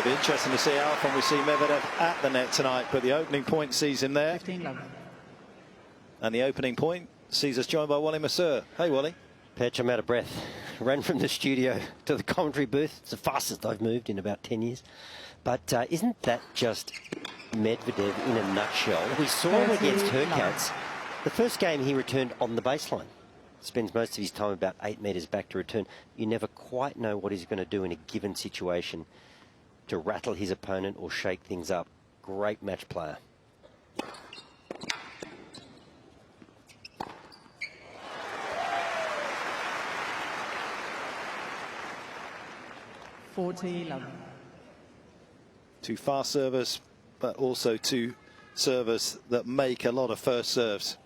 be interesting to see how often we see Medvedev at the net tonight, but the opening point sees him there. 15-11. And the opening point sees us joined by Wally Masseur. Hey, Wally. Perch, I'm out of breath. Ran from the studio to the commentary booth. It's the fastest I've moved in about 10 years. But isn't that just Medvedev in a nutshell? We saw him against Hurkacz. The first game he returned on the baseline. Spends most of his time about 8 metres back to return. You never quite know what he's going to do in a given situation to rattle his opponent or shake things up. Great match player. Two fast servers, but also two servers that make a lot of first serves.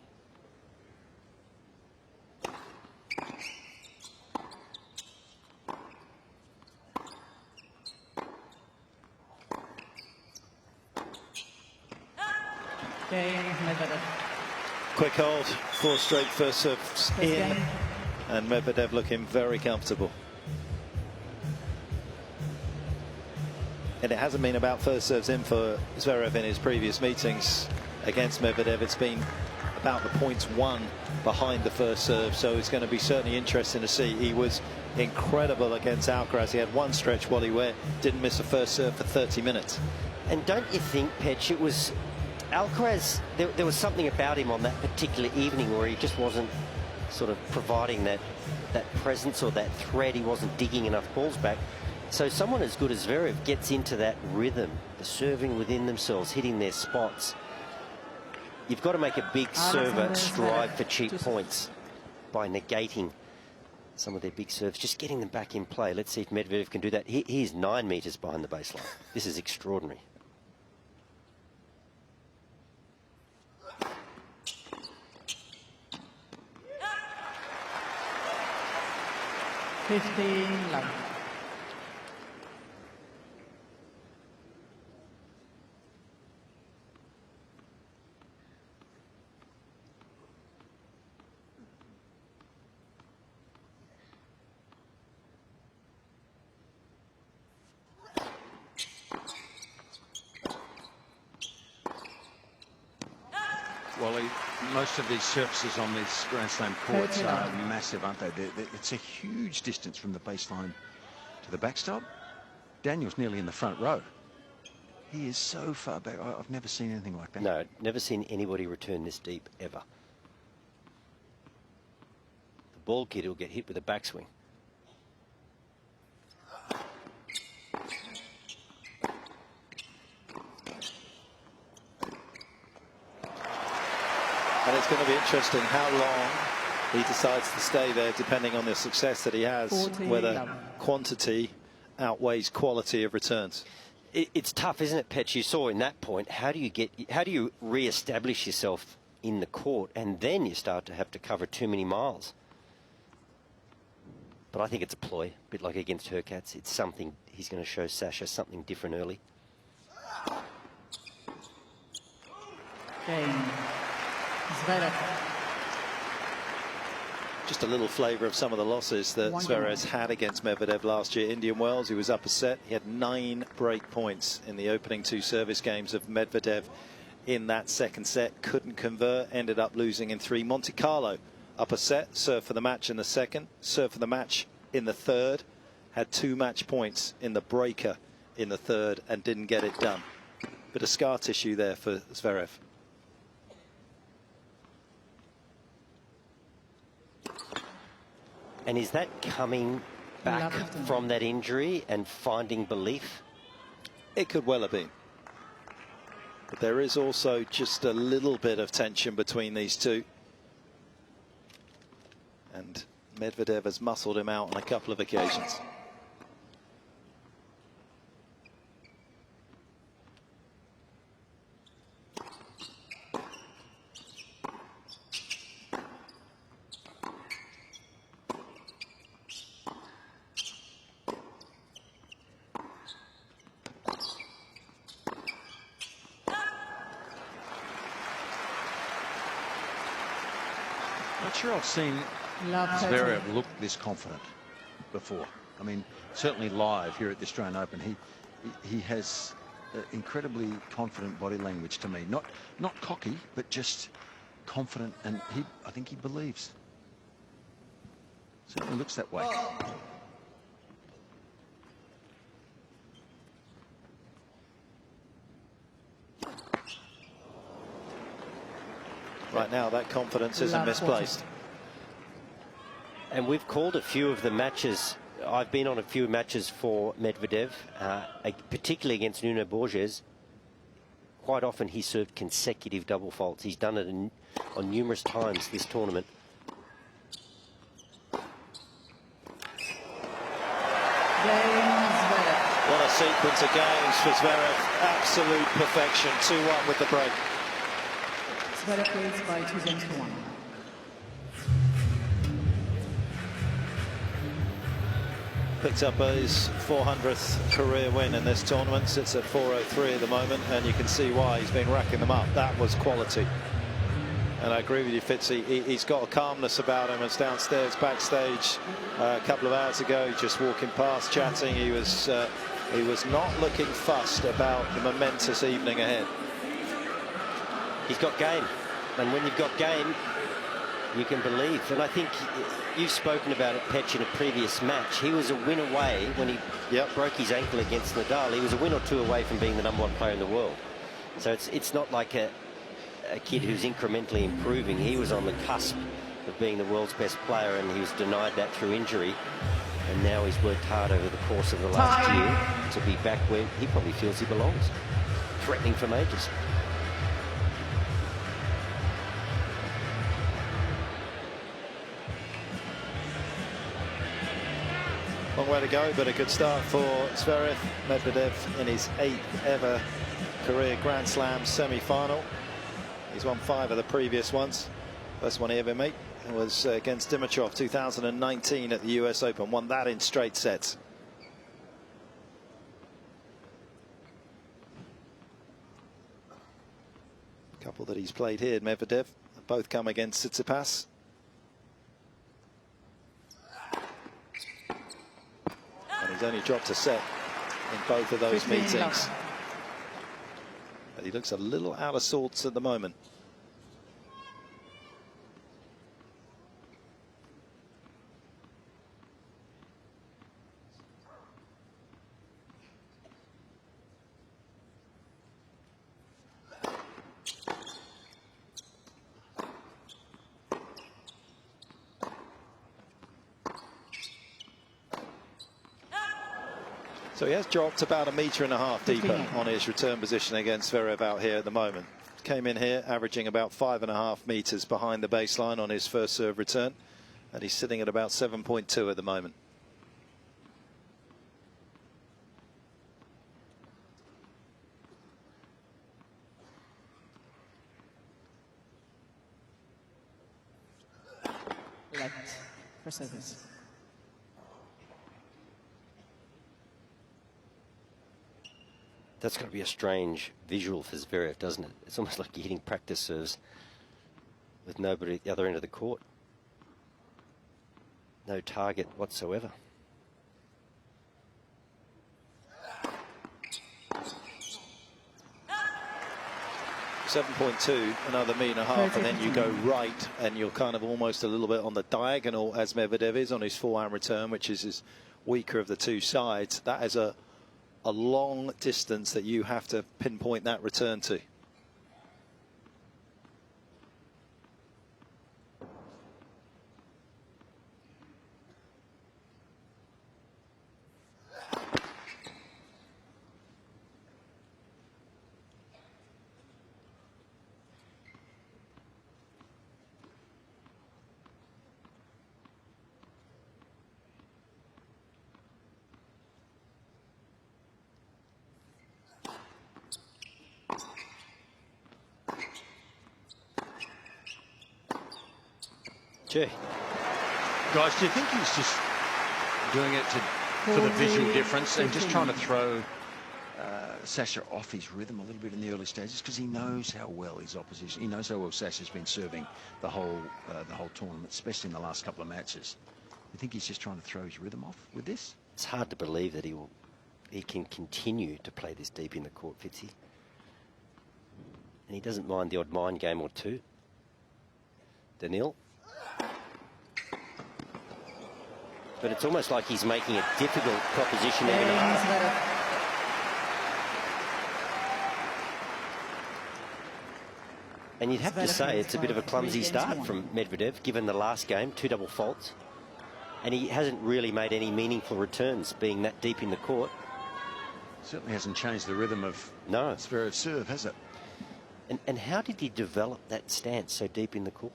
Cain, Medvedev. Quick hold, 4 straight first serves in, and Medvedev looking very comfortable. And it hasn't been about first serves in for Zverev in his previous meetings against Medvedev. It's been about the points won behind the first serve. So it's going to be certainly interesting to see. He was incredible against Alcaraz. He had one stretch, Wally, where didn't miss a first serve for 30 minutes. And don't you think, Petch, it was Alcaraz, there was something about him on that particular evening where he just wasn't sort of providing that presence or that thread. He wasn't digging enough balls back. So someone as good as Zverev gets into that rhythm, the serving within themselves, hitting their spots. You've got to make a big server strive for cheap points by negating some of their big serves, just getting them back in play. Let's see if Medvedev can do that. He's 9 metres behind the baseline. This is extraordinary. Wally, most of these surfaces on these Grand Slam courts are massive, aren't they? It's a huge distance from the baseline to the backstop. Daniil's nearly in the front row. He is so far back. I've never seen anything like that. No, never seen anybody return this deep, ever. The ball kid will get hit with a backswing. And it's going to be interesting how long he decides to stay there, depending on the success that he has, whether quantity outweighs quality of returns. It's tough, isn't it, Petch? You saw in that point, how do you re-establish yourself in the court, and then you start to have to cover too many miles? But I think it's a ploy, a bit like against Hurkacz. It's something he's going to show Sasha, something different early. Cain, Zverev. Just a little flavour of some of the losses that Zverev had against Medvedev last year. Indian Wells, he was up a set. He had 9 break points in the opening 2 service games of Medvedev in that second set. Couldn't convert, ended up losing in 3. Monte Carlo, up a set, served for the match in the second, served for the match in the third, had 2 match points in the breaker in the third and didn't get it done. Bit of scar tissue there for Zverev. And is that coming back from that injury and finding belief? It could well have been. But there is also just a little bit of tension between these two. And Medvedev has muscled him out on a couple of occasions. Not sure I've seen Zverev look this confident before. I mean, certainly live here at the Australian Open, he has incredibly confident body language to me. Not cocky, but just confident, and I think he believes. Certainly looks that way. Right now, that confidence isn't misplaced. And we've called a few of the matches. I've been on a few matches for Medvedev, particularly against Nuno Borges. Quite often he served consecutive double faults. He's done it on numerous times this tournament. What a sequence of games for Zverev. Absolute perfection. 2-1 with the break. Zverev leads by 2 games to 1. Picked up his 400th career win in this tournament. Sits at 403 at the moment, and you can see why. He's been racking them up. That was quality. And I agree with you, Fitzy. He's got a calmness about him. It's downstairs, backstage a couple of hours ago, just walking past, chatting. He was not looking fussed about the momentous evening ahead. He's got game, and when you've got game, you can believe. And I think you've spoken about it, Petch, in a previous match. He was a win away when he broke his ankle against Nadal. He was a win or two away from being the #1 player in the world. So it's not like a kid who's incrementally improving. He was on the cusp of being the world's best player, and he was denied that through injury. And now he's worked hard over the course of the last year to be back where he probably feels he belongs, threatening for majors. Long way to go, but a good start for Zverev. Medvedev in his 8th ever career Grand Slam semi-final. He's won 5 of the previous ones. First one he ever made was against Dimitrov 2019 at the US Open. Won that in straight sets. A couple that he's played here, Medvedev, both come against Tsitsipas. And he's only dropped a set in both of those meetings. But he looks a little out of sorts at the moment. So he has dropped about 1.5 meters deeper on his return position against Zverev out here at the moment. Came in here averaging about 5.5 meters behind the baseline on his first serve return, and he's sitting at about 7.2 at the moment. Left for service. That's got to be a strange visual for Zverev, doesn't it? It's almost like you're hitting practice serves with nobody at the other end of the court. No target whatsoever. .2, another 1.5 meters, and then you go right, and you're kind of almost a little bit on the diagonal, as Medvedev is on his forehand return, which is his weaker of the two sides. That is a long distance that you have to pinpoint that return to. Gee. Guys, do you think he's just doing it for the visual difference and just trying to throw Sasha off his rhythm a little bit in the early stages, because he knows how well his opposition, he knows how well Sasha's been serving the whole tournament, especially in the last couple of matches. You think he's just trying to throw his rhythm off with this? It's hard to believe that he will he can continue to play this deep in the court, Fitzy. And he doesn't mind the odd mind game or two. Daniil. But it's almost like he's making a difficult proposition even harder. And you'd have to say it's a bit of a clumsy start from Medvedev, given the last game, 2 double faults. And he hasn't really made any meaningful returns, being that deep in the court. Certainly hasn't changed the rhythm of no Zverev's serve, has it? And how did he develop that stance so deep in the court?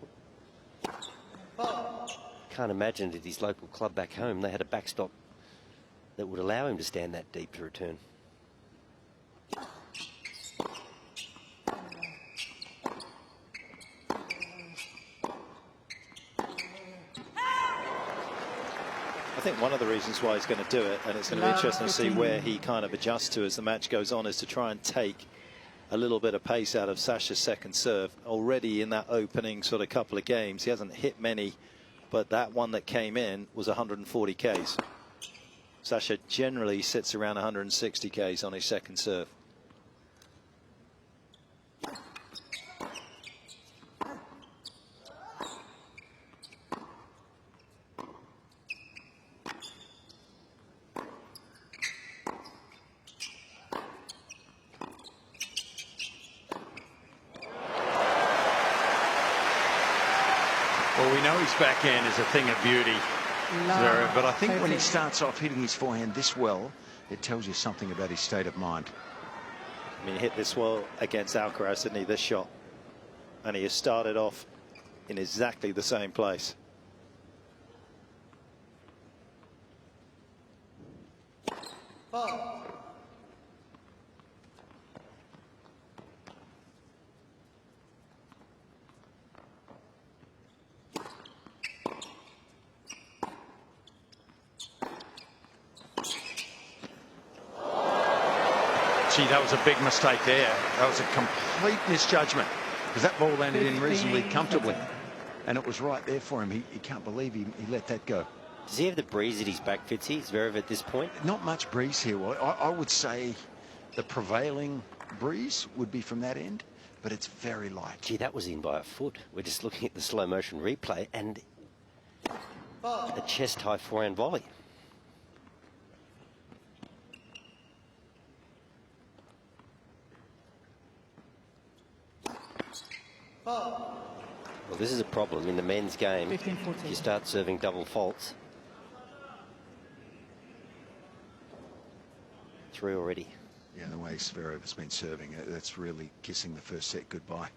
Can't imagine at his local club back home they had a backstop that would allow him to stand that deep to return. I think one of the reasons why he's going to do it, and it's going to be interesting to see where he kind of adjusts to as the match goes on, is to try and take a little bit of pace out of Sasha's second serve. Already in that opening sort of couple of games, he hasn't hit many, but that one that came in was 140 Ks. Sasha generally sits around 160 Ks on his second serve. Well, we know his backhand is a thing of beauty, Zverev, but I think when he starts off hitting his forehand this well, it tells you something about his state of mind. I mean, he hit this well against Alcaraz, didn't he, this shot? And he has started off in exactly the same place. Gee, that was a big mistake there. That was a complete misjudgment, because that ball landed in reasonably comfortably, and it was right there for him. He can't believe he let that go. Does he have the breeze at his back, Fitzy, Zverev, at this point? Not much breeze here. I would say the prevailing breeze would be from that end, but it's very light. Gee, that was in by a foot. We're just looking at the slow motion replay, and a chest-high forehand volley. Well, this is a problem in the men's game. If you start serving double faults. 3 already. Yeah, the way Zverev has been serving, that's really kissing the first set goodbye.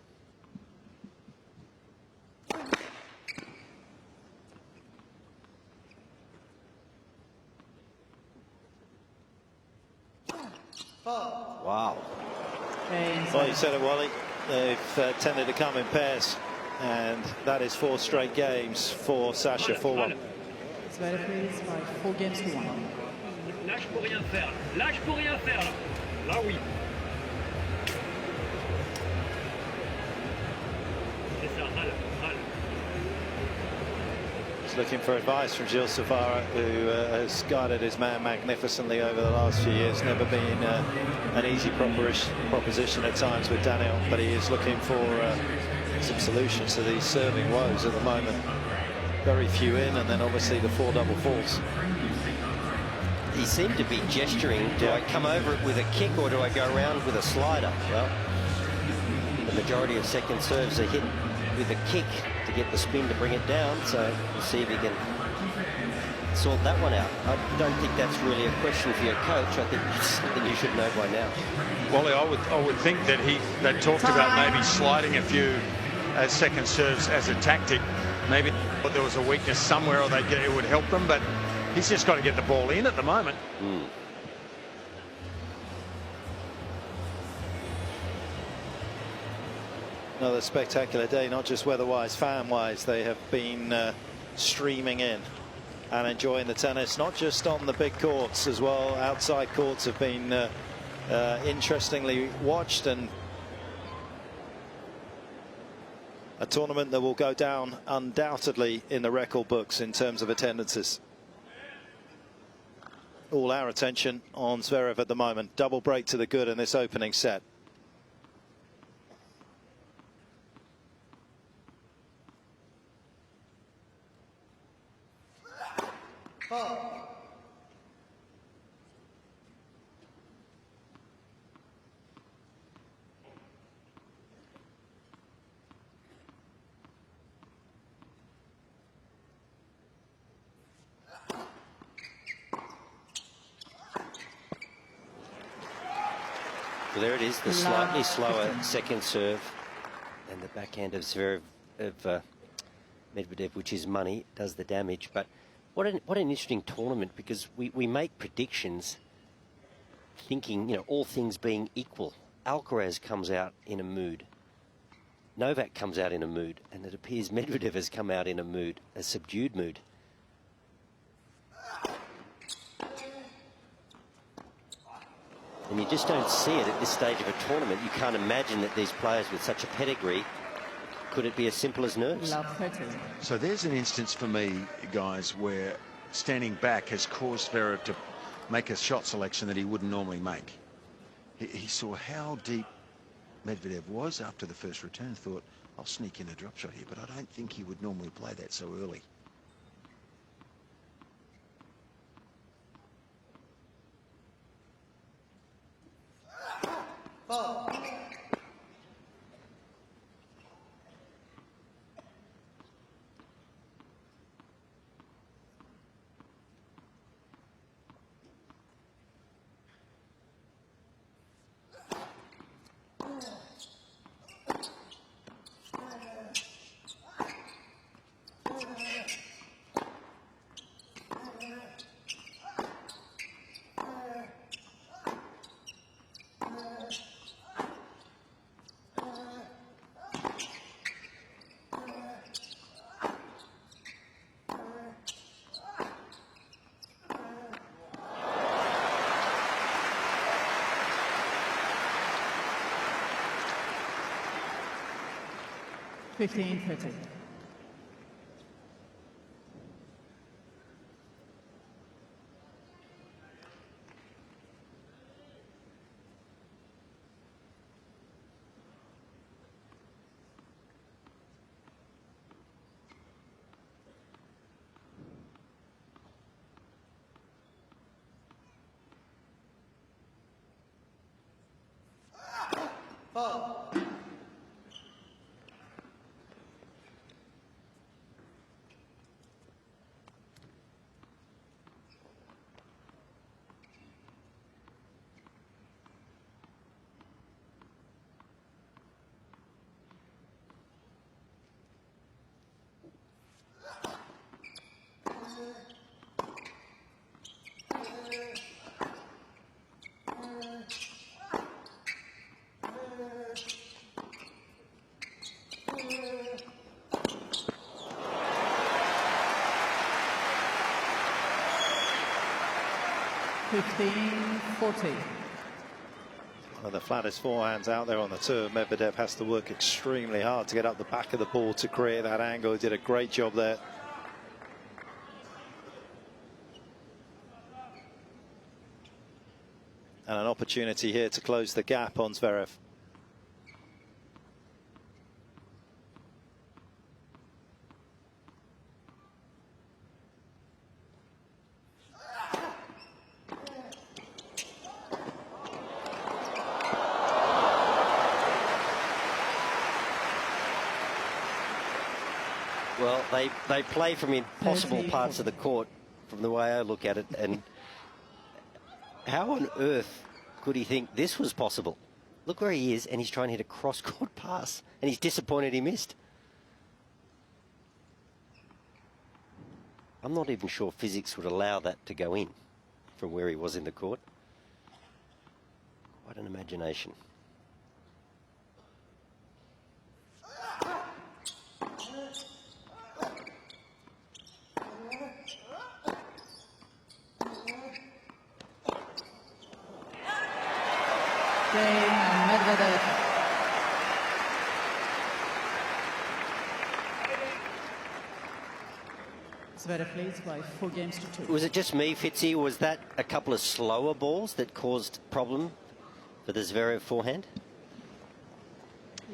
Wow. Well, you said it, Wally. They've tended to come in pairs, and that is 4 straight games for Sasha, 4-1. Zverev leads by 4 games to 1. Là, je peux rien faire. Là, je peux rien faire. Là, oui. C'est ça, râle. He's looking for advice from Gilles Savara, who has guided his man magnificently over the last few years. Never been an easy proposition at times with Daniil, but he is looking for some solutions to these serving woes at the moment. Very few in, and then obviously the 4 double faults. He seemed to be gesturing, do I come over it with a kick or do I go around with a slider? Well, the majority of second serves are hit with a kick to get the spin to bring it down, so we'll see if he can sort that one out. I don't think that's really a question for your coach. I think it's something you should know by now. Wally, I would think that they talked about maybe sliding a few second serves as a tactic. Maybe there was a weakness somewhere, or it would help them, but he's just got to get the ball in at the moment. Another spectacular day, not just weather-wise, fan-wise. They have been streaming in and enjoying the tennis, not just on the big courts as well. Outside courts have been interestingly watched, and a tournament that will go down undoubtedly in the record books in terms of attendances. all our attention on Zverev at the moment. Double break to the good in this opening set. Well, there it is, the slightly slower second serve, and the backhand of Zverev, Medvedev, which is money, does the damage. But what an interesting tournament, because we make predictions thinking, you know, all things being equal. Alcaraz comes out in a mood. Novak comes out in a mood, and it appears Medvedev has come out in a mood, a subdued mood. And you just don't see it at this stage of a tournament. You can't imagine that these players with such a pedigree, could it be as simple as nerves? So there's an instance for me, guys, where standing back has caused Zverev to make a shot selection that he wouldn't normally make. He saw how deep Medvedev was after the first return, thought, I'll sneak in a drop shot here, but I don't think he would normally play that so early. (15-13). (15-14). One of the flattest forehands out there on the tour. Medvedev has to work extremely hard to get up the back of the ball to create that angle. He did a great job there. And an opportunity here to close the gap on Zverev. Well, they play from impossible parts of the court, from the way I look at it, and how on earth could he think this was possible? Look where he is, and he's trying to hit a cross-court pass, and he's disappointed he missed. I'm not even sure physics would allow that to go in from where he was in the court. Quite an imagination. Cain and Medvedev. Zverev leads by 4 games to 2. Was it just me, Fitzy, or was that a couple of slower balls that caused problem for the Zverev forehand?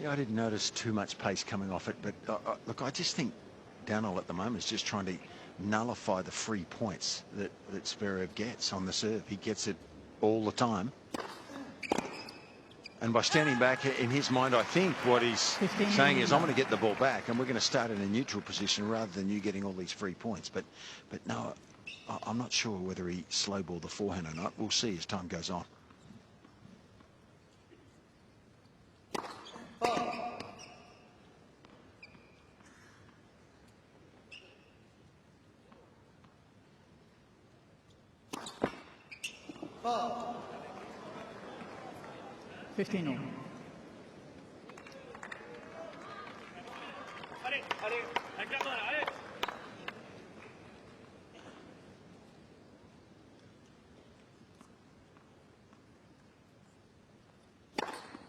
Yeah, I didn't notice too much pace coming off it, but look, I just think Daniil at the moment is just trying to nullify the free points that Zverev gets on the serve. He gets it all the time. And by standing back, in his mind, I think what he's saying is, I'm going to get the ball back and we're going to start in a neutral position rather than you getting all these free points. But no, I'm not sure whether he slowballed the forehand or not. We'll see as time goes on. Ball. 15 all. Allez, allez, avec la main là, allez.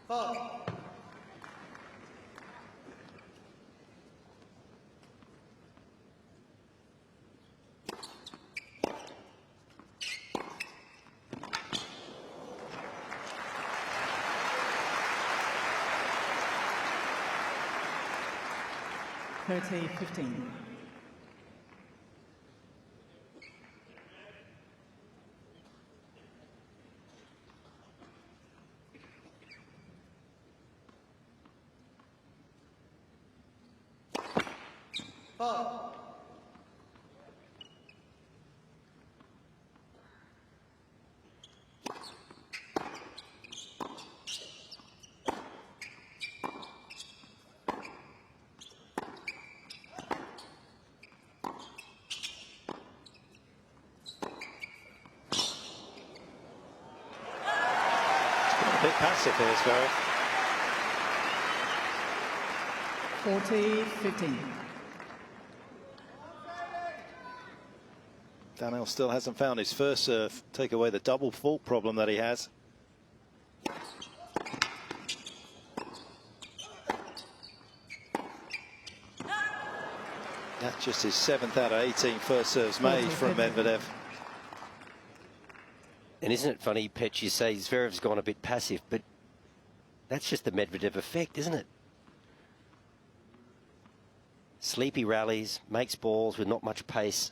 Ball. Thirty 15. Ball. A bit passive here, Zverev. 40-15. Daniil still hasn't found his first serve. Take away the double fault problem that he has. That's just his 7th out of 18 first serves made from Medvedev. And isn't it funny, Petch, you say Zverev's gone a bit passive, but that's just the Medvedev effect, isn't it? Sleepy rallies, makes balls with not much pace.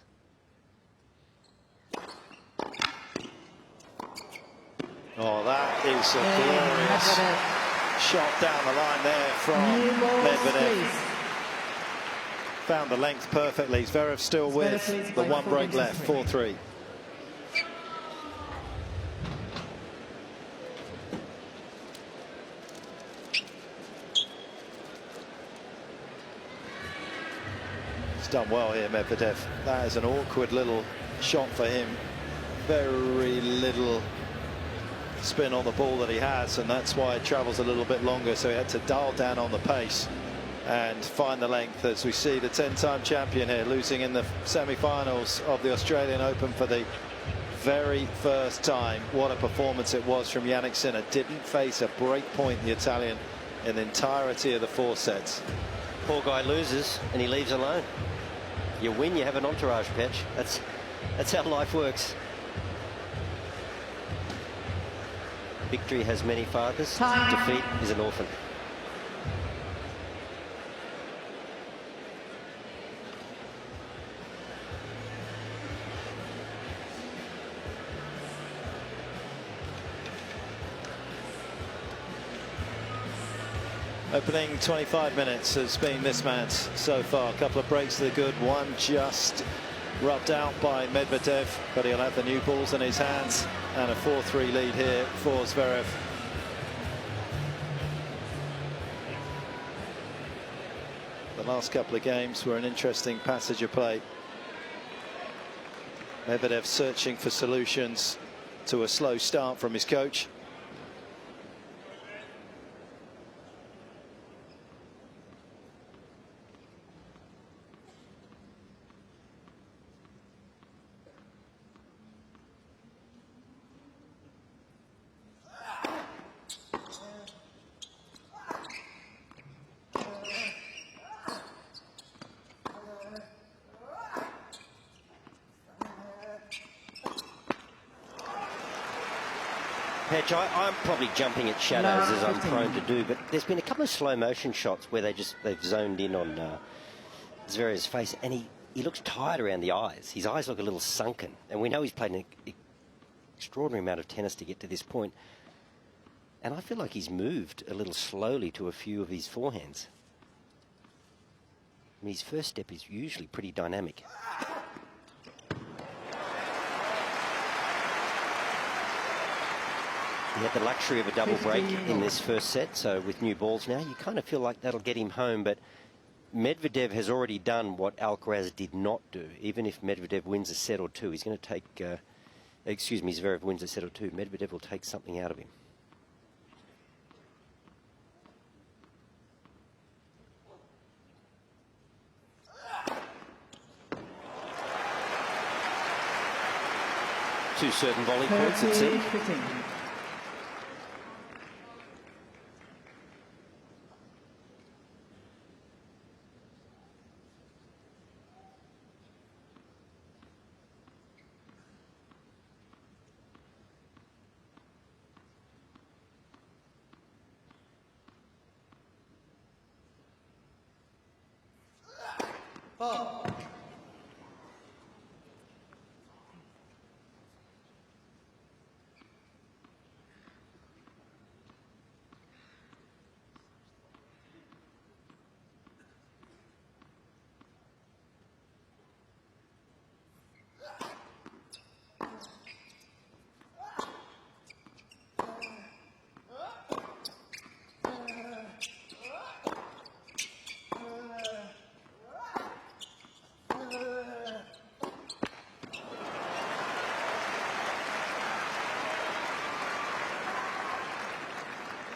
Oh, that is a glorious shot down the line there from Medvedev. Found the length perfectly. Zverev still with the 1 break left, 4-3. He's done well here, Medvedev. That is an awkward little shot for him. Very little spin on the ball that he has, and that's why it travels a little bit longer, so he had to dial down on the pace and find the length, as we see the 10-time champion here losing in the semi-finals of the Australian Open for the very first time. What a performance it was from Jannik Sinner. Didn't face a break point, the Italian, in the entirety of the 4 sets. Poor guy loses and he leaves alone. You win, you have an entourage, Petch. That's how life works. Victory has many fathers. Defeat is an orphan. Opening 25 minutes has been this match so far. A couple of breaks to the good, one just rubbed out by Medvedev, but he'll have the new balls in his hands, and a 4-3 lead here for Zverev. The last couple of games were an interesting passage of play. Medvedev searching for solutions to a slow start from his coach. Petch, I'm probably jumping at shadows No, as I'm 15. prone to do, but there's been a couple of slow motion shots where they've zoned in on Zverev's face, and he looks tired around the eyes. His eyes look a little sunken, and we know he's played an extraordinary amount of tennis to get to this point. And I feel like he's moved a little slowly to a few of his forehands. I mean, his first step is usually pretty dynamic. He had the luxury of a double break in this first set, so with new balls now, you kind of feel like that'll get him home, but Medvedev has already done what Alcaraz did not do. Even if Medvedev wins a set or two, he's going to take, Zverev wins a set or two, Medvedev will take something out of him. Two certain volley points, it seems.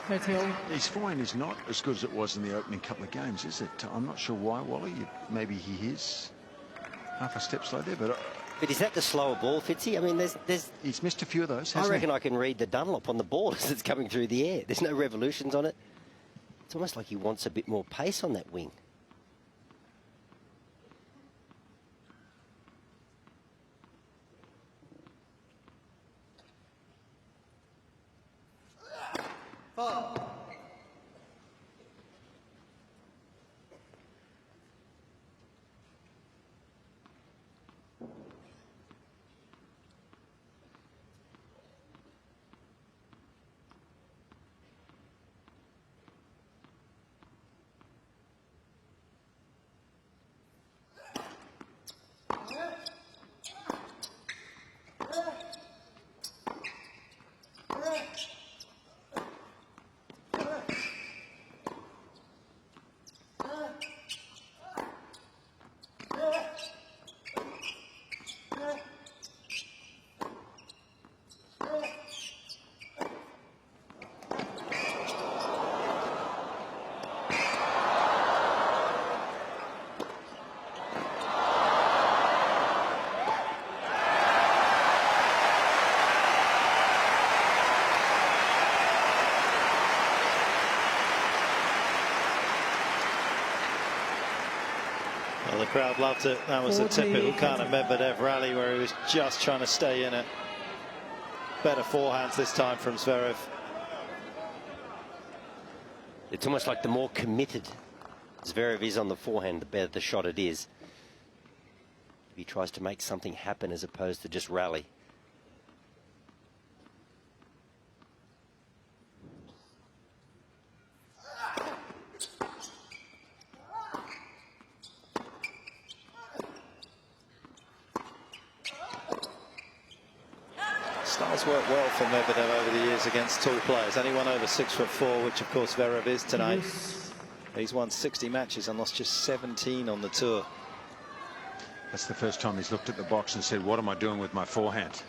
15. His forehand is not as good as it was in the opening couple of games, is it? I'm not sure why, Wally. Maybe he is half a step slow there, but is that the slower ball, Fitzy? I mean, he's missed a few of those, I hasn't reckon I can read the Dunlop on the board as it's coming through the air. There's no revolutions on it. It's almost like he wants a bit more pace on that wing. Well, the crowd loved it. That was a typical kind of Medvedev rally where he was just trying to stay in it. Better forehands this time from Zverev. It's almost like the more committed Zverev is on the forehand, the better the shot it is. He tries to make something happen as opposed to just rally. Styles work well for Medvedev over the years against tall players. Only one over 6'4", which of course Zverev is tonight. He's won 60 matches and lost just 17 on the tour. That's the first time he's looked at the box and said, what am I doing with my forehand?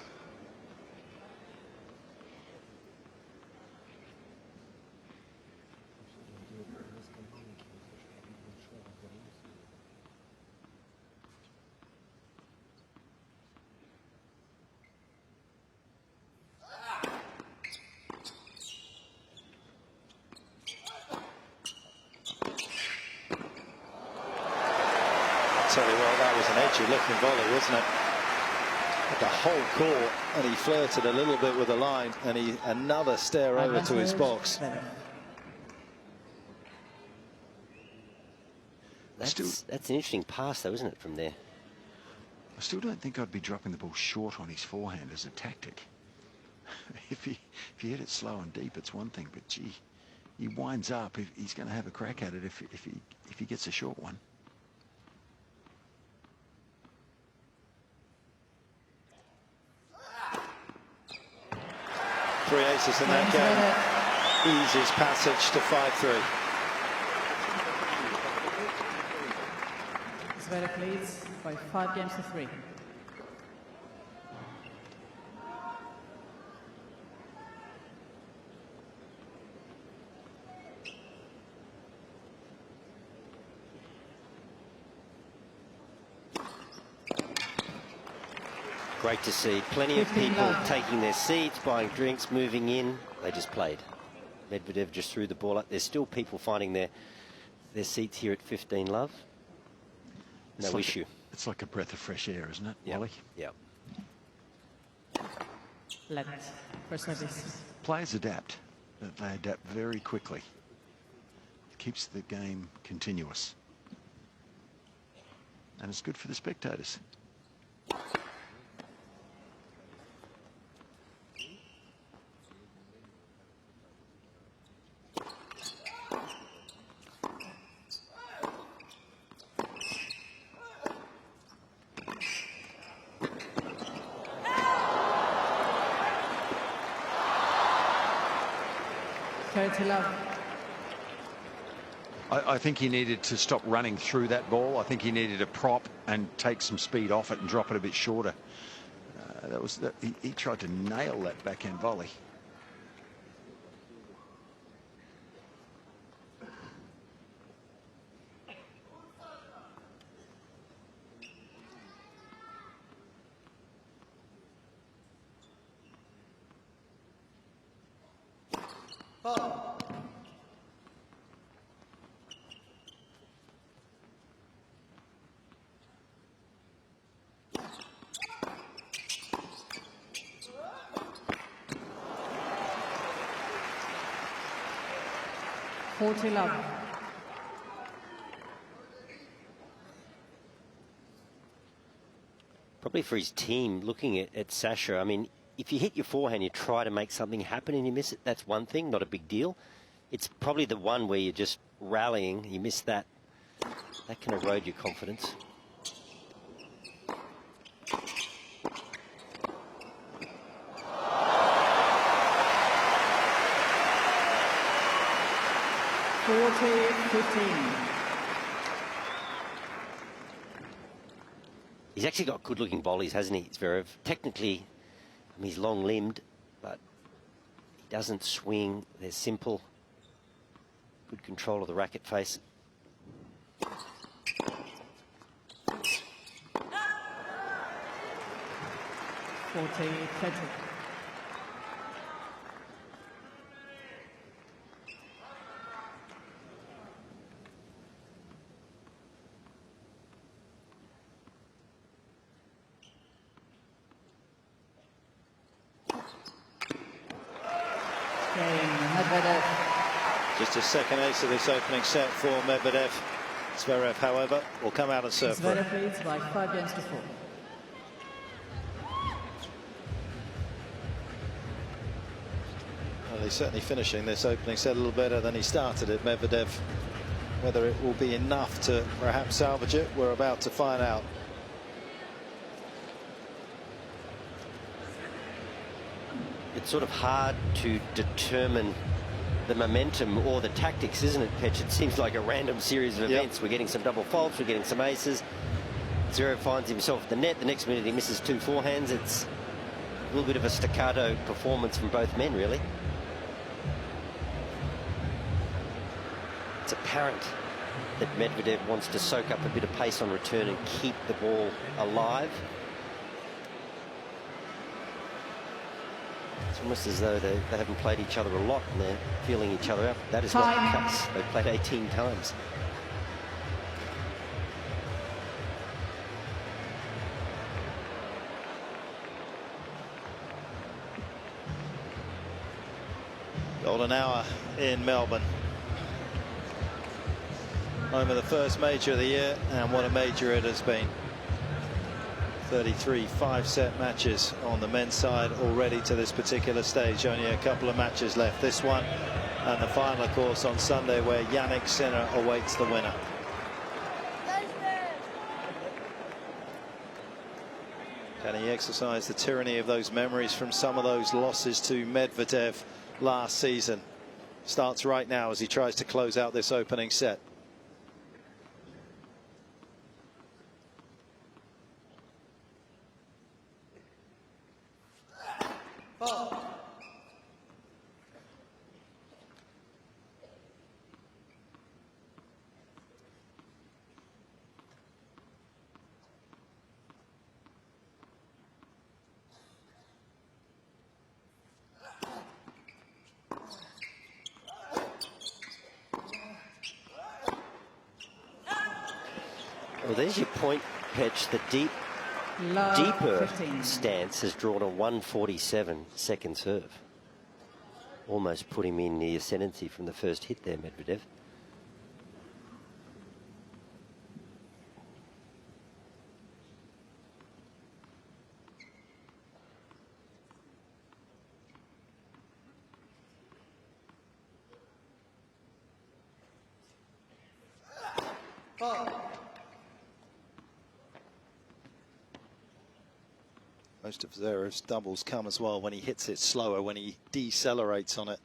Tell you what, that was an edgy looking volley, wasn't it? the whole court, and he flirted a little bit with the line, and another stare over to his box. That's an interesting pass, though, isn't it, from there? I still don't think I'd be dropping the ball short on his forehand as a tactic. If he hit it slow and deep, it's one thing, but gee, he winds up. He's going to have a crack at it if he gets a short one. Three aces in that game. Easiest passage to 5-3. Zverev leads by 5 games to 3. Great to see. Plenty of people taking their seats, buying drinks, moving in. They just played. Medvedev just threw the ball up. There's still people finding their seats here at 15 love. No issue. It's like a breath of fresh air, isn't it, Wally? Yeah. Let for service. Players adapt. They adapt very quickly. It keeps the game continuous. And it's good for the spectators. I think he needed to stop running through that ball. I think he needed to prop and take some speed off it and drop it a bit shorter. He tried to nail that backhand volley. Probably for his team, looking at Sasha, I mean, if you hit your forehand, you try to make something happen and you miss it, that's one thing, not a big deal. It's probably the one where you're just rallying, you miss that. That can erode your confidence. He's actually got good-looking volleys, hasn't he, Zverev? Technically, I mean, he's long-limbed, but he doesn't swing. They're simple. Good control of the racket face. Medvedev. Just a second ace of this opening set for Medvedev. Zverev, however, will come out and serve for it. Zverev leads by 5 games to 4. Well, he's certainly finishing this opening set a little better than he started it, Medvedev. Whether it will be enough to perhaps salvage it, we're about to find out. It's sort of hard to determine the momentum or the tactics, isn't it, Petch? It seems like a random series of events. We're getting some double faults, we're getting some aces. Zverev finds himself at the net. The next minute he misses 2 forehands. It's a little bit of a staccato performance from both men, really. It's apparent that Medvedev wants to soak up a bit of pace on return and keep the ball alive. It's almost as though they haven't played each other a lot and they're feeling each other out. That is not the case. They've played 18 times. Golden hour in Melbourne. Home of the first major of the year, and what a major it has been. 33 5-set matches on the men's side already to this particular stage. Only a couple of matches left. This one and the final, of course, on Sunday, where Jannik Sinner awaits the winner. Can he exercise the tyranny of those memories from some of those losses to Medvedev last season? Starts right now as he tries to close out this opening set. Well, there's your point, Petch. The deeper stance has drawn a 147 second serve. Almost put him in the ascendancy from the first hit there, Medvedev. Most of Zverev's doubles come as well when he hits it slower, when he decelerates on it.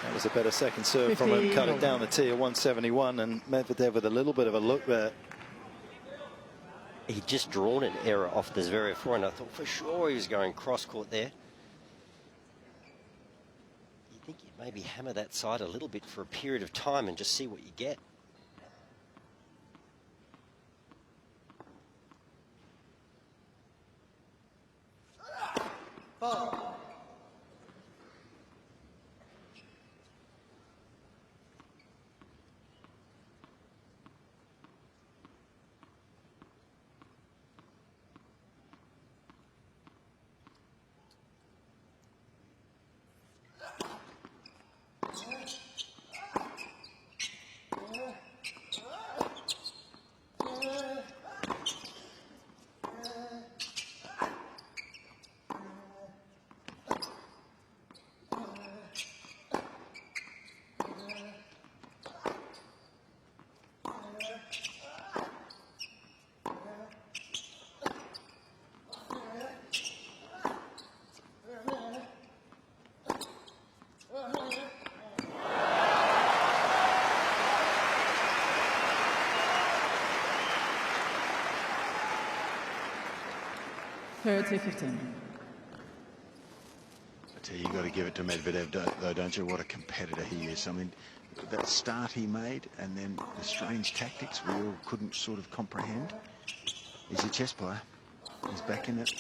That was a better second serve from him, cut it down the tee at 171, and Medvedev with a little bit of a look there. He'd just drawn an error off the Zverev forehand. I thought for sure he was going cross-court there. You think you'd maybe hammer that side a little bit for a period of time and just see what you get. I tell you, you've got to give it to Medvedev, though, don't you? What a competitor he is. I mean, that start he made and then the strange tactics we all couldn't sort of comprehend. He's a chess player. He's back in it.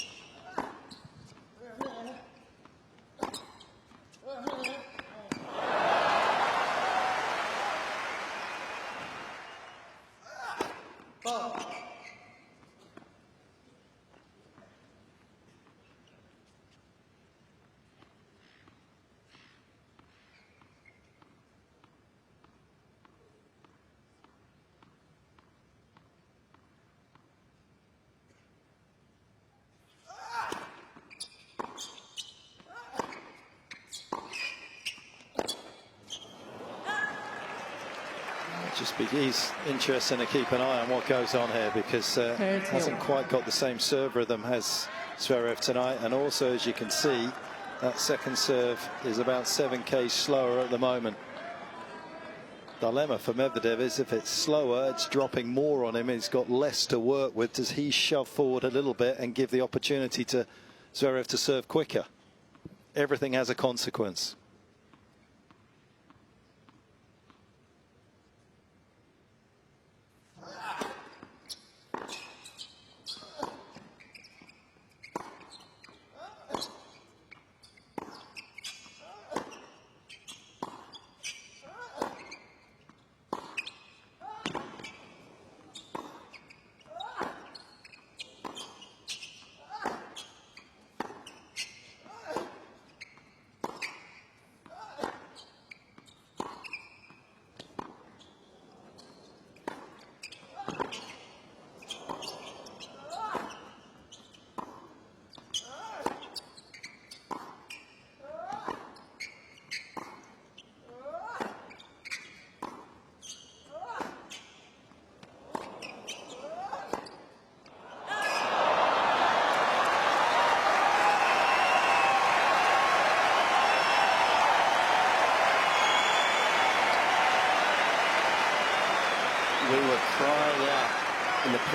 He's interesting to keep an eye on what goes on here, because hasn't quite got the same serve rhythm as Zverev tonight, and also, as you can see, that second serve is about 7k slower at the moment. Dilemma for Medvedev is if it's slower, it's dropping more on him. He's got less to work with. Does he shove forward a little bit and give the opportunity to Zverev to serve quicker? Everything has a consequence.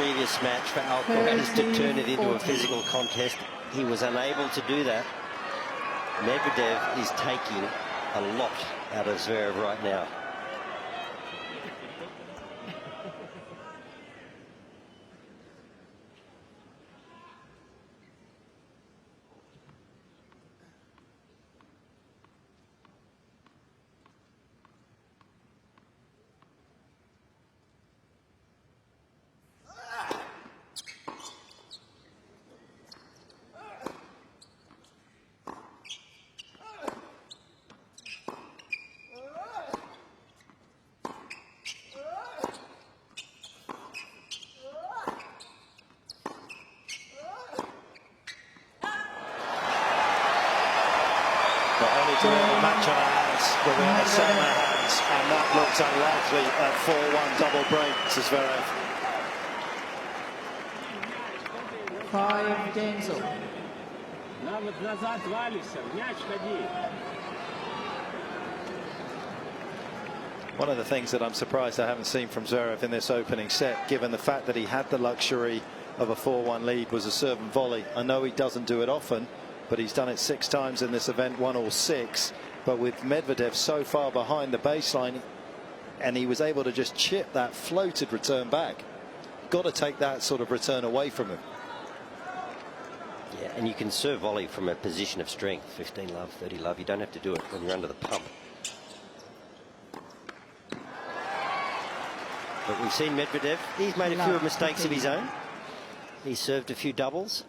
previous match for Alcaraz to turn it into a physical contest. He was unable to do that. Medvedev is taking a lot out of Zverev right now. To win the match on our hands, but we have a set in our hands, and that looks unlikely at 4-1 double break to Zverev. 5 games up. One of the things that I'm surprised I haven't seen from Zverev in this opening set, given the fact that he had the luxury of a 4-1 lead, was a serve and volley. I know he doesn't do it often, but he's done it 6 times in this event, won all 6. But with Medvedev so far behind the baseline, and he was able to just chip that floated return back. Got to take that sort of return away from him. Yeah, and you can serve volley from a position of strength, 15 love, 30 love. You don't have to do it when you're under the pump. But we've seen Medvedev, he's made a few mistakes of his own. He's served a few doubles.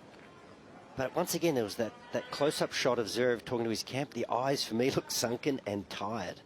But once again, there was that close-up shot of Zverev talking to his camp. The eyes, for me, look sunken and tired.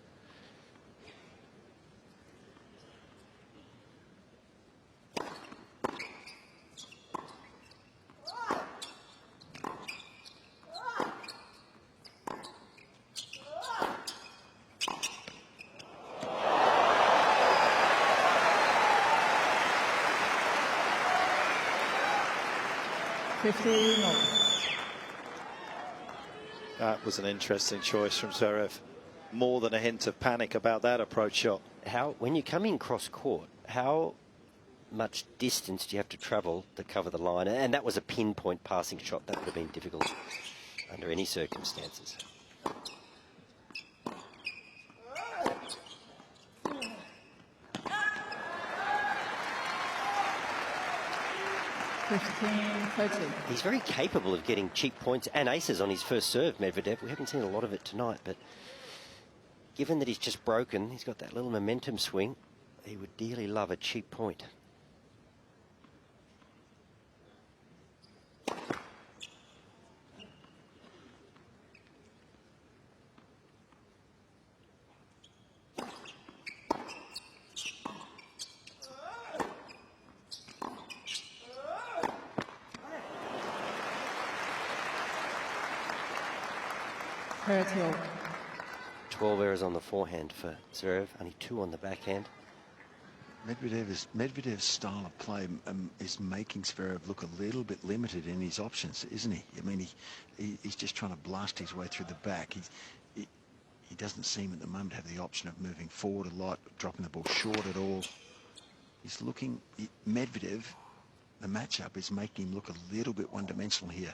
That was an interesting choice from Zverev. More than a hint of panic about that approach shot. When you come in cross court, how much distance do you have to travel to cover the line? And that was a pinpoint passing shot. That would have been difficult under any circumstances. He's very capable of getting cheap points and aces on his first serve, Medvedev. We haven't seen a lot of it tonight, but given that he's just broken, he's got that little momentum swing, he would dearly love a cheap point. 12 errors on the forehand for Zverev, only 2 on the backhand. Medvedev's style of play is making Zverev look a little bit limited in his options, isn't he? I mean, he's just trying to blast his way through the back. He doesn't seem at the moment to have the option of moving forward a lot, dropping the ball short at all. He's looking, Medvedev, the matchup is making him look a little bit one-dimensional here.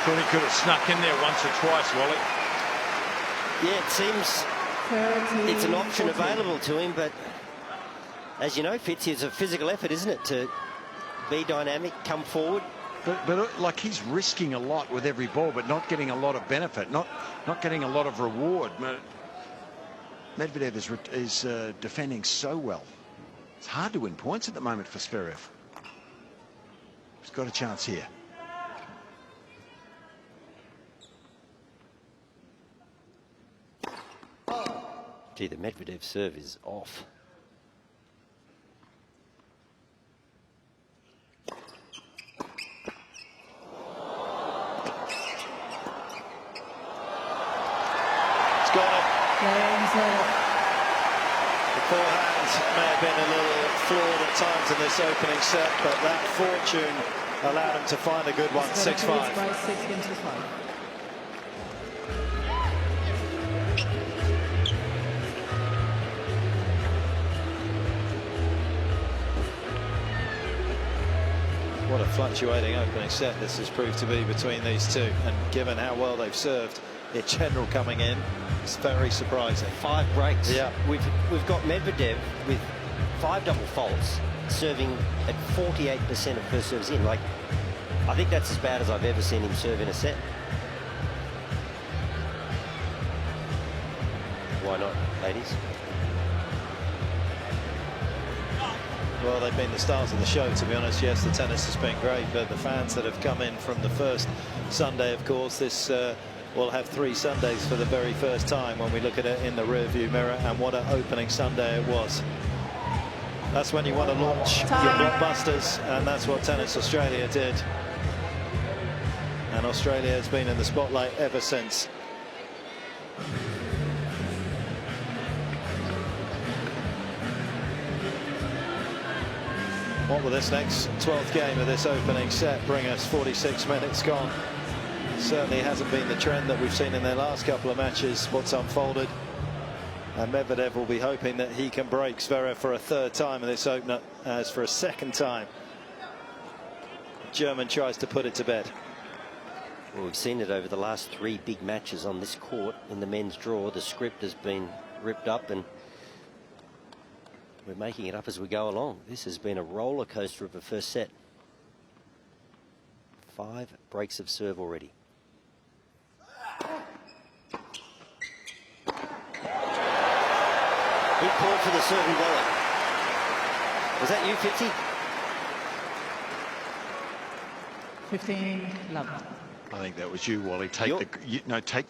Thought he could have snuck in there once or twice, Wally. Yeah, it seems it's an option available to him, but as you know, Fitz, it's a physical effort, isn't it, to be dynamic, come forward. But like he's risking a lot with every ball, but not getting a lot of benefit, not getting a lot of reward. Medvedev is defending so well. It's hard to win points at the moment for Zverev. He's got a chance here. Gee, the Medvedev serve is off. It's got it. Playing Zverev. The forehand may have been a little flawed at times in this opening set, but that fortune allowed him to find a good one. Zverev 6-5. leads by 6 games to 5. What a fluctuating opening set this has proved to be between these two, and given how well they've served in general coming in, it's very surprising. 5 breaks. Yeah. We've got Medvedev with 5 double faults, serving at 48% of first serves in. Like, I think that's as bad as I've ever seen him serve in a set. Why not, ladies? Well, they've been the stars of the show, to be honest. Yes, the tennis has been great, but the fans that have come in from the first Sunday, of course, this will have 3 Sundays for the very first time when we look at it in the rear-view mirror, and what an opening Sunday it was. That's when you want to launch your blockbusters, and that's what Tennis Australia did. And Australia has been in the spotlight ever since. What will this next 12th game of this opening set bring us? 46 minutes gone. Certainly hasn't been the trend that we've seen in their last couple of matches, what's unfolded. And Medvedev will be hoping that he can break Zverev for a 3rd time in this opener, as for a 2nd time the German tries to put it to bed. Well, we've seen it over the last 3 big matches on this court. In the men's draw, the script has been ripped up, and we're making it up as we go along. This has been a roller coaster of a first set. 5 breaks of serve already. Who called for the serve and volley? Was that you, 50? 15 love. I think that was you, Wally. Take the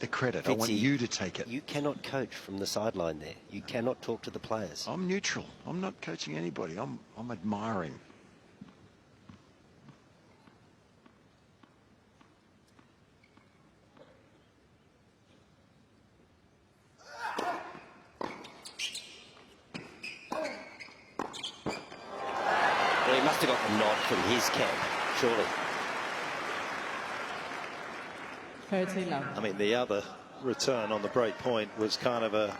credit. Fitzy, I want you to take it. You cannot coach from the sideline there. You cannot talk to the players. I'm neutral. I'm not coaching anybody. I'm admiring. Well, he must have got the nod from his camp, surely. 30 love. I mean, the other return on the break point was kind of a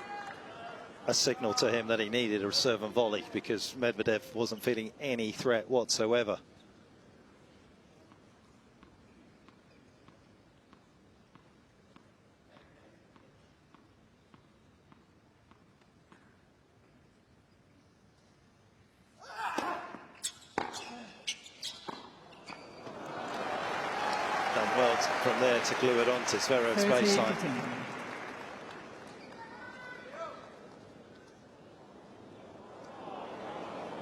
signal to him that he needed a serve and volley, because Medvedev wasn't feeling any threat whatsoever. Done well from there to glue it onto Zverev's 30 baseline. 15.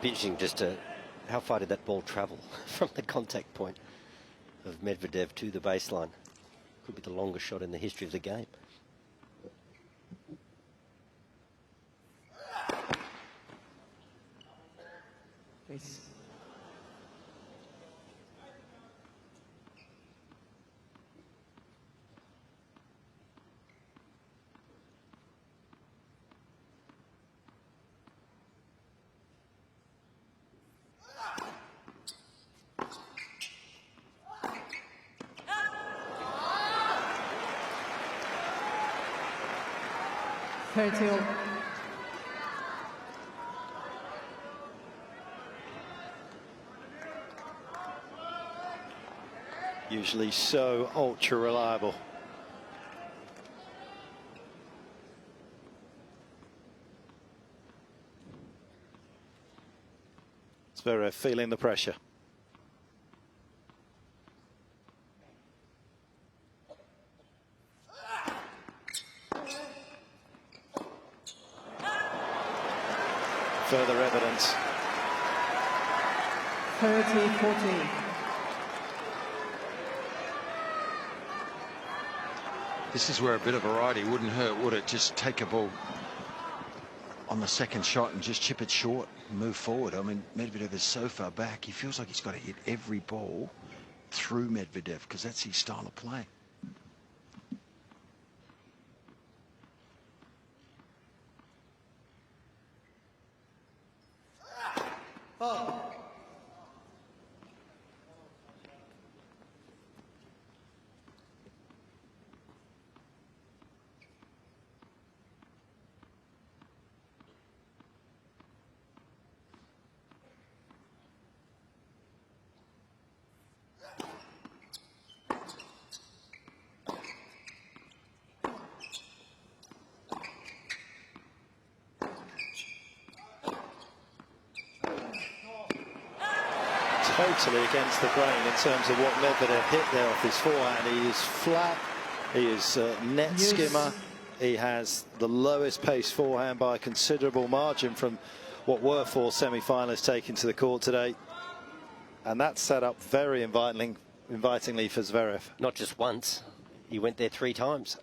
Be interesting just to, how far did that ball travel from the contact point of Medvedev to the baseline? Could be the longest shot in the history of the game. Please. Fertil. Usually so ultra reliable. Zverev feeling the pressure. evidence. 30-40. This is where a bit of variety wouldn't hurt, would it? Just take a ball on the second shot and just chip it short and move forward. I mean, Medvedev is so far back. He feels like he's got to hit every ball through Medvedev because that's his style of play. Totally against the grain in terms of what Medvedev hit there off his forehand. He is flat, he is net skimmer, he has the lowest pace forehand by a considerable margin from what were 4 semi-finalists taken to the court today. And that's set up very invitingly for Zverev. Not just once, he went there 3 times.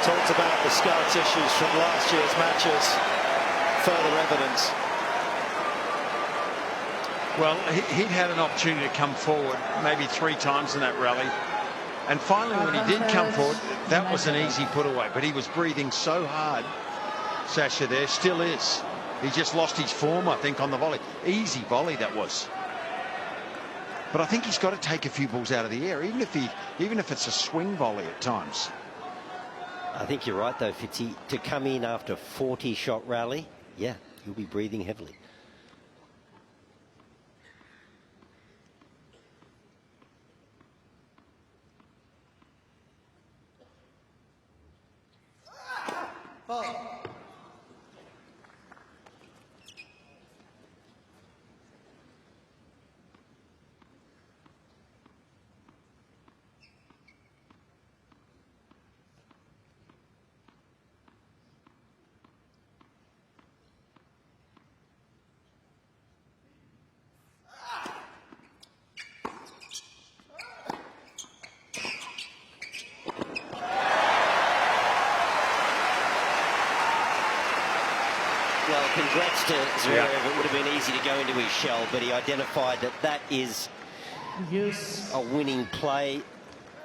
Talked about the scar tissues from last year's matches. Further evidence. Well, he'd had an opportunity to come forward maybe 3 times in that rally. And finally, when he did come forward, that was an easy put away. But he was breathing so hard, Sasha, there still is. He just lost his form, I think, on the volley. Easy volley that was. But I think he's got to take a few balls out of the air, even if it's a swing volley at times. I think you're right, though, Fitzy. To come in after a 40-shot rally, yeah, you'll be breathing heavily. Well, congrats to Zverev. Yeah. It would have been easy to go into his shell, but he identified that that is a winning play.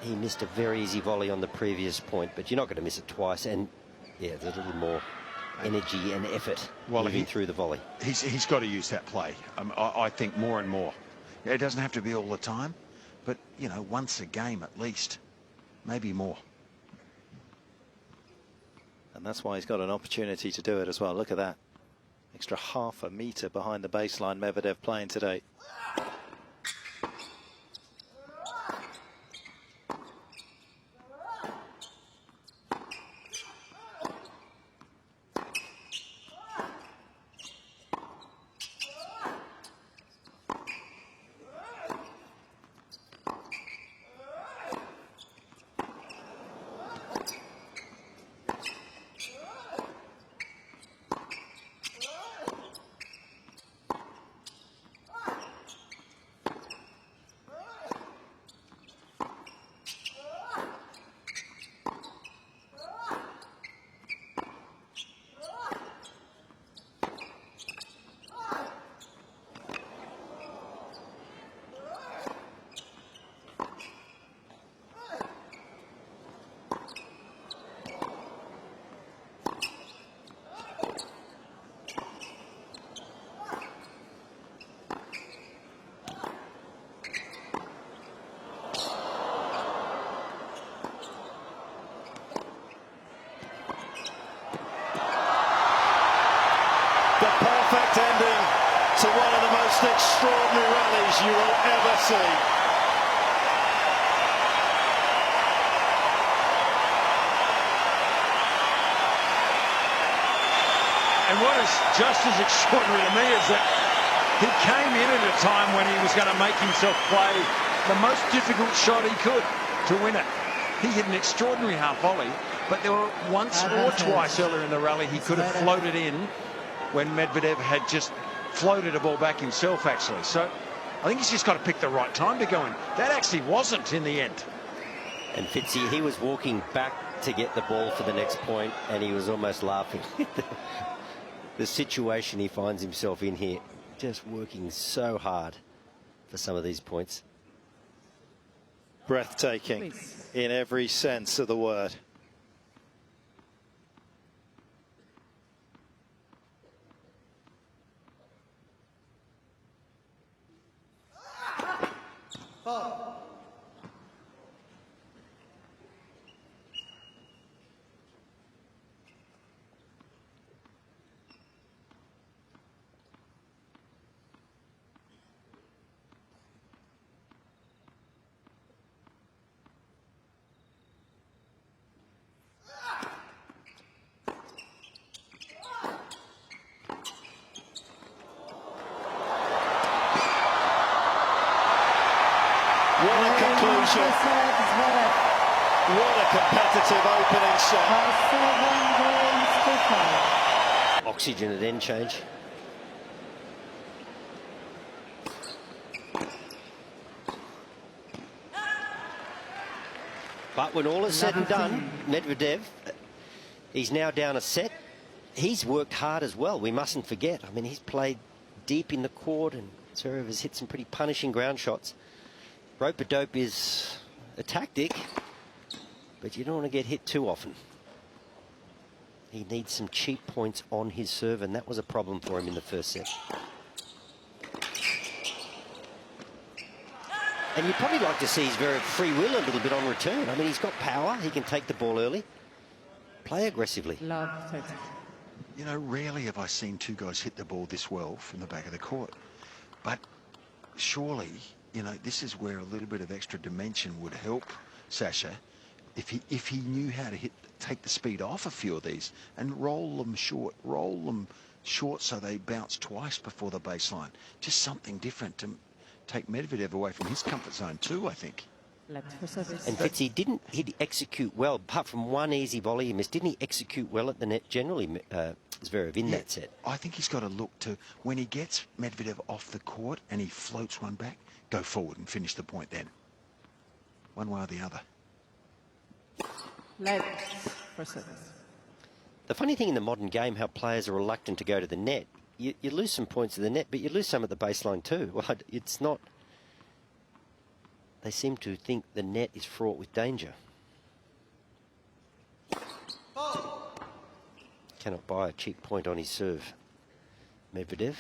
He missed a very easy volley on the previous point, but you're not going to miss it twice. And yeah, there's a little more energy and effort moving through the volley. He's got to use that play. I think more and more. It doesn't have to be all the time, but you know, once a game at least, maybe more. And that's why he's got an opportunity to do it as well. Look at that. Extra half a metre behind the baseline Medvedev playing today. perfect ending to one of the most extraordinary rallies you will ever see. And what is just as extraordinary to me is that he came in at a time when he was going to make himself play the most difficult shot he could to win it. He hit an extraordinary half volley, but there were once or twice earlier in the rally he could have floated in when Medvedev had just floated a ball back himself, actually. So I think he's just got to pick the right time to go in. That actually wasn't in the end. And Fitzy, he was walking back to get the ball for the next point, and he was almost laughing. The situation he finds himself in here, just working so hard for some of these points. Breathtaking in every sense of the word. What a conclusion. What a competitive opening set. Oxygen at end change. But when all is said and done, Medvedev, he's now down a set. He's worked hard as well, we mustn't forget. I mean, he's played deep in the court, and Zverev has hit some pretty punishing ground shots. Rope-a-dope is a tactic, but you don't want to get hit too often. He needs some cheap points on his serve, and that was a problem for him in the first set. And you'd probably like to see Zverev free will a little bit on return. I mean, he's got power. He can take the ball early. Play aggressively. You know, rarely have I seen two guys hit the ball this well from the back of the court. But surely, you know, this is where a little bit of extra dimension would help Sasha if he knew how to take the speed off a few of these and roll them short so they bounce twice before the baseline. Just something different to take Medvedev away from his comfort zone too, I think. And Fitzy, didn't he execute well, apart from one easy volley he missed, didn't he execute well at the net generally, Zverev, in that set? I think he's got to look to, when he gets Medvedev off the court and he floats one back, go forward and finish the point then. One way or the other. The funny thing in the modern game, how players are reluctant to go to the net. You lose some points at the net, but you lose some at the baseline too. Well, it's not... They seem to think the net is fraught with danger. Cannot buy a cheap point on his serve. Medvedev.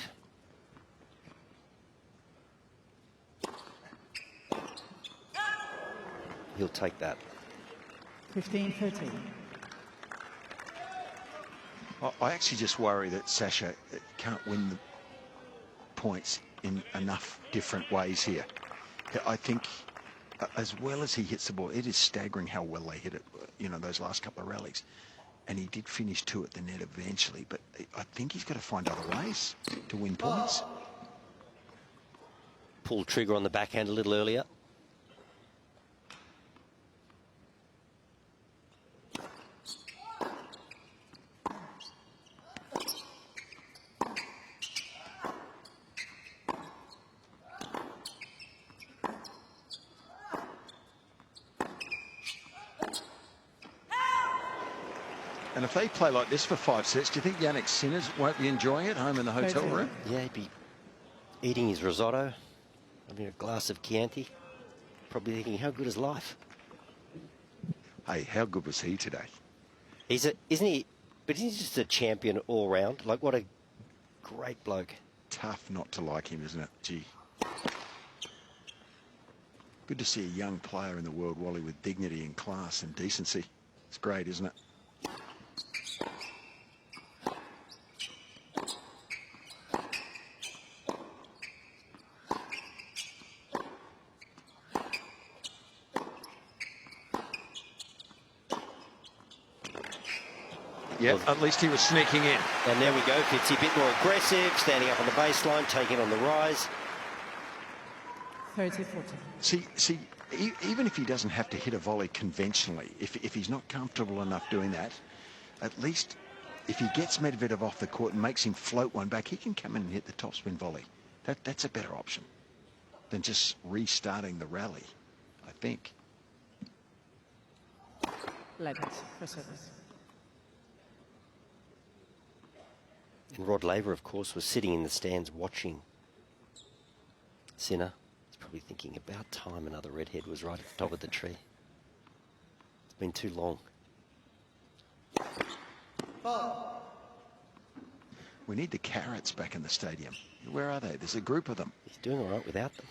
He'll take that. 15-13. I actually just worry that Sasha can't win the points in enough different ways here. I think as well as he hits the ball, it is staggering how well they hit it, you know, those last couple of rallies. And he did finish two at the net eventually, but I think he's got to find other ways to win points. Pulled trigger on the backhand a little earlier. And if they play like this for 5 sets, do you think Jannik Sinner won't be enjoying it home in the hotel room? Yeah, he'd be eating his risotto, having a glass of Chianti, probably thinking, how good is life? Hey, how good was he today? Isn't he? But he's just a champion all round. Like, what a great bloke. Tough not to like him, isn't it? Gee. Good to see a young player in the world, Wally, with dignity and class and decency. It's great, isn't it? Yeah, Well, at least he was sneaking in. and there we go, Fitzy, a bit more aggressive, standing up on the baseline, taking on the rise. 30-40. See, even if he doesn't have to hit a volley conventionally, if he's not comfortable enough doing that, at least if he gets Medvedev off the court and makes him float one back, he can come in and hit the topspin volley. That's a better option than just restarting the rally, I think. Levitt for service. And Rod Laver, of course, was sitting in the stands watching Sinner. He's probably thinking, about time another redhead was right at the top of the tree. It's been too long. We need the carrots back in the stadium. Where are they? There's a group of them. He's doing all right without them.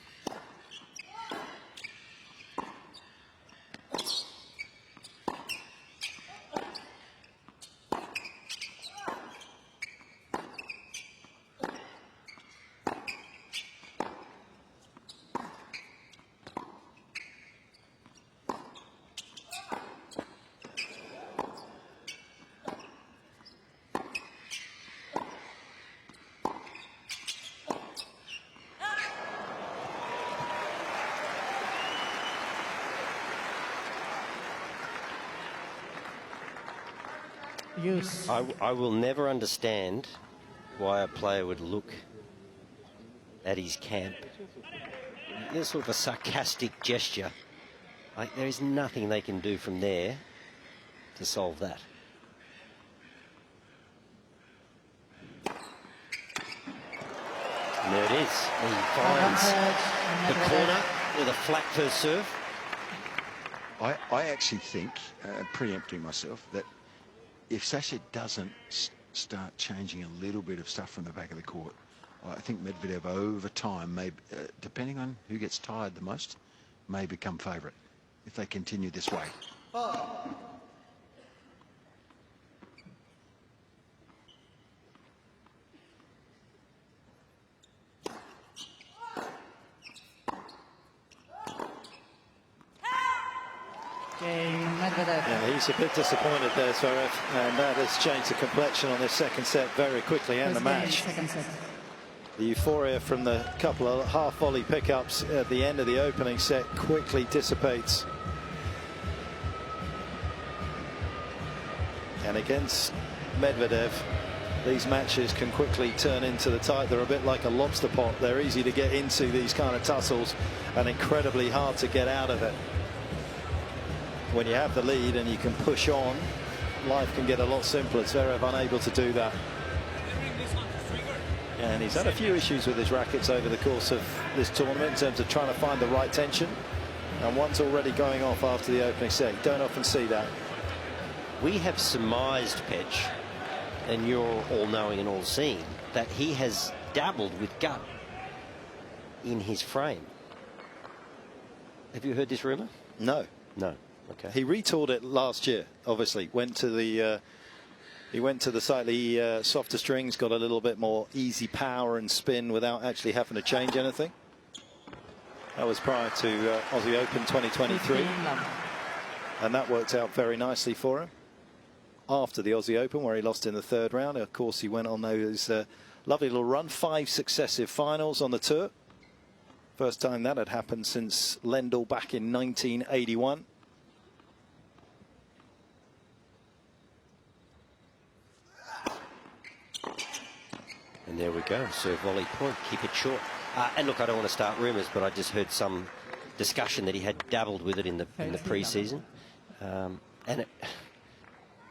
Use. I will never understand why a player would look at his camp. There's sort of a sarcastic gesture. Like, there is nothing they can do from there to solve that. And there it is. He finds the corner with a flat first serve. I actually think, preempting myself, that if Sasha doesn't start changing a little bit of stuff from the back of the court, I think Medvedev over time, may, depending on who gets tired the most, may become favourite if they continue this way. Cain, Medvedev. Yeah, he's a bit disappointed there, Zverev, and that has changed the complexion on this second set very quickly and the First game, match. second set. The euphoria from the couple of half volley pickups at the end of the opening set quickly dissipates. And against Medvedev, these matches can quickly turn into the type. They're a bit like a lobster pot. They're easy to get into, these kind of tussles, and incredibly hard to get out of it. When you have the lead and you can push on, life can get a lot simpler. Zverev unable to do that. And he's had a few issues with his rackets over the course of this tournament in terms of trying to find the right tension. And one's already going off after the opening set. You don't often see that. We have surmised, Petch, and you're all-knowing and all-seeing, that he has dabbled with gut in his frame. Have you heard this rumour? No. No. Okay. He retoured it last year, obviously. Went to the he went to the slightly softer strings, got a little bit more easy power and spin without actually having to change anything. That was prior to Aussie Open 2023. And that worked out very nicely for him. After the Aussie Open, where he lost in the third round, of course, he went on those lovely little run, 5 successive finals on the tour. First time that had happened since Lendl back in 1981. And there we go, serve volley point, keep it short. And look, I don't want to start rumours, but I just heard some discussion that he had dabbled with it in the pre-season.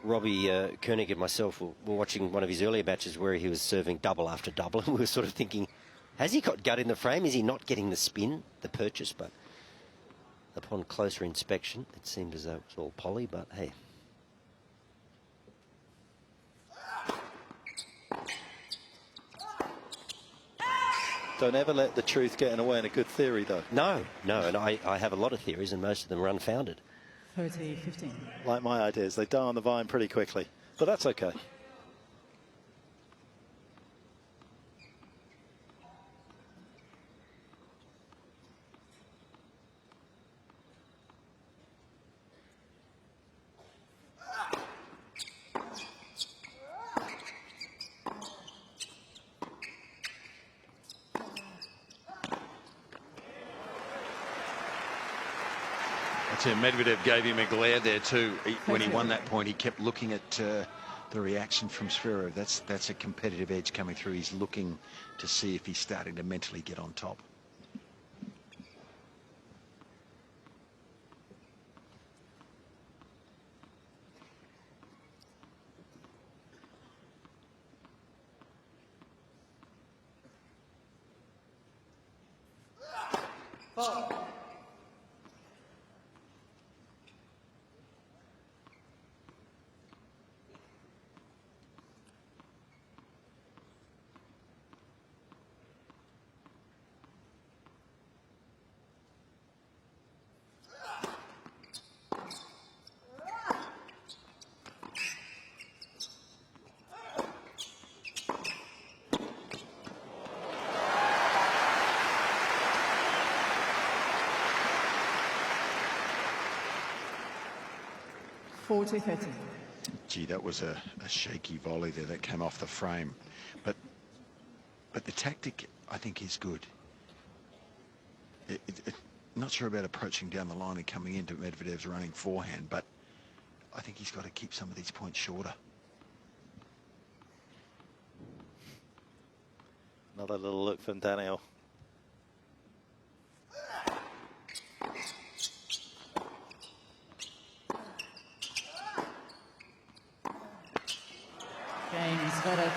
Robbie Koenig and myself were watching one of his earlier matches where he was serving double after double, and we were sort of thinking, has he got gut in the frame? Is he not getting the spin, the purchase? But upon closer inspection, it seemed as though it was all poly, but hey. Don't ever let the truth get in the way in a good theory, though. No, and I have a lot of theories, and most of them are unfounded. 30-15. Like my ideas, they die on the vine pretty quickly, but that's okay. too, Medvedev gave him a glare there too. When he won that point, he kept looking at the reaction from Zverev. That's a competitive edge coming through. He's looking to see if he's starting to mentally get on top. Gee, that was a shaky volley there that came off the frame. But the tactic, I think, is good. Not sure about approaching down the line and coming into Medvedev's running forehand, but I think he's got to keep some of these points shorter. Another little look from Daniil. Cain, Zverev.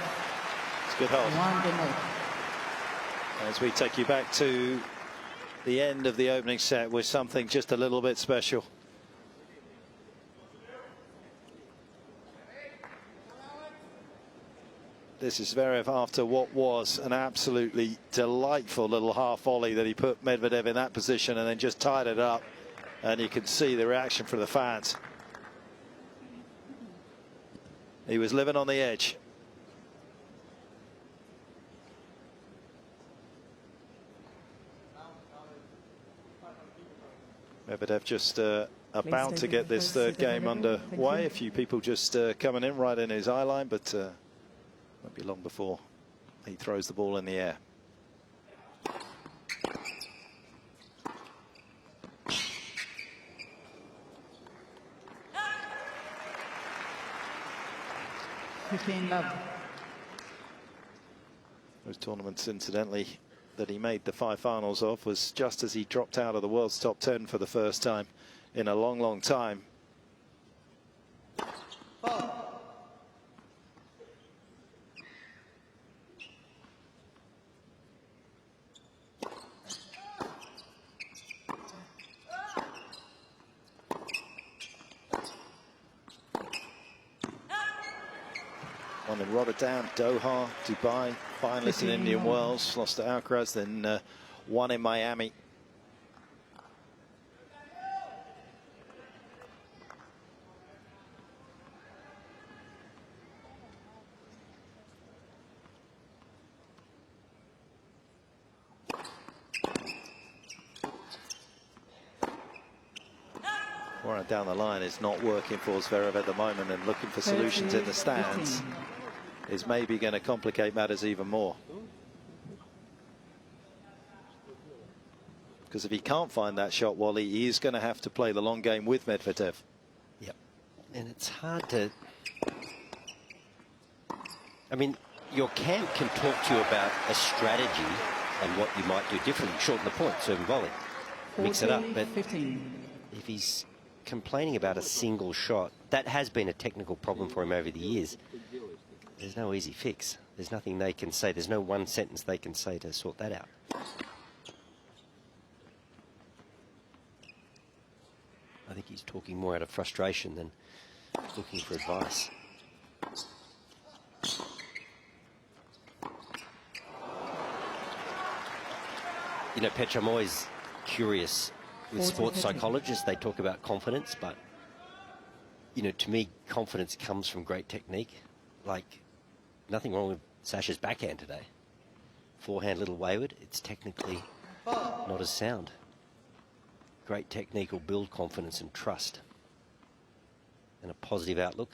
It's a good hold. 1-0. As we take you back to the end of the opening set with something just a little bit special. This is Zverev after what was an absolutely delightful little half volley that he put Medvedev in that position and then just tied it up. And you can see the reaction from the fans. He was living on the edge. Medvedev just about to get this third game underway. A few people just coming in right in his eye line, but won't be long before he throws the ball in the air. Those tournaments, incidentally, that he made the 5 finals of was just as he dropped out of the world's top 10 for the first time in a long, long time. Won in Rotterdam, Doha, Dubai, finalist in Indian Wells, lost to Alcaraz, then won in Miami. Warren down the line is not working for Zverev at the moment, and looking for solutions in the stands is maybe going to complicate matters even more. Because if he can't find that shot, Wally, he is going to have to play the long game with Medvedev. Yep. And it's hard to... I mean, your camp can talk to you about a strategy and what you might do differently. Shorten the point, serve and volley. Mix it up. But if he's complaining about a single shot, that has been a technical problem for him over the years. There's no easy fix. There's nothing they can say. There's no one sentence they can say to sort that out. I think he's talking more out of frustration than looking for advice. You know, Petr, I'm always curious with sports psychologists. They talk about confidence, but, you know, to me, confidence comes from great technique. Like, nothing wrong with Sasha's backhand today. Forehand a little wayward. It's technically not as sound. Great technique will build confidence and trust and a positive outlook.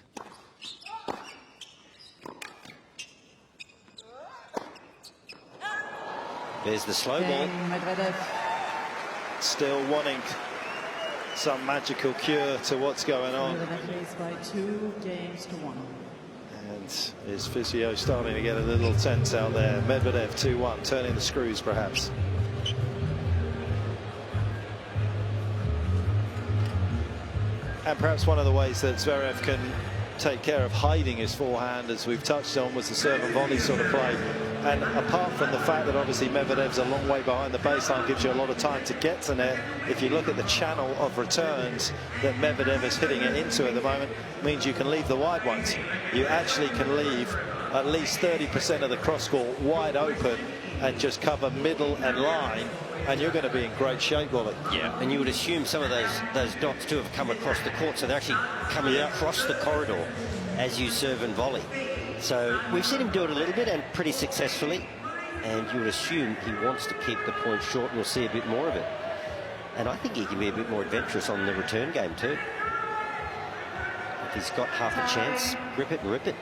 There's the slow ball. Still wanting some magical cure to what's going on. Medvedev leads by 2 games to 1. And his physio starting to get a little tense out there. Medvedev 2-1, turning the screws perhaps. And perhaps one of the ways that Zverev can take care of hiding his forehand, as we've touched on, was the serve and volley sort of play. And apart from the fact that obviously Medvedev's a long way behind the baseline, gives you a lot of time to get to net, if you look at the channel of returns that Medvedev is hitting it into at the moment, means you can leave the wide ones. You actually can leave at least 30% of the cross court wide open and just cover middle and line, and you're going to be in great shape, Wally. Yeah, and you would assume some of those dots too have come across the court, so they're actually coming across the corridor as you serve and volley. So we've seen him do it a little bit and pretty successfully, and you would assume he wants to keep the point short, and we'll see a bit more of it. And I think he can be a bit more adventurous on the return game too. If he's got half a chance, grip it and rip it.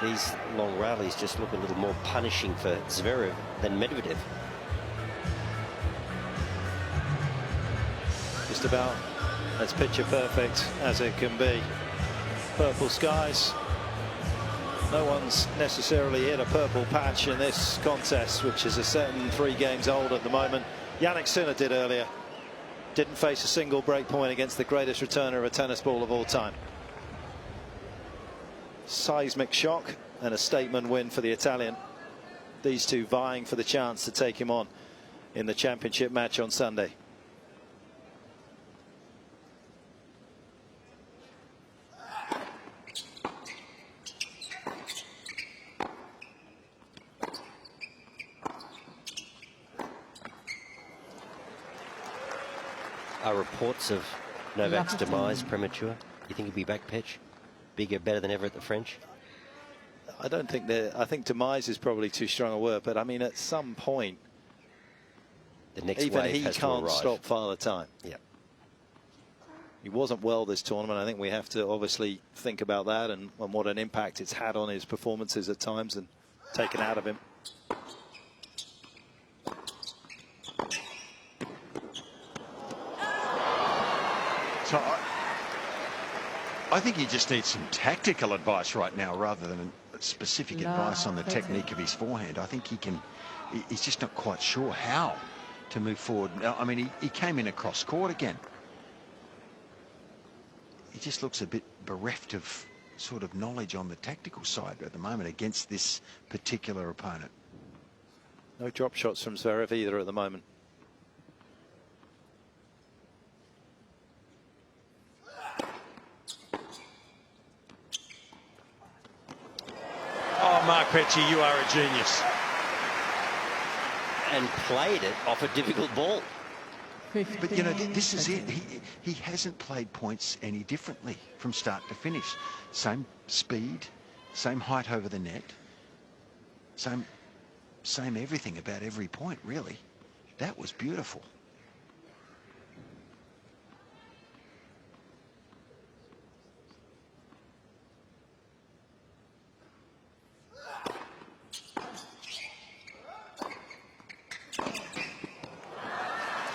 These long rallies just look a little more punishing for Zverev than Medvedev. Just about as picture perfect as it can be. Purple skies. No one's necessarily hit a purple patch in this contest, which is a set and 3 games old at the moment. Jannik Sinner did earlier. Didn't face a single break point against the greatest returner of a tennis ball of all time. Seismic shock and a statement win for the Italian. These two vying for the chance to take him on in the championship match on Sunday. Are reports of Novak's demise premature? You think he'll be back, Petch? Bigger, better than ever at the French? I don't think that. I think demise is probably too strong a word, but I mean, at some point, the next even wave he has to can't arrive. stop Father Time. Yeah. He wasn't well this tournament. I think we have to obviously think about that and what an impact it's had on his performances at times and taken out of him. So I think he just needs some tactical advice right now rather than specific advice on the technique of his forehand. I think he's just not quite sure how to move forward. I mean, he came in across court again. He just looks a bit bereft of sort of knowledge on the tactical side at the moment against this particular opponent. No drop shots from Zverev either at the moment. Oh, Mark Petchey, you are a genius. And played it off a difficult ball. But, you know, this is it. He hasn't played points any differently from start to finish. Same speed, same height over the net, same everything about every point, really. That was beautiful.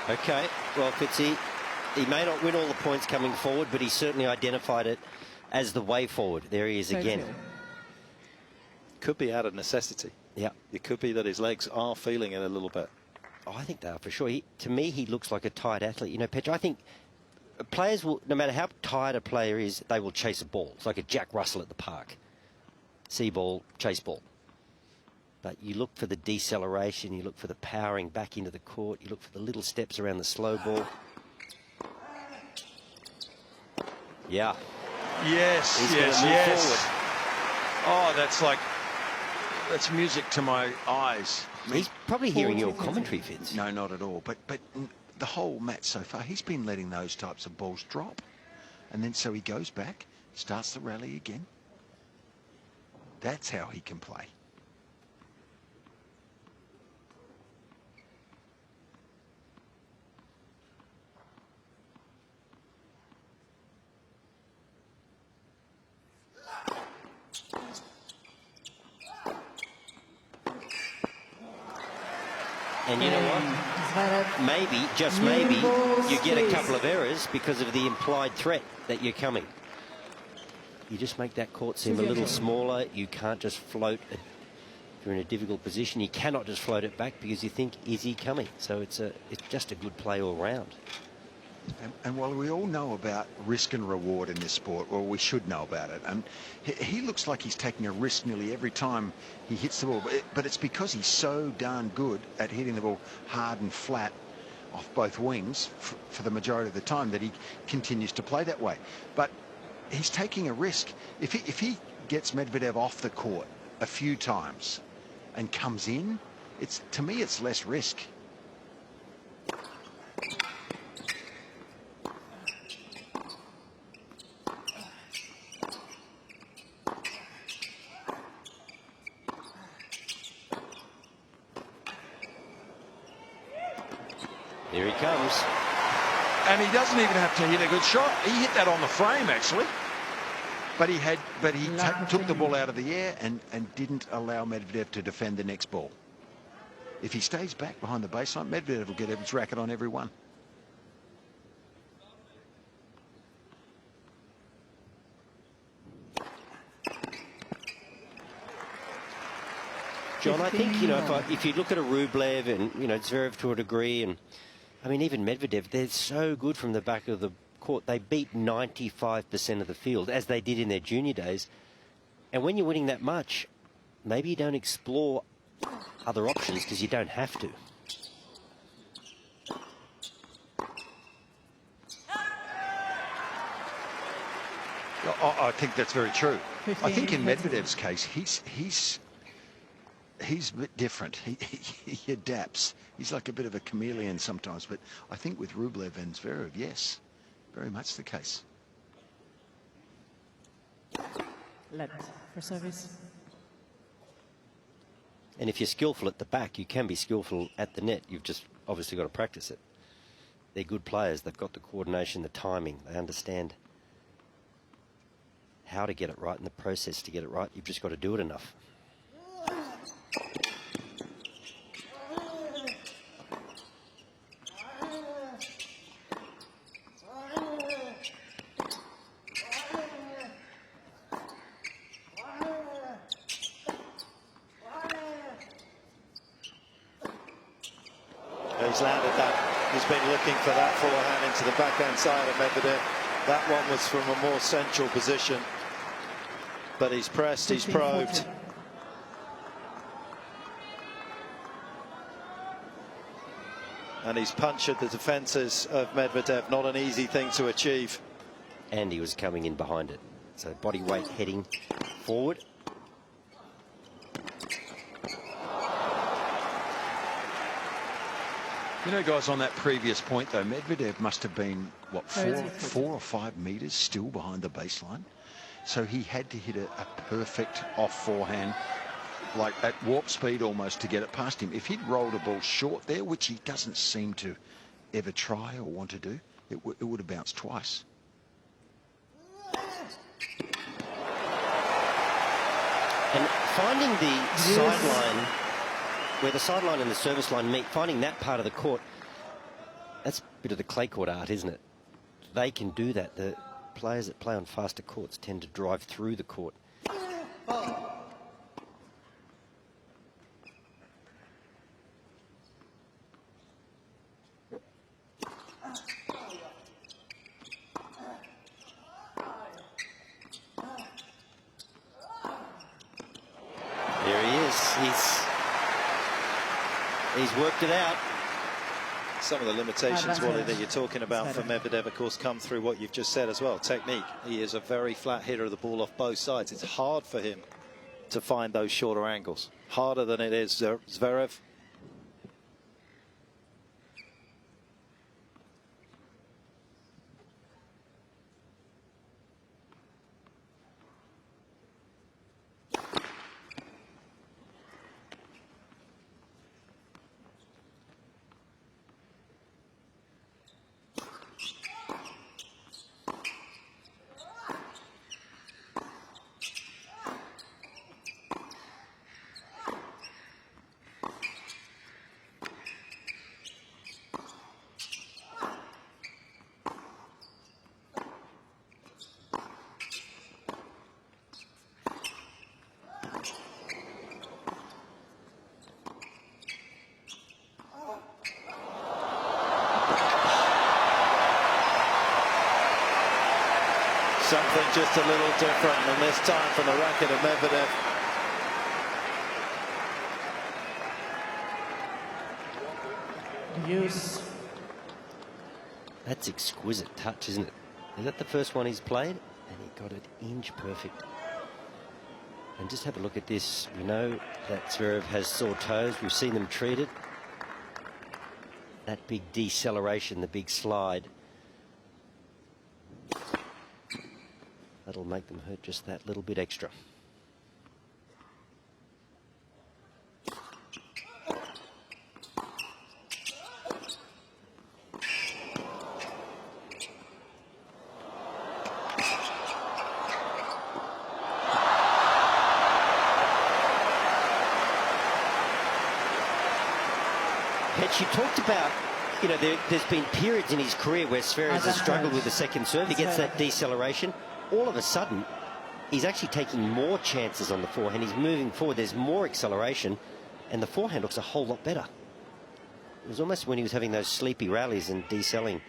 Okay, well, Fitzy, he may not win all the points coming forward, but he certainly identified it as the way forward. There he is again. Could be out of necessity. Yeah. It could be that his legs are feeling it a little bit. Oh, I think they are for sure. To me, he looks like a tired athlete. You know, Petch, I think players will, no matter how tired a player is, they will chase a ball. It's like a Jack Russell at the park. See ball, chase ball. But you look for the deceleration, you look for the powering back into the court, you look for the little steps around the slow ball. Yeah. Yes, He's yes, gonna move yes. forward. Oh, that's music to my eyes. He's probably hearing your commentary, Vince. No, not at all. But the whole match so far, he's been letting those types of balls drop. And then so he goes back, starts the rally again. That's how he can play. And you know what? Zverev. Maybe, just maybe, you get a couple of errors because of the implied threat that you're coming. You just make that court seem a little smaller. You can't just float it. If you're in a difficult position, you cannot just float it back because you think, is he coming? So it's just a good play all round. And while we all know about risk and reward in this sport, or we should know about it, and he looks like he's taking a risk nearly every time he hits the ball. But it's because he's so darn good at hitting the ball hard and flat off both wings for the majority of the time that he continues to play that way. But he's taking a risk. If he gets Medvedev off the court a few times and comes in, to me it's less risk. Here he comes. And he doesn't even have to hit a good shot. He hit that on the frame, actually. But he took the ball out of the air and didn't allow Medvedev to defend the next ball. If he stays back behind the baseline, Medvedev will get his racket on every one. John, I think, you know, if you look at a Rublev and, you know, Zverev to a degree, and I mean, even Medvedev, they're so good from the back of the court. They beat 95% of the field, as they did in their junior days. And when you're winning that much, maybe you don't explore other options because you don't have to. I think that's very true. I think in Medvedev's case, he's a bit different. He adapts. He's like a bit of a chameleon sometimes. But I think with Rublev and Zverev, yes, very much the case. Let for service. And if you're skillful at the back, you can be skillful at the net. You've just obviously got to practice it. They're good players. They've got the coordination, the timing. They understand how to get it right and the process to get it right. You've just got to do it enough. He's landed that. He's been looking for that forehand into the backhand side of Medvedev. That one was from a more central position. But he's pressed, he's probed. And he's punctured the defences of Medvedev. Not an easy thing to achieve. And he was coming in behind it. So body weight heading forward. You know, guys, on that previous point, though, Medvedev must have been, what, 4 or 5 metres still behind the baseline. So he had to hit a perfect off forehand, like at warp speed almost, to get it past him. If he'd rolled a ball short there, which he doesn't seem to ever try or want to do, it would have bounced twice. And finding the sideline, where the sideline and the service line meet, finding that part of the court, that's a bit of the clay court art, isn't it? They can do that. The players that play on faster courts tend to drive through the court. There he is. He's worked it out. Some of the limitations, Wally, that you're talking about for Medvedev, of course, come through what you've just said as well. Technique. He is a very flat hitter of the ball off both sides. It's hard for him to find those shorter angles. Harder than it is Zverev. something just a little different, and this time from the racket of Medvedev. Use. That's exquisite touch, isn't it? Is that the first one he's played? And he got it inch perfect. And just have a look at this. We know that Zverev has sore toes. We've seen them treated. That big deceleration, the big slide. That'll make them hurt just that little bit extra. You talked about, you know, there's been periods in his career where Zverev has struggled with the second serve. He gets that deceleration. All of a sudden, he's actually taking more chances on the forehand. He's moving forward. There's more acceleration, and the forehand looks a whole lot better. It was almost when he was having those sleepy rallies and decelling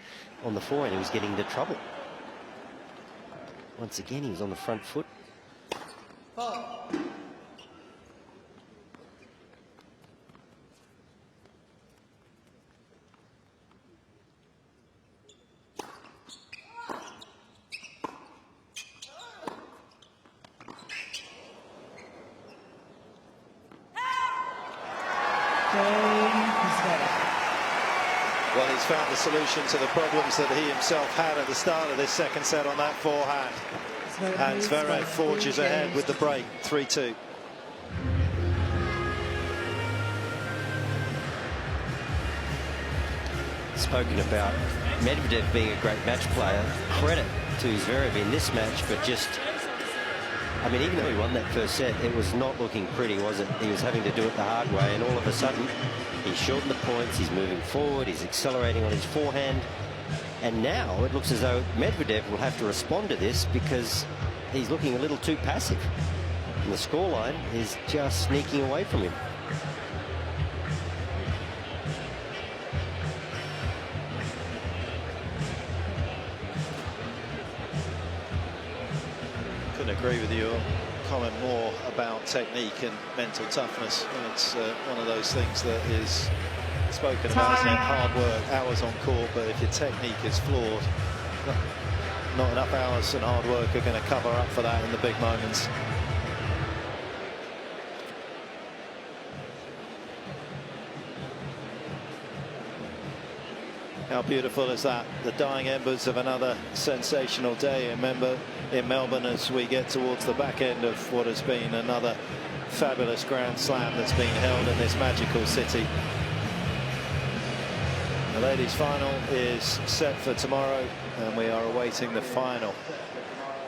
on the forehand, he was getting into trouble. Once again, he was on the front foot. Well, he's found the solution to the problems that he himself had at the start of this second set on that forehand. And Zverev forges ahead with the break, 3-2. Spoken about Medvedev being a great match player. Credit to Zverev in this match, but just, I mean, even though he won that first set, it was not looking pretty, was it? He was having to do it the hard way, and all of a sudden, he's shortened the points, he's moving forward, he's accelerating on his forehand. And now it looks as though Medvedev will have to respond to this because he's looking a little too passive. And the scoreline is just sneaking away from him. Couldn't agree with your comment more about technique and mental toughness. It's one of those things that is spoken about, isn't it? Hard work, hours on court, but if your technique is flawed, not enough hours and hard work are going to cover up for that in the big moments. How beautiful is that? The dying embers of another sensational day in Melbourne as we get towards the back end of what has been another fabulous Grand Slam that's been held in this magical city. The ladies' final is set for tomorrow, and we are awaiting the final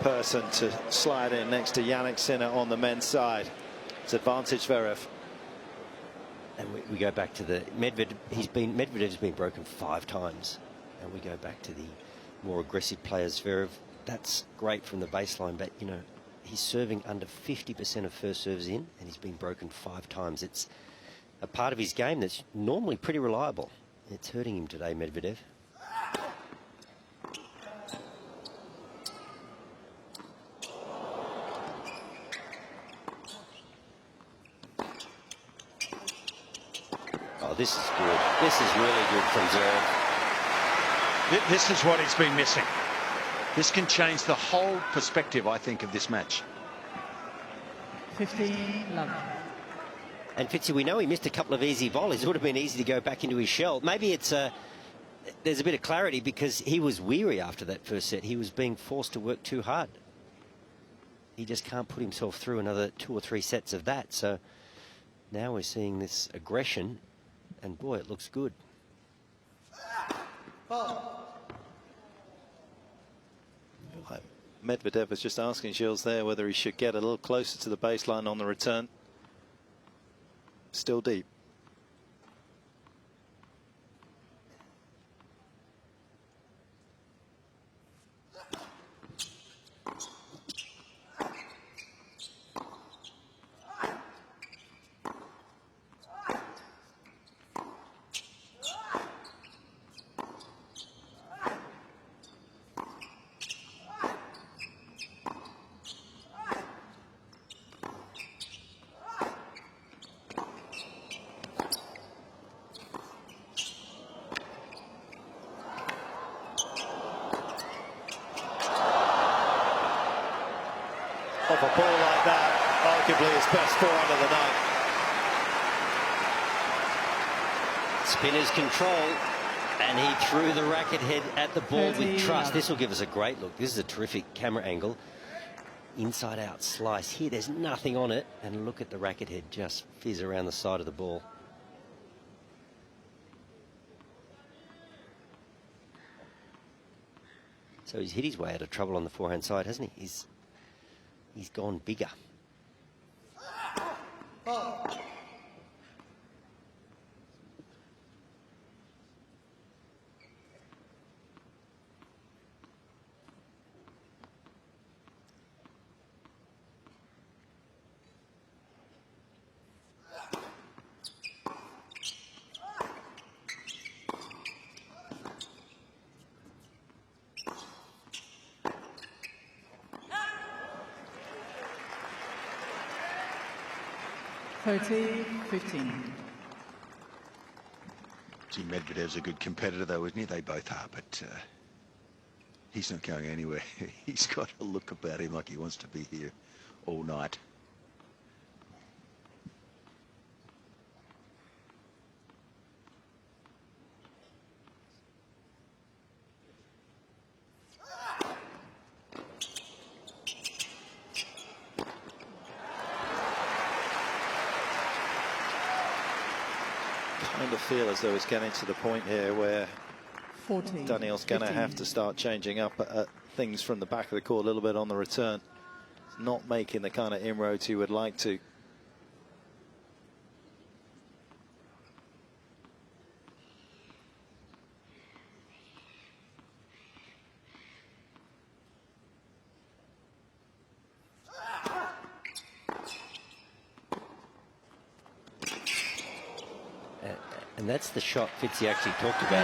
person to slide in next to Jannik Sinner on the men's side. It's advantage Zverev. And we go back to the Medvedev's been broken 5 times, and we go back to the more aggressive players. Zverev, that's great from the baseline, but you know, he's serving under 50% of first serves in, and he's been broken 5 times. It's a part of his game that's normally pretty reliable. It's hurting him today, Medvedev. Oh, this is good. This is really good from Zverev. This is what he's been missing. This can change the whole perspective, I think, of this match. 15-11. And Fitzy, we know he missed a couple of easy volleys. It would have been easy to go back into his shell. Maybe it's there's a bit of clarity because he was weary after that first set. He was being forced to work too hard. He just can't put himself through another 2 or 3 sets of that. So now we're seeing this aggression, and boy, it looks good. Medvedev was just asking Gilles there whether he should get a little closer to the baseline on the return. Still deep. off a ball like that, arguably his best forehand of the night. Spinner's control, and he threw the racket head at the ball with trust. This will give us a great look. This is a terrific camera angle. Inside out slice here, there's nothing on it, and look at the racket head just fizz around the side of the ball. So he's hit his way out of trouble on the forehand side, hasn't he? He's gone bigger. Gee, Medvedev's a good competitor, though, isn't he? They both are, but he's not going anywhere. He's got a look about him like he wants to be here all night. Kind of feel as though it's getting to the point here where Daniil's going to have to start changing up things from the back of the court a little bit on the return. Not making the kind of inroads he would like to. And that's the shot Fitzy actually talked about.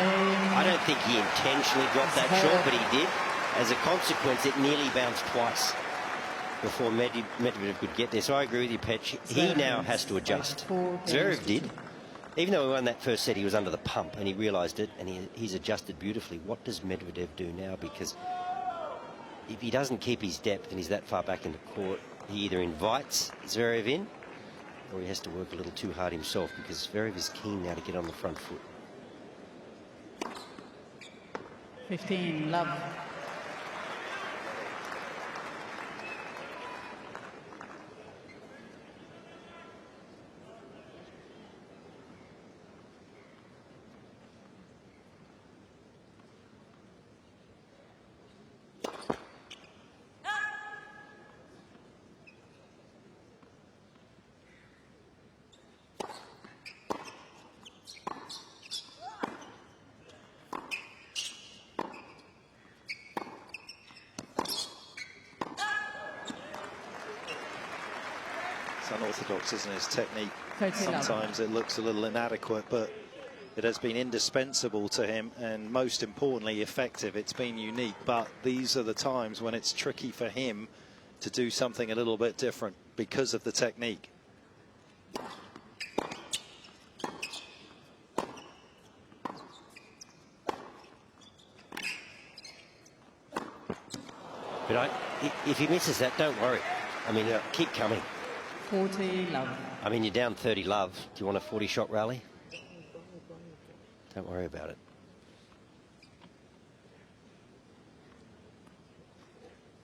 I don't think he intentionally dropped that shot, but he did. As a consequence, it nearly bounced twice before Medvedev could get there. So I agree with you, Petch. He now has to adjust. Zverev did. Even though he won that first set, he was under the pump, and he realised it, and he's adjusted beautifully. What does Medvedev do now? Because if he doesn't keep his depth and he's that far back in the court, he either invites Zverev in, or he has to work a little too hard himself, because Zverev is keen now to get on the front foot. 15, love. Unorthodox, isn't his technique? Sometimes it looks a little inadequate, but it has been indispensable to him, and most importantly effective. It's been unique, but these are the times when it's tricky for him to do something a little bit different because of the technique. But if he misses that, don't worry. I mean, keep coming. 40, love. I mean, you're down 30 love. Do you want a 40-shot rally? Don't worry about it.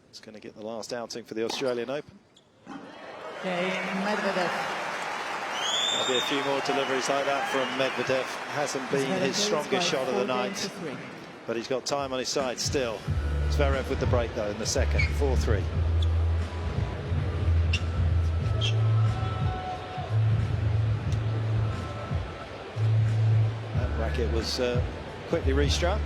It's going to get the last outing for the Australian Open. Cain, Medvedev. There'll be a few more deliveries like that from Medvedev. Hasn't been his strongest shot of the night, but he's got time on his side still. Zverev with the break, though, in the second. 4-3. It was quickly restruck.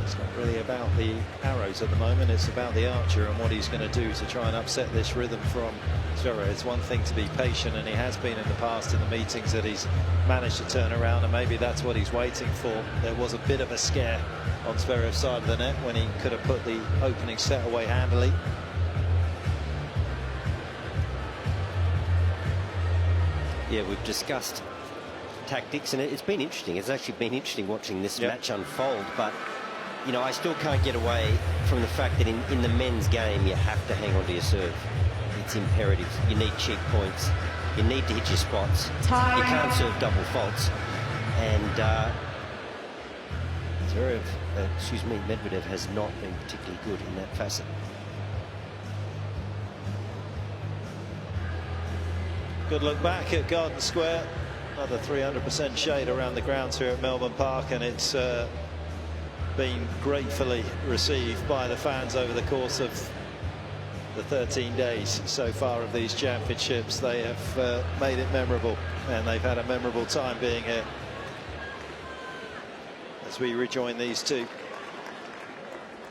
It's not really about the arrows at the moment, it's about the archer and what he's going to do to try and upset this rhythm from Zverev. It's one thing to be patient, and he has been in the past in the meetings that he's managed to turn around, and maybe that's what he's waiting for. There was a bit of a scare on Zverev's side of the net when he could have put the opening set away handily. Yeah, we've discussed tactics, and it's been interesting. It's actually been interesting watching this match unfold, but you know, I still can't get away from the fact that in the men's game, you have to hang on to your serve. It's imperative. You need cheap points. You need to hit your spots. Time. You can't serve double faults. And Medvedev has not been particularly good in that facet. Good look back at Garden Square. Another 300% shade around the grounds here at Melbourne Park, and it's been gratefully received by the fans over the course of the 13 days so far of these championships. They have made it memorable, and they've had a memorable time being here as we rejoin these two,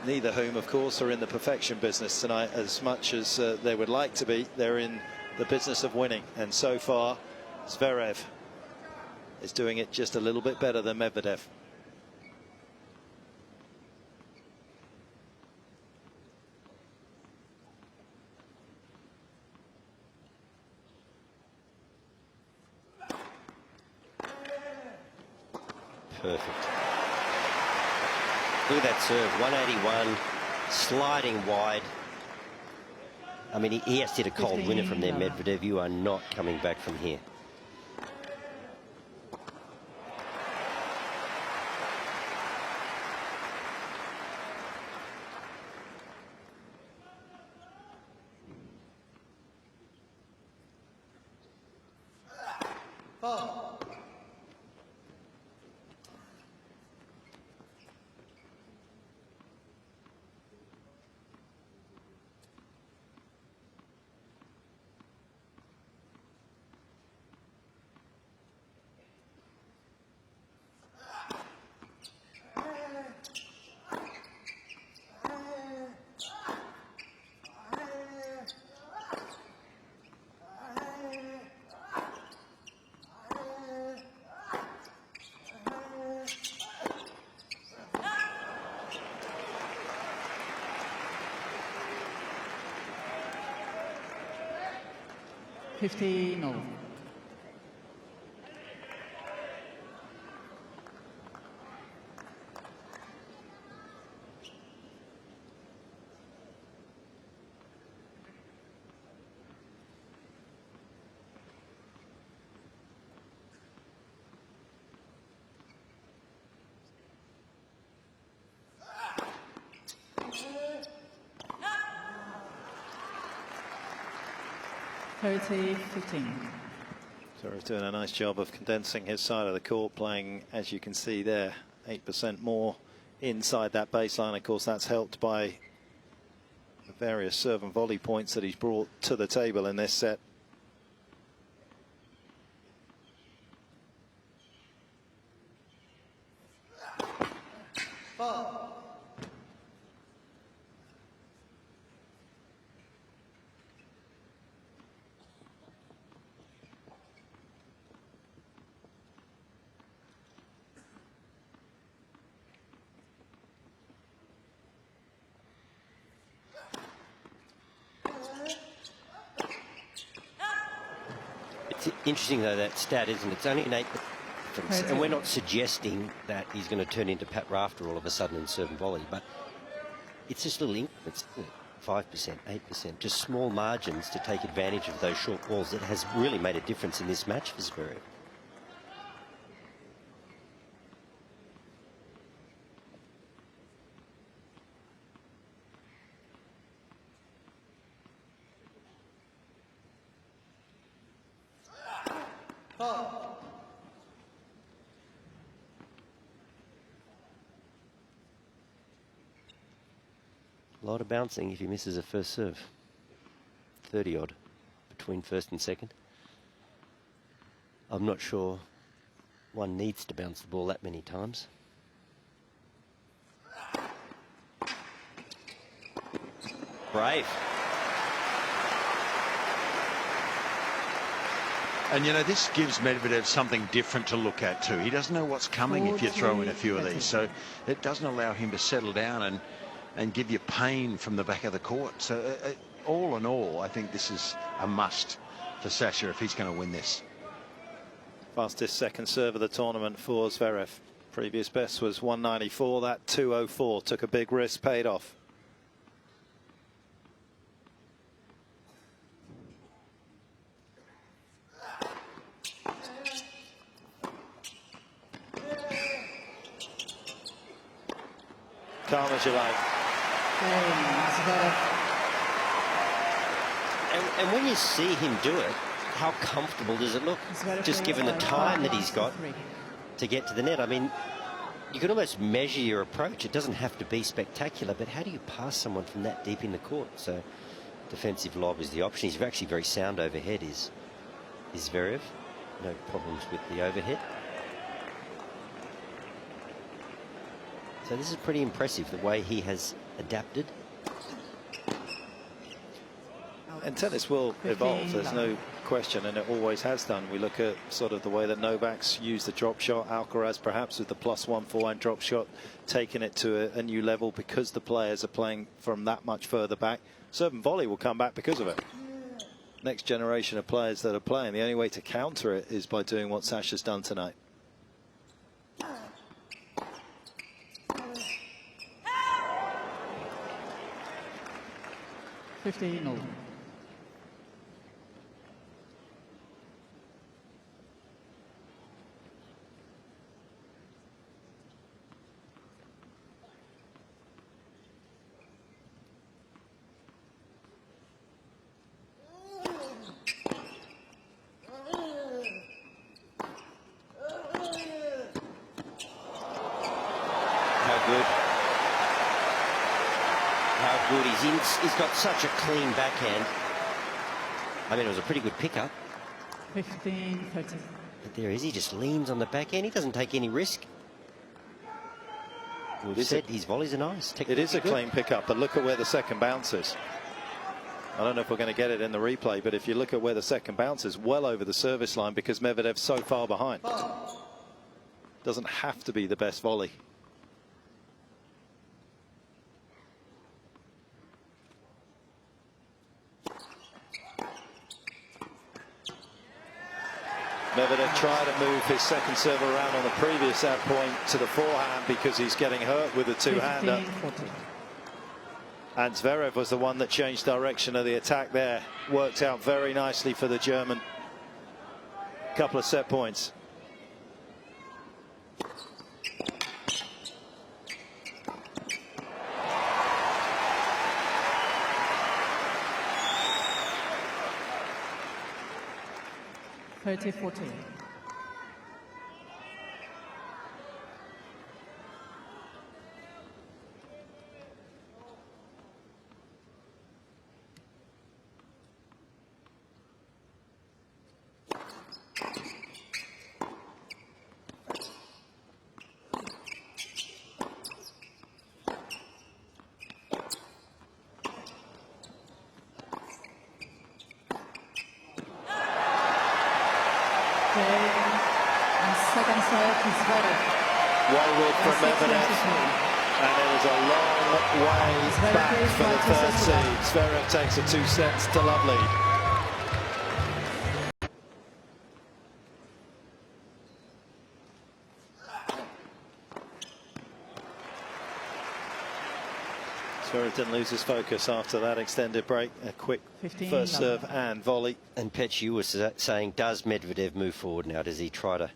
neither whom of course are in the perfection business tonight as much as they would like to be. They're in the business of winning, and so far Zverev is doing it just a little bit better than Medvedev. Perfect. Look at that serve, 181, sliding wide. I mean, he has to hit a cold winner from there, Medvedev. You are not coming back from here. No. 30-15. Zverev's doing a nice job of condensing his side of the court, playing, as you can see there, 8% more inside that baseline. Of course, that's helped by the various serve and volley points that he's brought to the table in this set. It's interesting, though, that stat, isn't it? It's only an 8 difference. And we're not suggesting that he's going to turn into Pat Rafter all of a sudden in serve and volley, but it's just little increments, 5%, 8%, just small margins to take advantage of those short balls that has really made a difference in this match for Zverev. A lot of bouncing if he misses a first serve. 30 odd between first and second. I'm not sure one needs to bounce the ball that many times. Brave. And, you know, this gives Medvedev something different to look at too. He doesn't know what's coming if you throw in a few of these. So it doesn't allow him to settle down and give you pain from the back of the court. So all in all, I think this is a must for Sasha if he's going to win this. Fastest second serve of the tournament for Zverev. Previous best was 194. That 204 took a big risk, paid off. Calm as you like. And when you see him do it, how comfortable does it look? Just given the time that he's got to get to the net. I mean, you can almost measure your approach. It doesn't have to be spectacular, but how do you pass someone from that deep in the court? So defensive lob is the option. He's actually very sound overhead, is Zverev. No problems with the overhead. So this is pretty impressive, the way he has adapted. And tennis will evolve, there's no question, and it always has done. We look at sort of the way that Novak's used the drop shot, Alcaraz perhaps with the +1 forehand drop shot, taking it to a new level because the players are playing from that much further back. Serve and volley will come back because of it. Next generation of players that are playing, the only way to counter it is by doing what Sasha's done tonight. $15. He's got such a clean backhand. I mean, it was a pretty good pickup. 15-30. But there he just leans on the backhand. He doesn't take any risk. We've said his volleys are nice. It is a clean pickup, but look at where the second bounce is. I don't know if we're going to get it in the replay, but if you look at where the second bounce is, well over the service line because Medvedev's so far behind. Doesn't have to be the best volley. Medvedev tried to move his second serve around on the previous set point to the forehand because he's getting hurt with the two-hander. And Zverev was the one that changed direction of the attack there. Worked out very nicely for the German. Couple of set points. $30-14. Second serve is Zverev. Well with from Medvedev. And it was a long way back for the third seed. Zverev takes a 2 sets to love lead. Zverev didn't lose his focus after that extended break. A quick first serve and volley. And Petch, you were saying, does Medvedev move forward now? Does he try to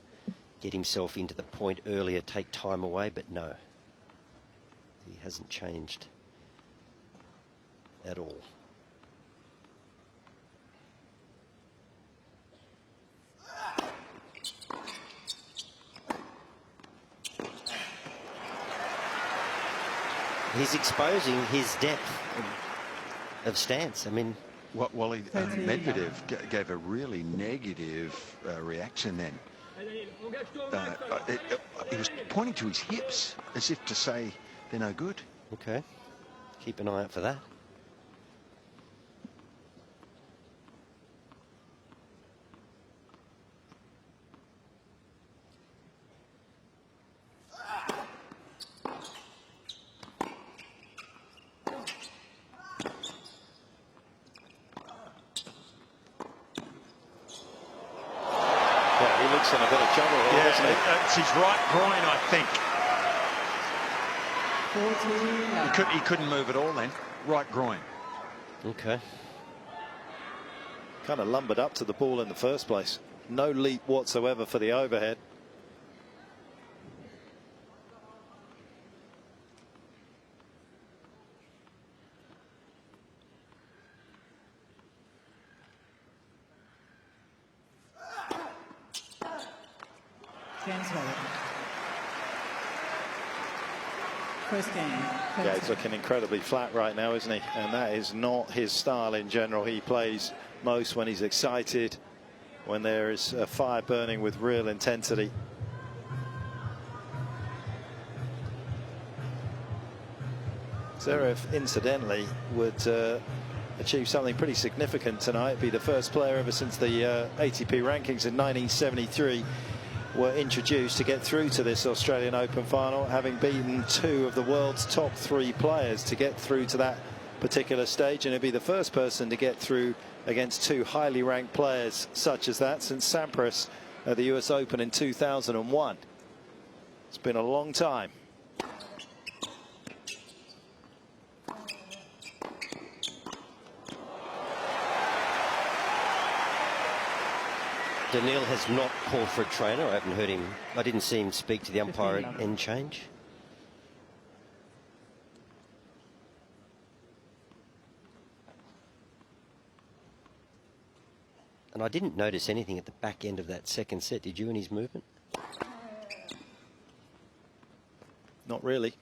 get himself into the point earlier, take time away? But no, he hasn't changed at all. He's exposing his depth of stance. I mean, Medvedev gave a really negative reaction then. He was pointing to his hips as if to say they're no good. Okay, keep an eye out for that. Jannik's in a bit of trouble here, Yeah, isn't he? it's his right groin, I think. 40. He couldn't move at all then. Right groin. Okay. Kind of lumbered up to the ball in the first place. No leap whatsoever for the overhead. Cain's Zverev. First game. Yeah, he's looking incredibly flat right now, isn't he? And that is not his style in general. He plays most when he's excited, when there is a fire burning with real intensity. Zverev, incidentally, would achieve something pretty significant tonight. Be the first player ever since the ATP rankings in 1973 were introduced to get through to this Australian Open final, having beaten 2 of the world's top 3 players to get through to that particular stage, and he'd be the first person to get through against 2 highly ranked players such as that since Sampras at the US Open in 2001. It's been a long time. Daniil has not called for a trainer. I haven't heard him. I didn't see him speak to the umpire at end change. And I didn't notice anything at the back end of that second set. Did you in his movement? Not really.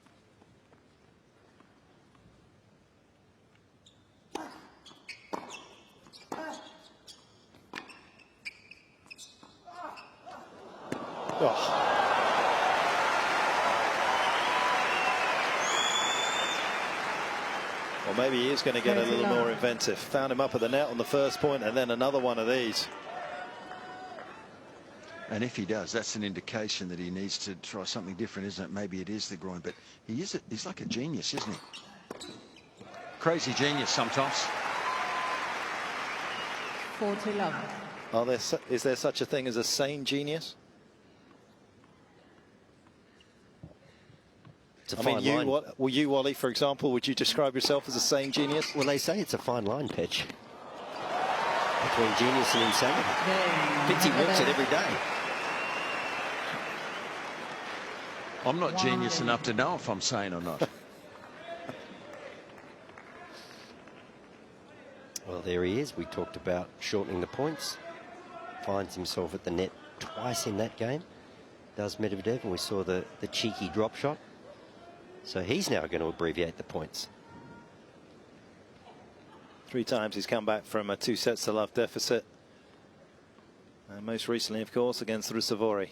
Oh. Well, maybe he is going to get a little more inventive. Found him up at the net on the first point, and then another one of these. And if he does, that's an indication that he needs to try something different, isn't it? Maybe it is the groin, but he's like a genius, isn't he? Crazy genius sometimes. 40 love. Is there such a thing as a sane genius? It's a I fine mean, line. you, Wally, for example, would you describe yourself as a sane genius? Well, they say it's a fine line, Petch, between genius and insanity. Fitzy walks it every day. I'm not genius enough to know if I'm sane or not. Well, there he is. We talked about shortening the points. Finds himself at the net twice in that game. Does Medvedev, and we saw the cheeky drop shot. So he's now going to abbreviate the points. 3 times he's come back from a 2 sets to love deficit. And most recently, of course, against Ruusuvuori.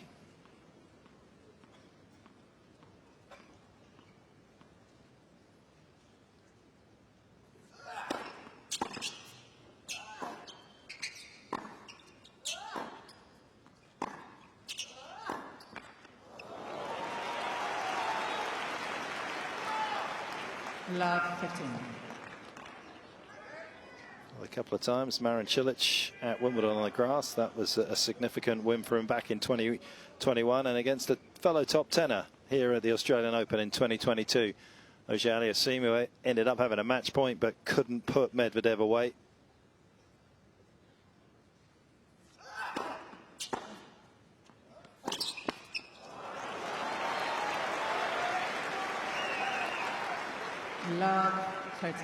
Love 15. A couple of times, Marin Cilic at Wimbledon on the grass. That was a significant win for him back in 2021, and against a fellow top tenor here at the Australian Open in 2022. Auger-Aliassime ended up having a match point but couldn't put Medvedev away. Love 13.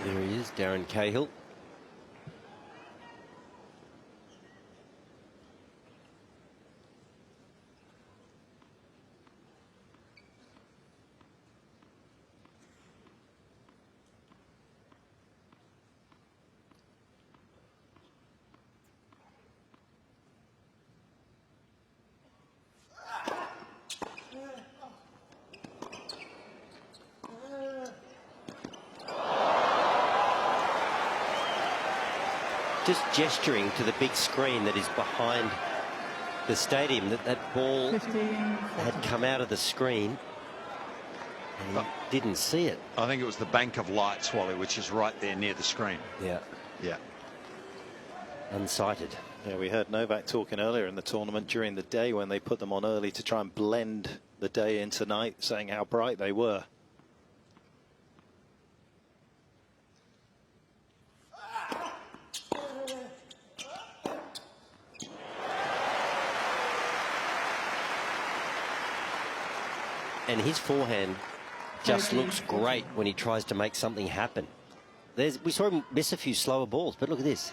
There he is, Darren Cahill. just gesturing to the big screen that is behind the stadium, that ball 15, 14. had come out of the screen and he didn't see it. I think it was the bank of lights, Wally, which is right there near the screen. Yeah. Yeah. Unsighted. Yeah, we heard Novak talking earlier in the tournament during the day when they put them on early to try and blend the day into night, saying how bright they were. And his forehand just looks great when he tries to make something happen. We saw him miss a few slower balls, but look at this.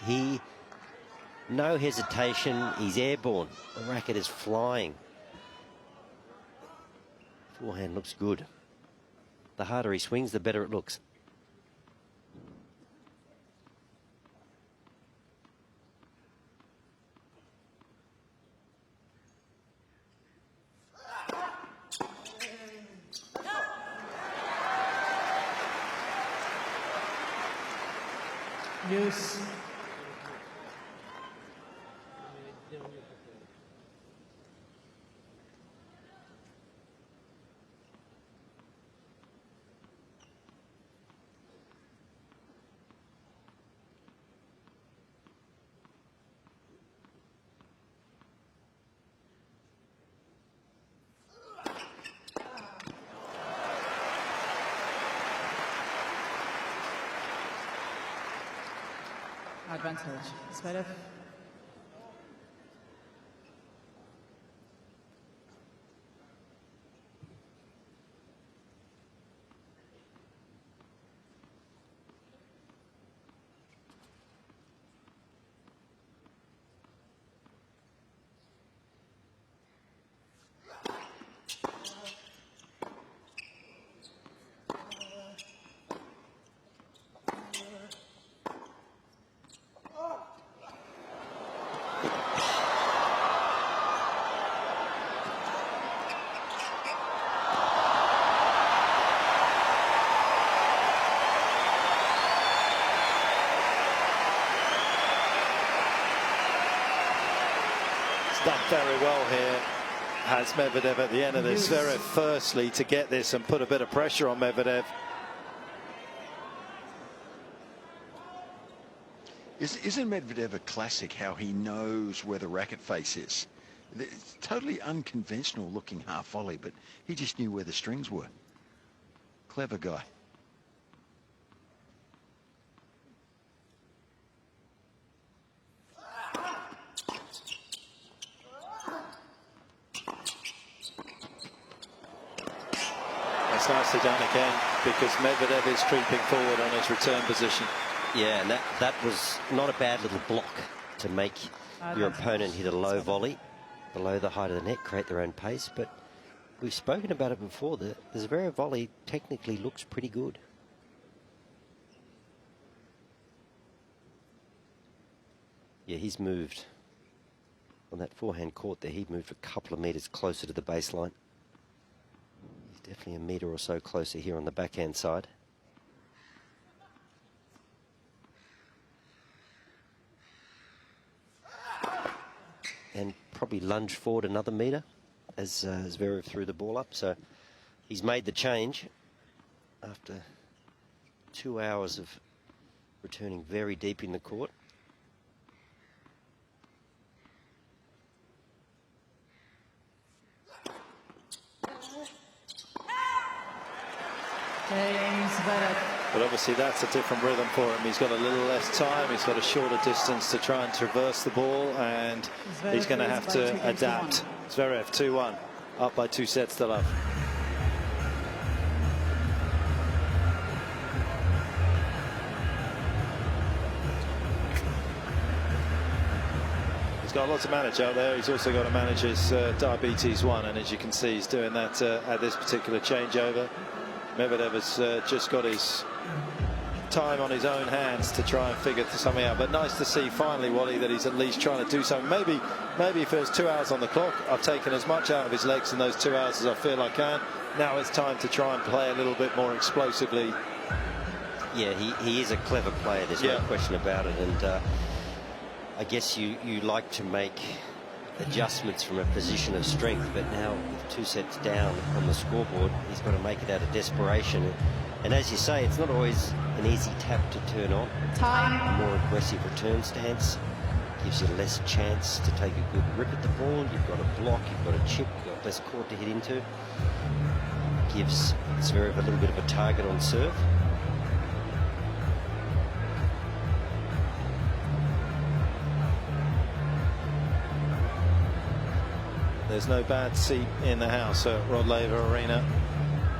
No hesitation. He's airborne. The racket is flying. Forehand looks good. The harder he swings, the better it looks. Use. Advantage. Zverev. Done very well here, has Medvedev at the end of this. Zverev firstly to get this and put a bit of pressure on Medvedev. Isn't Medvedev a classic, how he knows where the racket face is? It's totally unconventional looking half volley, but he just knew where the strings were. Clever guy. It's nicely done again because Medvedev is creeping forward on his return position. Yeah, and that was not a bad little block to make your opponent hit a low volley below the height of the net, create their own pace. But we've spoken about it before. The Zverev volley technically looks pretty good. Yeah, he's moved on that forehand court there. He moved a couple of metres closer to the baseline. He's definitely a metre or so closer here on the backhand side. And probably lunge forward another metre as Zverev threw the ball up. So he's made the change after 2 hours of returning very deep in the court. Cain, Zverev. But obviously that's a different rhythm for him. He's got a little less time. He's got a shorter distance to try and traverse the ball, and he's going to have to adapt. Zverev 2-1, up by 2 sets to love. He's got a lot to manage out there. He's also got to manage his diabetes 1, and as you can see, he's doing that at this particular changeover. Medvedev has just got his time on his own hands to try and figure something out. But nice to see finally, Wally, that he's at least trying to do something. Maybe if there's 2 hours on the clock, I've taken as much out of his legs in those 2 hours as I feel I can. Now it's time to try and play a little bit more explosively. Yeah, he is a clever player. There's no question about it. And I guess you like to make adjustments from a position of strength, but now with 2 sets down on the scoreboard, he's got to make it out of desperation. And as you say, it's not always an easy tap to turn on. Time. A more aggressive return stance gives you less chance to take a good rip at the ball. You've got a block, you've got a chip, you've got less court to hit into. Gives Zverev a little bit of a target on serve. There's no bad seat in the house at Rod Laver Arena.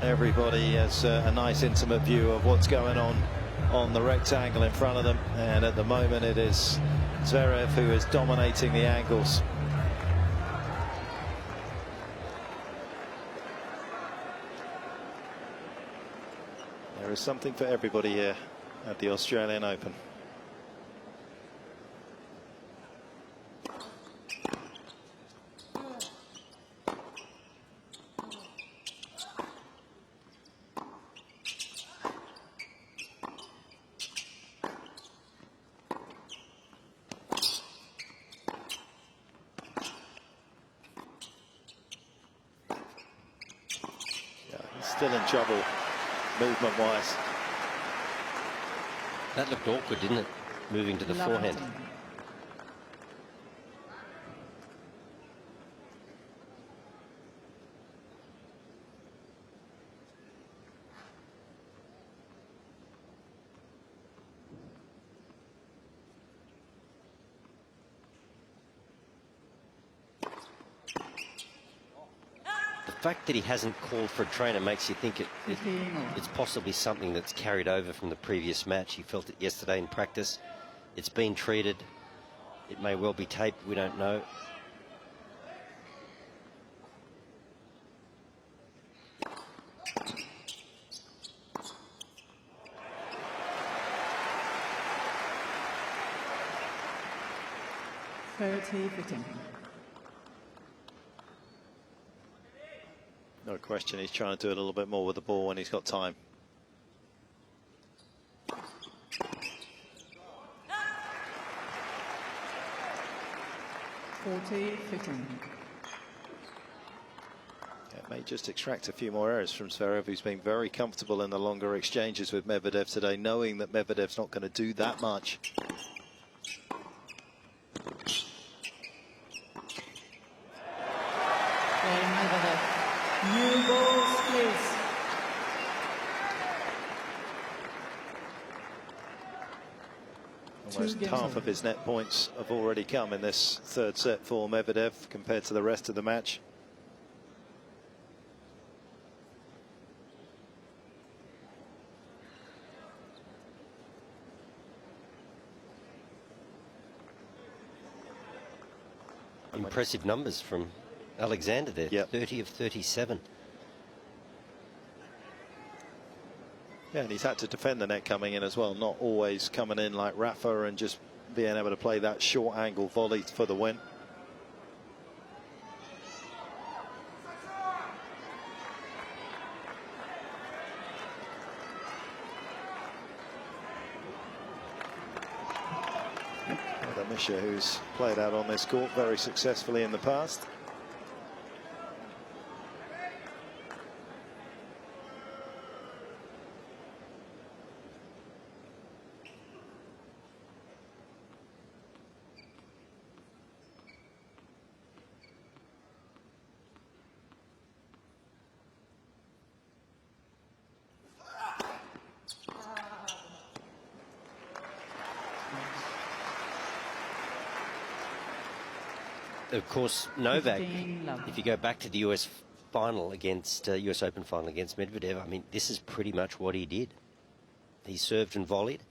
Everybody has a nice intimate view of what's going on the rectangle in front of them, and at the moment it is Zverev who is dominating the angles. There is something for everybody here at the Australian Open. Still in trouble, movement-wise. That looked awkward, didn't it? Moving to the forehand. The fact that he hasn't called for a trainer makes you think it's possibly something that's carried over from the previous match. He felt it yesterday in practice. It's been treated. It may well be taped. We don't know. No question, he's trying to do a little bit more with the ball when he's got time. It may just extract a few more errors from Zverev, who's been very comfortable in the longer exchanges with Medvedev today, knowing that Medvedev's not going to do that much. New balls, please. Almost half of his net points have already come in this third set for Medvedev compared to the rest of the match. Impressive numbers from Alexander there. Yep. 30 of 37. Yeah, and he's had to defend the net coming in as well, not always coming in like Rafa and just being able to play that short angle volley for the win. Misha, who's played out on this court very successfully in the past. Of course, Novak, if you go back to the US final against US Open final against Medvedev, I mean, this is pretty much what he did. He served and volleyed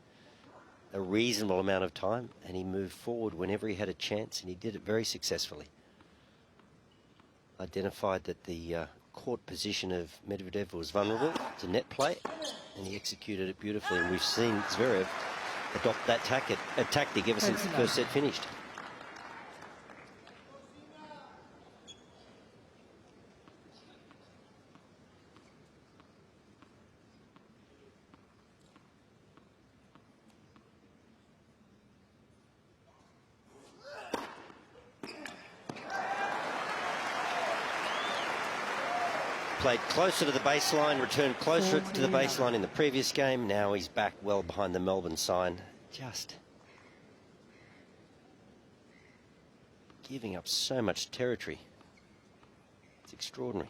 a reasonable amount of time, and he moved forward whenever he had a chance, and he did it very successfully. Identified that the court position of Medvedev was vulnerable to net play, and he executed it beautifully. And we've seen Zverev adopt that tactic ever since the first set finished. played closer to the baseline, returned closer to the baseline in the previous game. Now he's back well behind the Melbourne sign. Just giving up so much territory. It's extraordinary.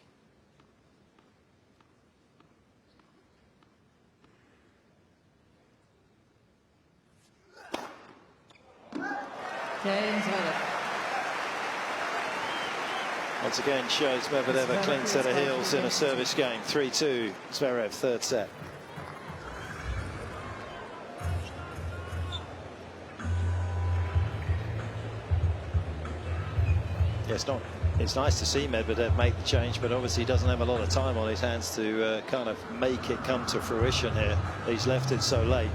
Cain, Zverev. Once again shows Medvedev a clean set of heels in a service game. 3-2, Zverev, third set. Yeah, it's nice to see Medvedev make the change, but obviously he doesn't have a lot of time on his hands to kind of make it come to fruition here. He's left it so late.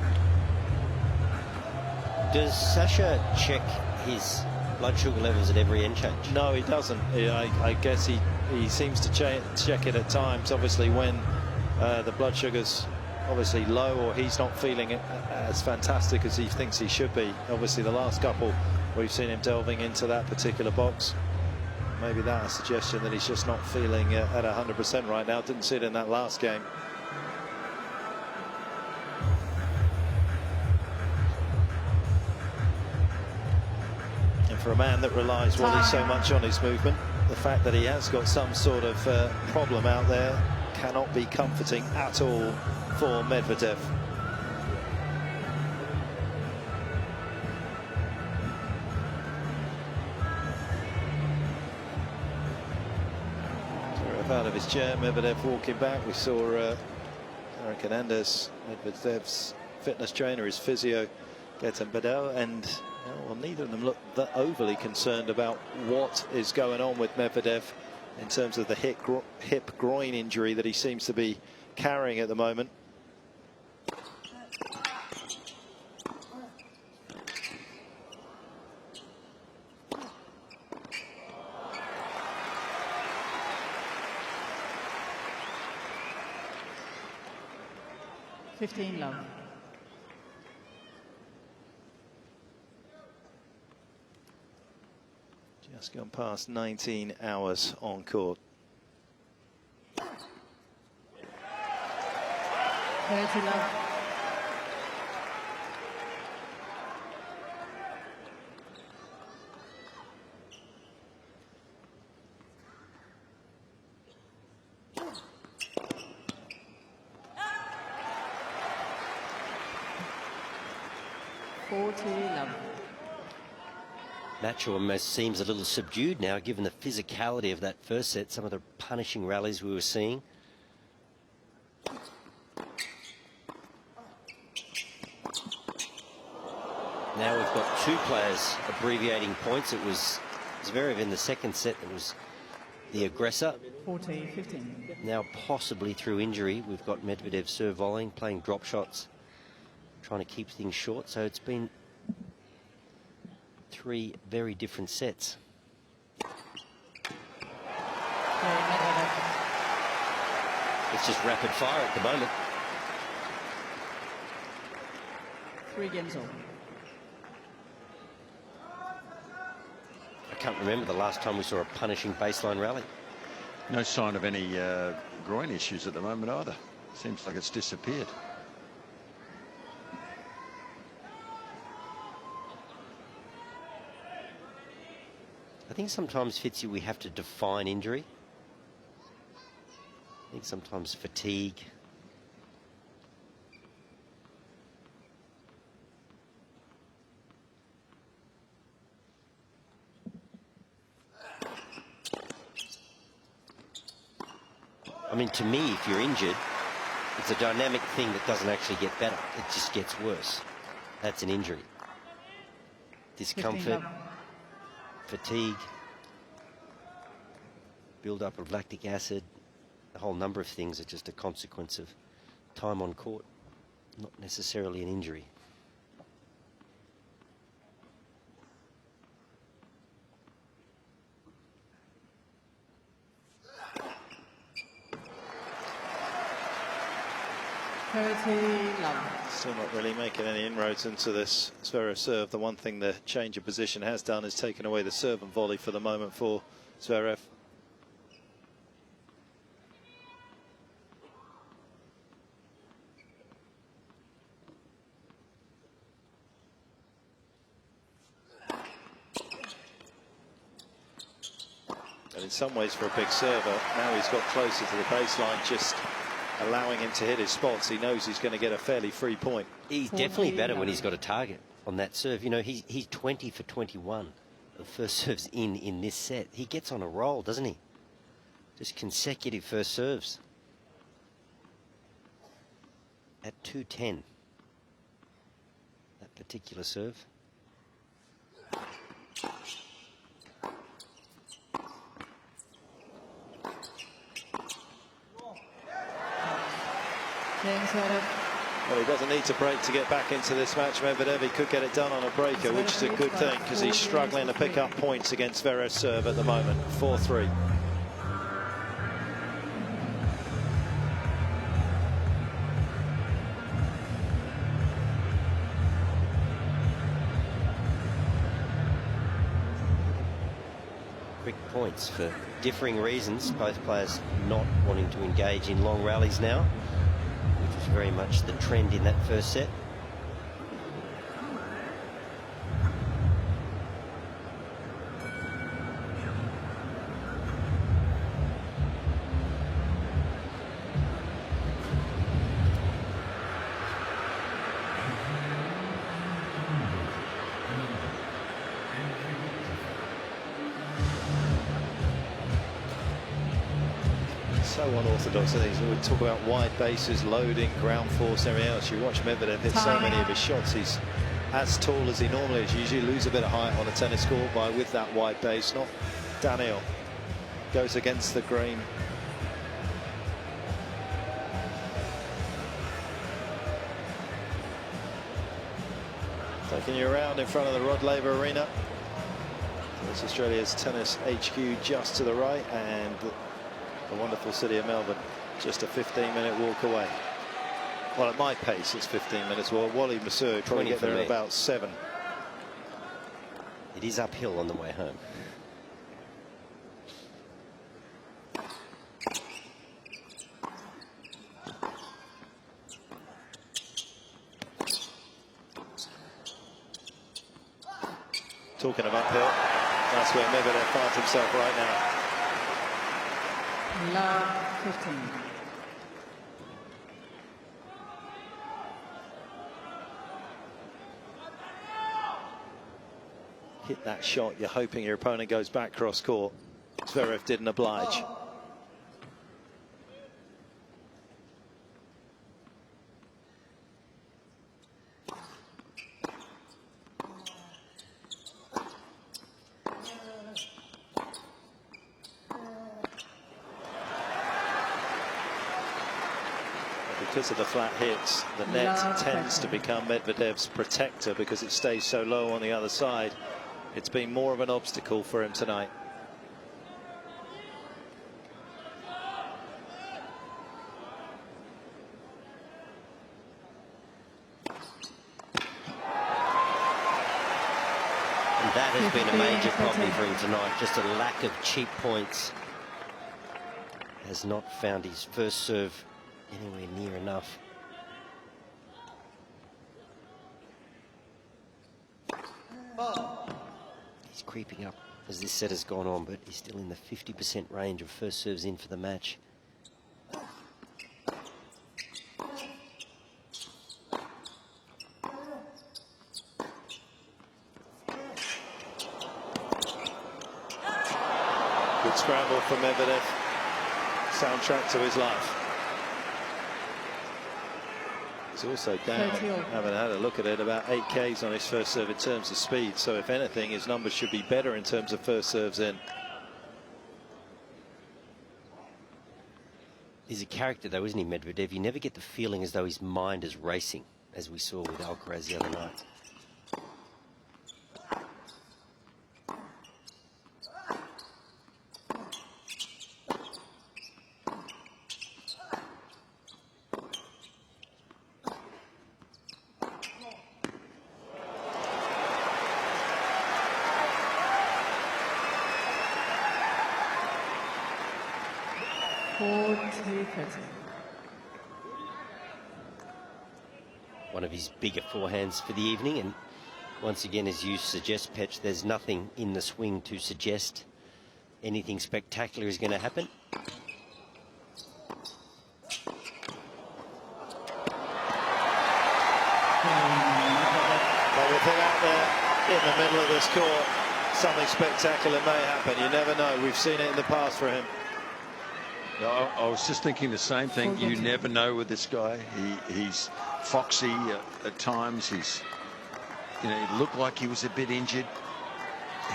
Does Sasha check his blood sugar levels at every end change? No, he doesn't. I guess he seems to check it at times. Obviously, when the blood sugar's obviously low, or he's not feeling it as fantastic as he thinks he should be. Obviously, the last couple we've seen him delving into that particular box. Maybe that's a suggestion that he's just not feeling at 100% right now. Didn't see it in that last game. For a man that relies so much on his movement, the fact that he has got some sort of problem out there cannot be comforting at all for Medvedev. Zverev out of his chair, Medvedev walking back. We saw Eric Hernandez, Medvedev's fitness trainer, his physio, get him Bedell, and well, neither of them look that overly concerned about what is going on with Medvedev in terms of the hip groin injury that he seems to be carrying at the moment. Love. Just gone past 19 hours on court. 30 love. Match almost seems a little subdued now, given the physicality of that first set, some of the punishing rallies we were seeing. Now we've got two players abbreviating points. It was Zverev in the second set that was the aggressor. 40-15. Now possibly through injury, we've got Medvedev serve volleying, playing drop shots, trying to keep things short. So it's been three very different sets. It's just rapid fire at the moment. 3 games over. I can't remember the last time we saw a punishing baseline rally. No sign of any groin issues at the moment either. Seems like it's disappeared. I think sometimes, Fitzy, we have to define injury. I think sometimes fatigue. I mean, to me, if you're injured, it's a dynamic thing that doesn't actually get better. It just gets worse. That's an injury. Discomfort, fatigue, build-up of lactic acid, a whole number of things are just a consequence of time on court, not necessarily an injury. Still not really making any inroads into this Zverev serve. The one thing the change of position has done is taken away the serve and volley for the moment for Zverev. in some ways for a big server. Now he's got closer to the baseline, just allowing him to hit his spots. He knows he's going to get a fairly free point. He's definitely better when he's got a target on that serve. You know, he's 20 for 21 of first serves in this set. He gets on a roll, doesn't he? Just consecutive first serves. At 210, that particular serve. Well, he doesn't need to break to get back into this match, Medvedev. He could get it done on a breaker, which is a good thing because he's struggling to pick up points against Zverev's serve at the moment. 4-3. Quick points for differing reasons. Both players not wanting to engage in long rallies now, which was very much the trend in that first set. So unorthodox, I think. We talk about wide bases, loading, ground force, everything else. You watch Medvedev hit so many of his shots. He's as tall as he normally is. You usually lose a bit of height on a tennis court with that wide base. Not Daniil. Goes against the grain. Taking you around in front of the Rod Laver Arena. There's Australia's tennis HQ just to the right, and the wonderful city of Melbourne just a 15-minute walk away. Well, at my pace it's 15 minutes. Well, Wally Masur probably get there in about 7. It is uphill on the way home. Talking of uphill, that's where Medvedev finds himself right now. Love 15. Hit that shot, you're hoping your opponent goes back cross court. Zverev didn't oblige. Because of the flat hits, the net tends to become Medvedev's protector because it stays so low on the other side. It's been more of an obstacle for him tonight. And that has been a major problem for him tonight. Just a lack of cheap points. Has not found his first serve anywhere near enough. He's creeping up as this set has gone on, but he's still in the 50% range of first serves in for the match. Good scramble from Medvedev. Soundtrack to his life. He's also down, haven't had a look at it, about 8 Ks on his first serve in terms of speed. So if anything, his numbers should be better in terms of first serves in. He's a character though, isn't he, Medvedev? You never get the feeling as though his mind is racing, as we saw with Alcaraz the other night. One of his bigger forehands for the evening, and once again, as you suggest, Petch, there's nothing in the swing to suggest anything spectacular is going to happen. But with him out there in the middle of this court, something spectacular may happen. You never know. We've seen it in the past for him. I was just thinking the same thing. You never know with this guy. He's foxy at times. He looked like he was a bit injured.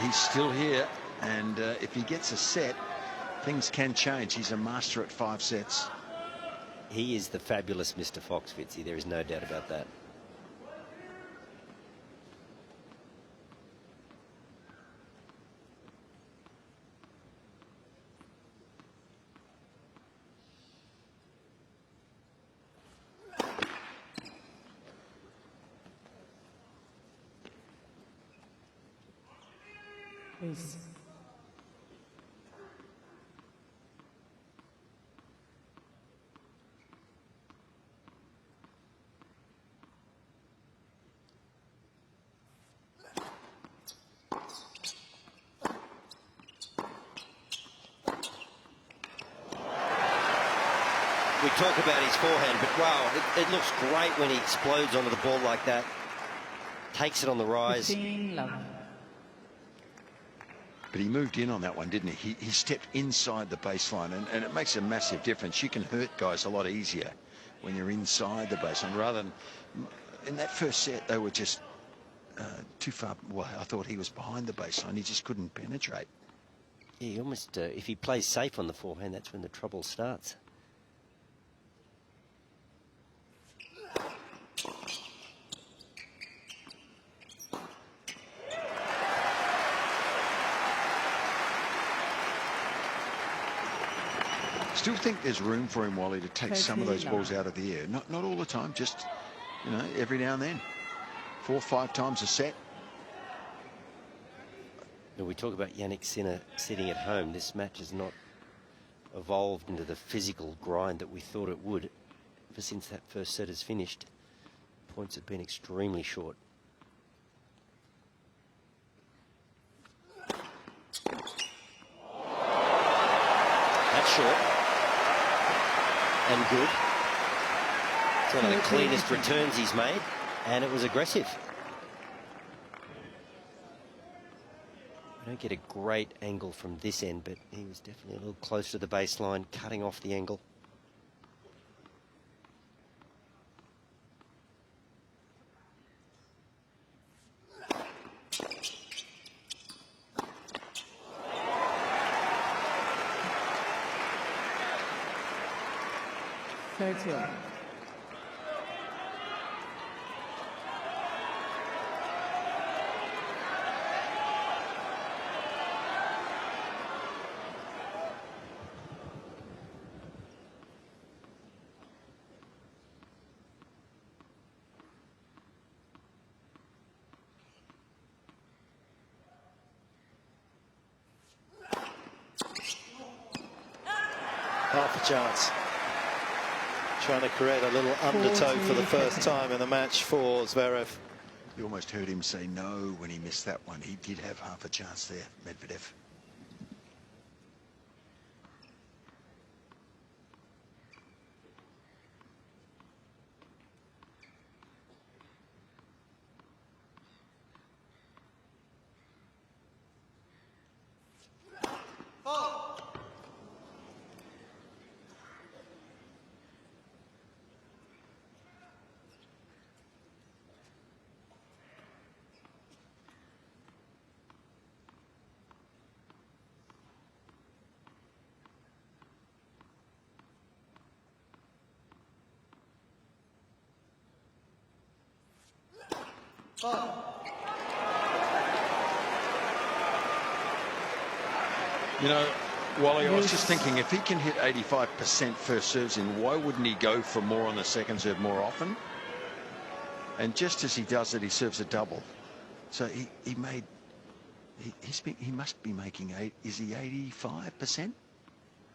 He's still here, and if he gets a set, things can change. He's a master at 5 sets. He is the fabulous Mr. Fox, Fitzy. There is no doubt about that. Please. We talk about his forehand, but wow, it looks great when he explodes onto the ball like that. Takes it on the rise. 15 love. But he moved in on that one, didn't he? He stepped inside the baseline, and it makes a massive difference. You can hurt guys a lot easier when you're inside the baseline, rather than in that first set they were just too far. Well, I thought he was behind the baseline. He just couldn't penetrate. Yeah, he almost, if he plays safe on the forehand, that's when the trouble starts. Still think there's room for him, Wally, to take some of those balls out of the air. Not all the time, just, every now and then. 4 or 5 times a set. When we talk about Jannik Sinner sitting at home, this match has not evolved into the physical grind that we thought it would. Ever since that first set has finished, points have been extremely short. That's short. And good. It's one of the cleanest returns he's made, and it was aggressive. I don't get a great angle from this end, but he was definitely a little close to the baseline, cutting off the angle. Half a chance. Trying to create a little undertow for the first time in the match for Zverev. You almost heard him say no when he missed that one. He did have half a chance there, Medvedev. You know, Wally, I was just thinking, if he can hit 85% first serves in, why wouldn't he go for more on the second serve more often? And just as he does it, he serves a double. So he must be making is he 85%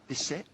this set?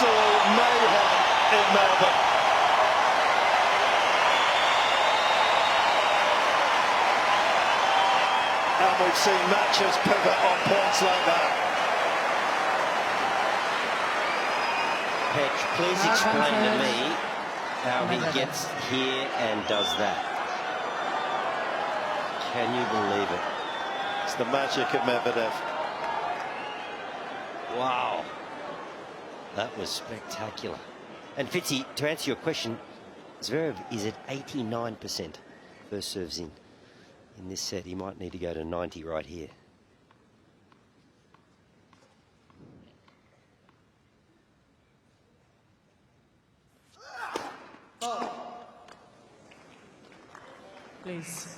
absolute mayhem in Melbourne. And we've seen matches pivot on points like that. Petch, please explain to me how he gets here and does that. Can you believe it? It's the magic of Medvedev. Wow. That was spectacular. And Fitzy, to answer your question, Zverev is at 89% first serves in this set. He might need to go to 90 right here. Please.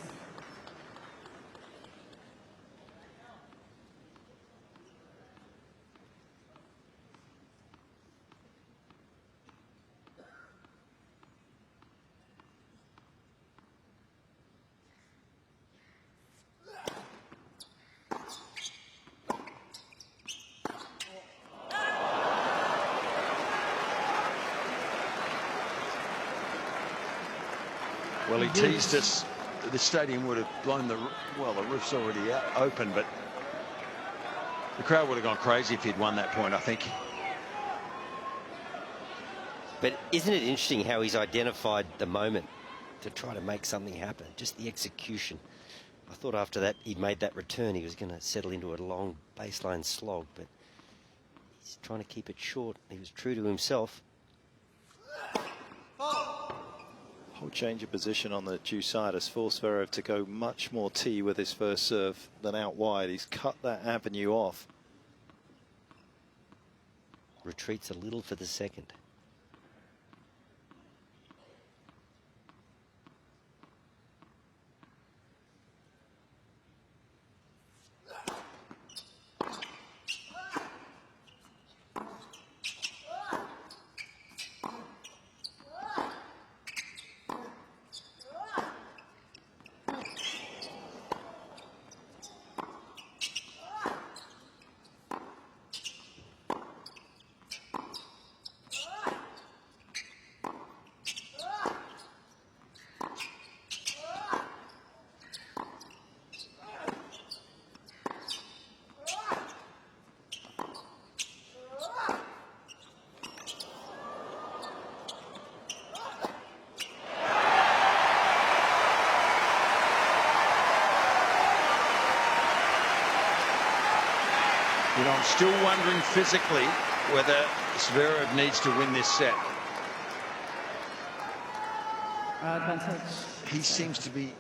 Well, he teased us. The stadium would have blown the roof's already out, open, but the crowd would have gone crazy if he'd won that point, I think. But isn't it interesting how he's identified the moment to try to make something happen? Just the execution. I thought after that he'd made that return, he was going to settle into a long baseline slog, but he's trying to keep it short. He was true to himself. Whole change of position on the due side has forced Zverev to go much more tee with his first serve than out wide. He's cut that avenue off. Retreats a little for the second. You know, I'm still wondering physically whether Zverev needs to win this set. Advantage. He seems to be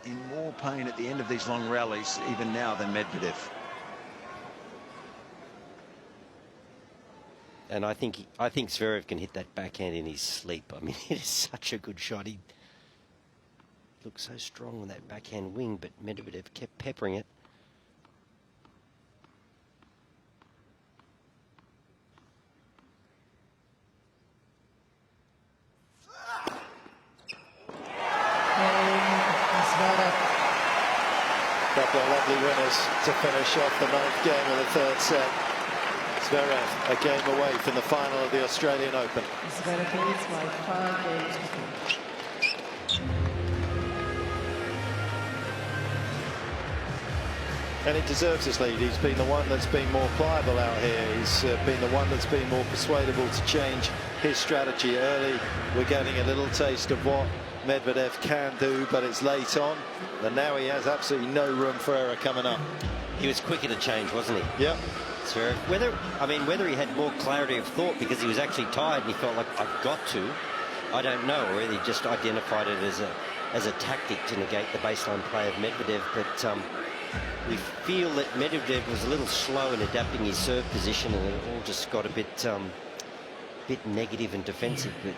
in more pain at the end of these long rallies, even now, than Medvedev. And I think Zverev can hit that backhand in his sleep. I mean, it is such a good shot. He looked so strong on that backhand wing, but Medvedev kept peppering it. Couple of lovely winners to finish off the 9th game of the 3rd set. Zverev a game away from the final of the Australian Open. Zverev leads by 5 games to 4. And he deserves his lead. He's been the one that's been more pliable out here. He's been the one that's been more persuadable to change his strategy early. We're getting a little taste of what Medvedev can do, but it's late on, and now he has absolutely no room for error coming up. He was quicker to change, wasn't he? Yep. Zverev, whether he had more clarity of thought because he was actually tired and he felt like, I've got to, I don't know, or whether he just identified it as a tactic to negate the baseline play of Medvedev. But we feel that Medvedev was a little slow in adapting his serve position, and it all just got a bit negative and defensive. But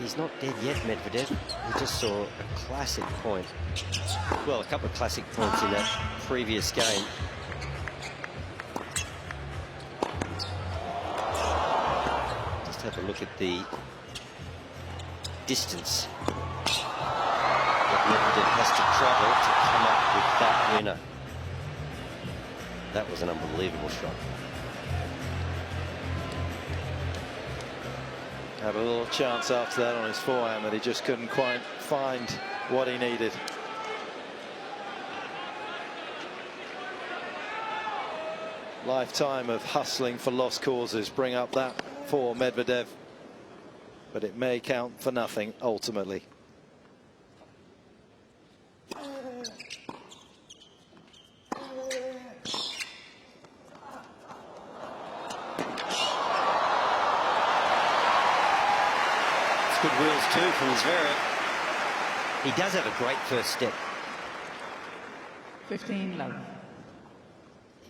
he's not dead yet, Medvedev. We just saw a classic point. Well, a couple of classic points in that previous game. Just have a look at the distance that Medvedev has to travel to come up with that winner. That was an unbelievable shot. Had a little chance after that on his forehand that he just couldn't quite find what he needed. Lifetime of hustling for lost causes bring up that for Medvedev, but it may count for nothing ultimately. Good wheels too from Zverev. He does have a great first step. 15 love.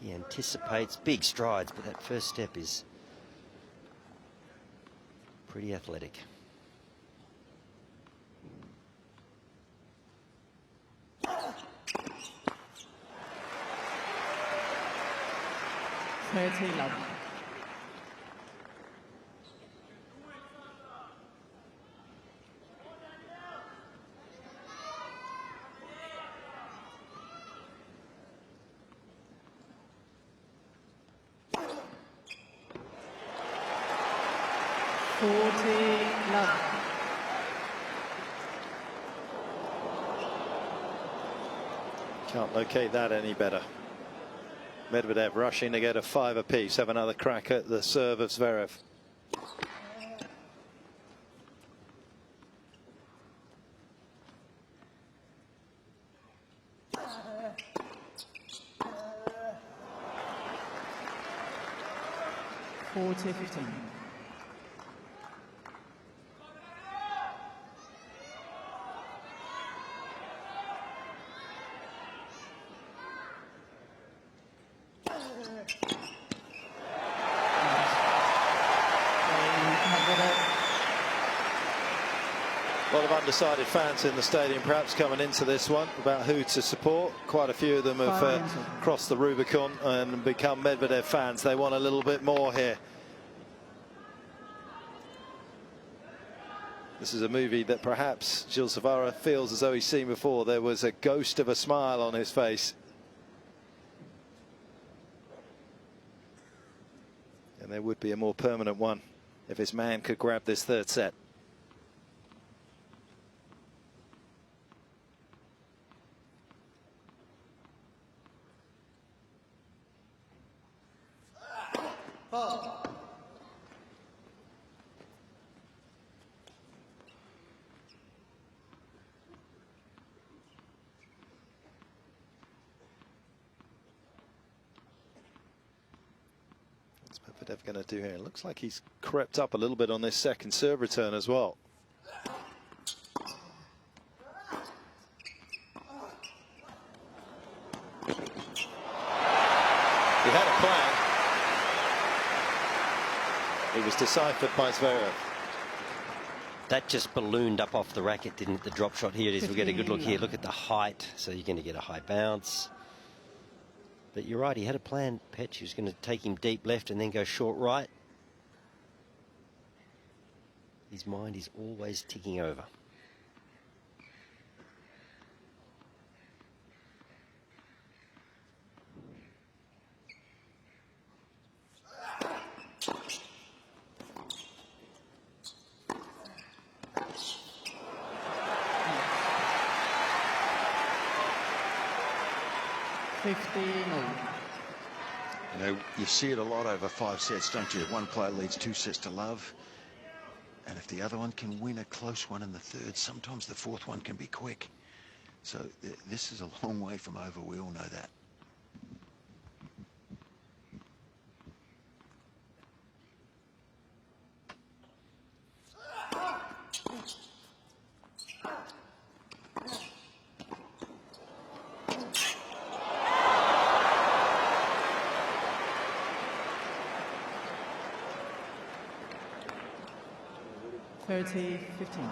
He anticipates big strides, but that first step is pretty athletic. Love. Can't locate that any better. Medvedev rushing to get a 5 apiece. Have another crack at the serve of Zverev. A lot of undecided fans in the stadium perhaps coming into this one about who to support. Quite a few of them have crossed the Rubicon and become Medvedev fans. They want a little bit more here. This is a movie that perhaps Gilles Savara feels as though he's seen before. There was a ghost of a smile on his face. And there would be a more permanent one if his man could grab this third set. What's Medvedev going to do here? It looks like he's crept up a little bit on this second serve return as well. He had a plan. It was deciphered by Zverev. That just ballooned up off the racket, didn't it? The drop shot. Here it is. We get a good look here. Look at the height. So you're going to get a high bounce. But you're right. He had a plan, Petch. He was going to take him deep left and then go short right. His mind is always ticking over. You know, you see it a lot over 5 sets, don't you? One player leads 2 sets to love, and if the other one can win a close one in the third, sometimes the fourth one can be quick. So this is a long way from over. We all know that. Thirty, 15.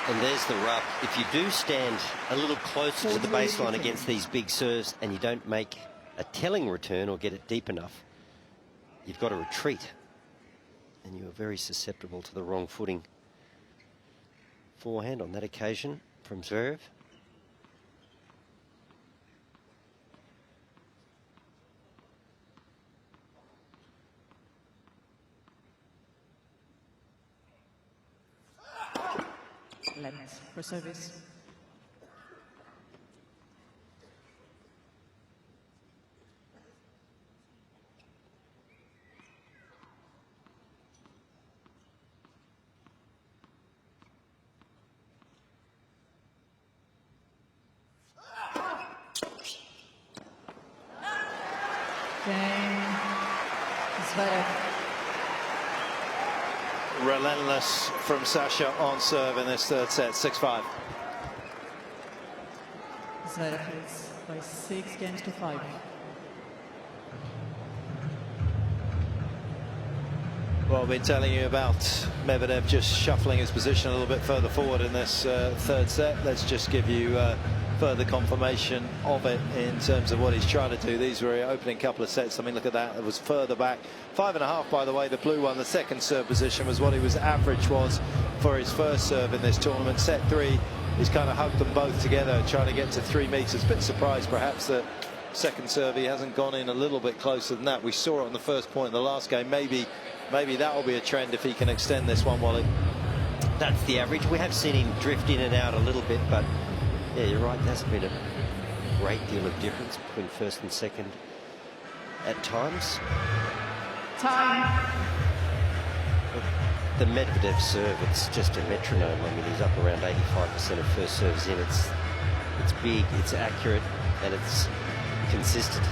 And there's the rub. If you do stand a little closer to the baseline against these big serves and you don't make a telling return or get it deep enough, you've got to retreat. And you are very susceptible to the wrong footing. Forehand on that occasion from Zverev. Lens for service. Cain, Zverev. Relentless from Sasha on serve in this third set, 6-5. Zverev leads by 6 games to 5. Well, I've been telling you about Medvedev just shuffling his position a little bit further forward in this third set. Let's just give you further confirmation of it in terms of what he's trying to do. These were opening couple of sets. I mean, look at that. It was further back. 5.5, by the way, the blue one. The second serve position was what his average was for his first serve in this tournament. Set 3, he's kind of hugged them both together, trying to get to 3 meters. Bit surprised, perhaps, that second serve he hasn't gone in a little bit closer than that. We saw it on the first point in the last game. Maybe that will be a trend if he can extend this one, Wally. That's the average. We have seen him drift in and out a little bit, but yeah, you're right. There hasn't been a great deal of difference between first and second at times. Time. The Medvedev serve, it's just a metronome. I mean, he's up around 85% of first serves in. It's big, it's accurate, and it's consistent.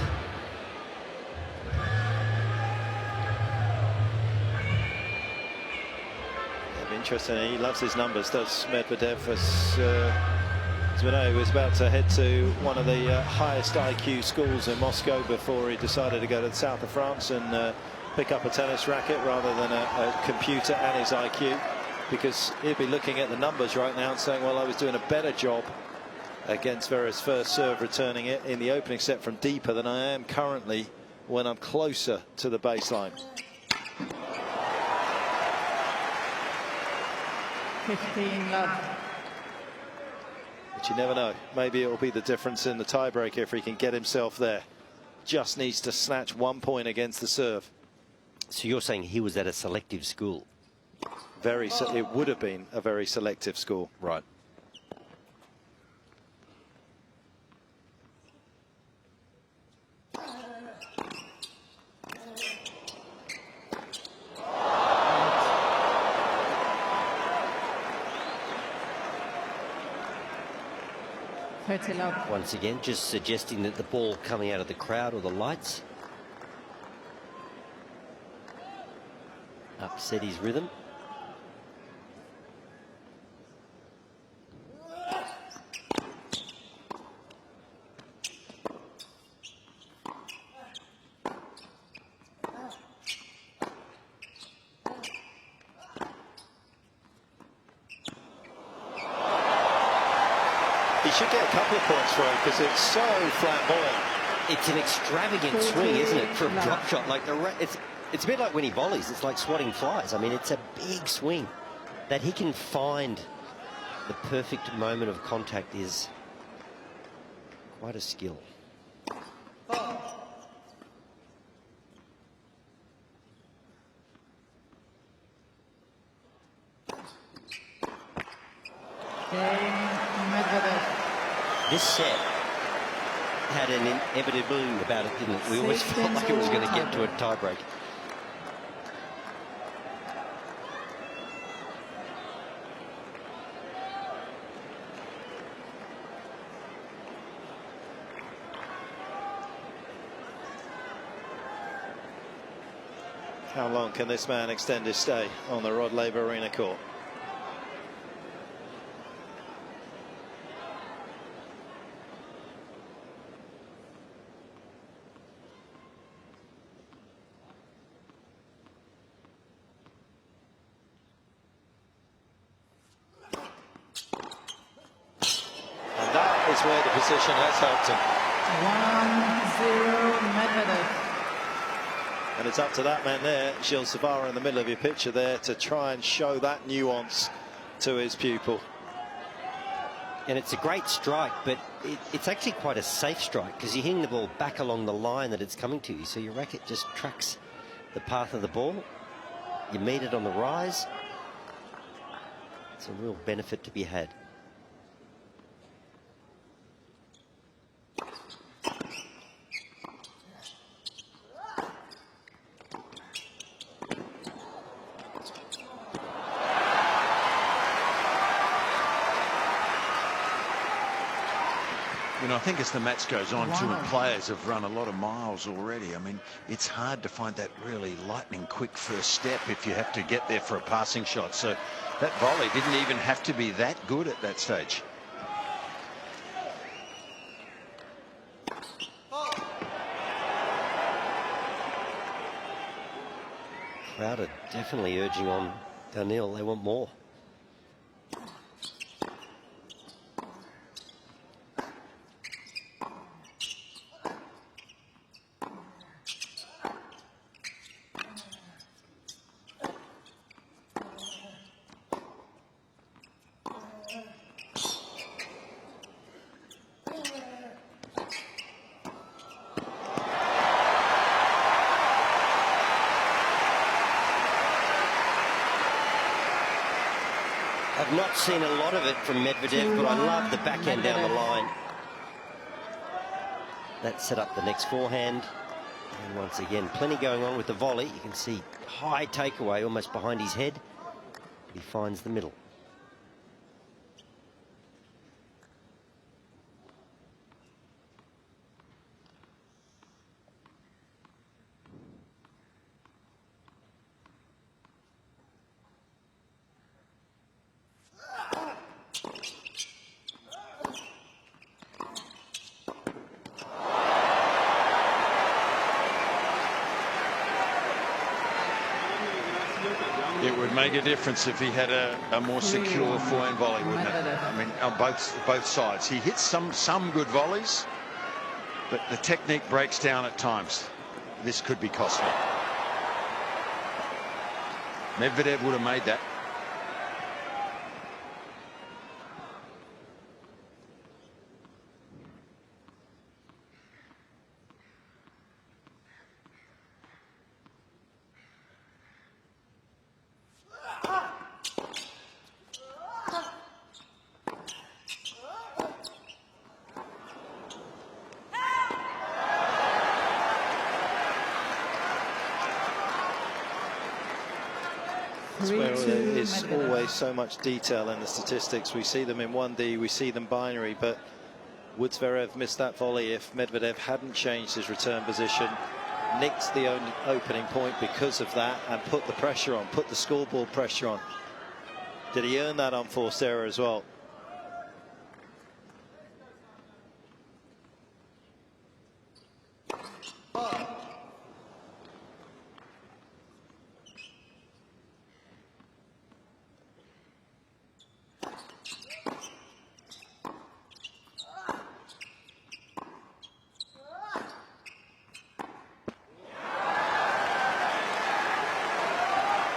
Interesting. He loves his numbers, does Medvedev. As we know, he was about to head to one of the highest IQ schools in Moscow before he decided to go to the south of France and pick up a tennis racket rather than a computer and his IQ, because he'd be looking at the numbers right now and saying, well, I was doing a better job against Zverev's first serve, returning it in the opening set from deeper than I am currently when I'm closer to the baseline. 15 love. But you never know. Maybe it will be the difference in the tiebreaker if he can get himself there. Just needs to snatch 1 point against the serve. So you're saying he was at a selective school? It would have been a very selective school. Right. Once again, just suggesting that the ball coming out of the crowd or the lights upset his rhythm. He should get a couple of points for it because it's so flamboyant. It's an extravagant swing, isn't it, for a drop shot? Like it's a bit like when he volleys. It's like swatting flies. I mean, it's a big swing. That he can find the perfect moment of contact is quite a skill. This set had an inevitability about it, didn't it? We always felt like it was going to get to a tiebreak. How long can this man extend his stay on the Rod Laver Arena court? that's where the position has helped him. 1-0 Medvedev. And it's up to that man there, Gilles Savara, in the middle of your picture there, to try and show that nuance to his pupil. And it's a great strike, but it's actually quite a safe strike because you're hitting the ball back along the line that it's coming to you. So your racket just tracks the path of the ball. You meet it on the rise. It's a real benefit to be had. You know, I think as the match goes on, too, and players have run a lot of miles already. I mean, it's hard to find that really lightning quick first step if you have to get there for a passing shot. So that volley didn't even have to be that good at that stage. Crowd are definitely urging on Daniil. They want more. I've not seen a lot of it from Medvedev, but I love the backhand down the line. That set up the next forehand. And once again, plenty going on with the volley. You can see high takeaway almost behind his head. He finds the middle. It would make a difference if he had a more secure forehand volley, wouldn't it? I mean, on both sides. He hits some good volleys, but the technique breaks down at times. This could be costly. Medvedev would have made that. That's where there's always so much detail in the statistics. We see them in 1D, we see them binary, but would Zverev miss that volley if Medvedev hadn't changed his return position, nicked the opening point because of that, and put the pressure on, put the scoreboard pressure on? Did he earn that unforced error as well?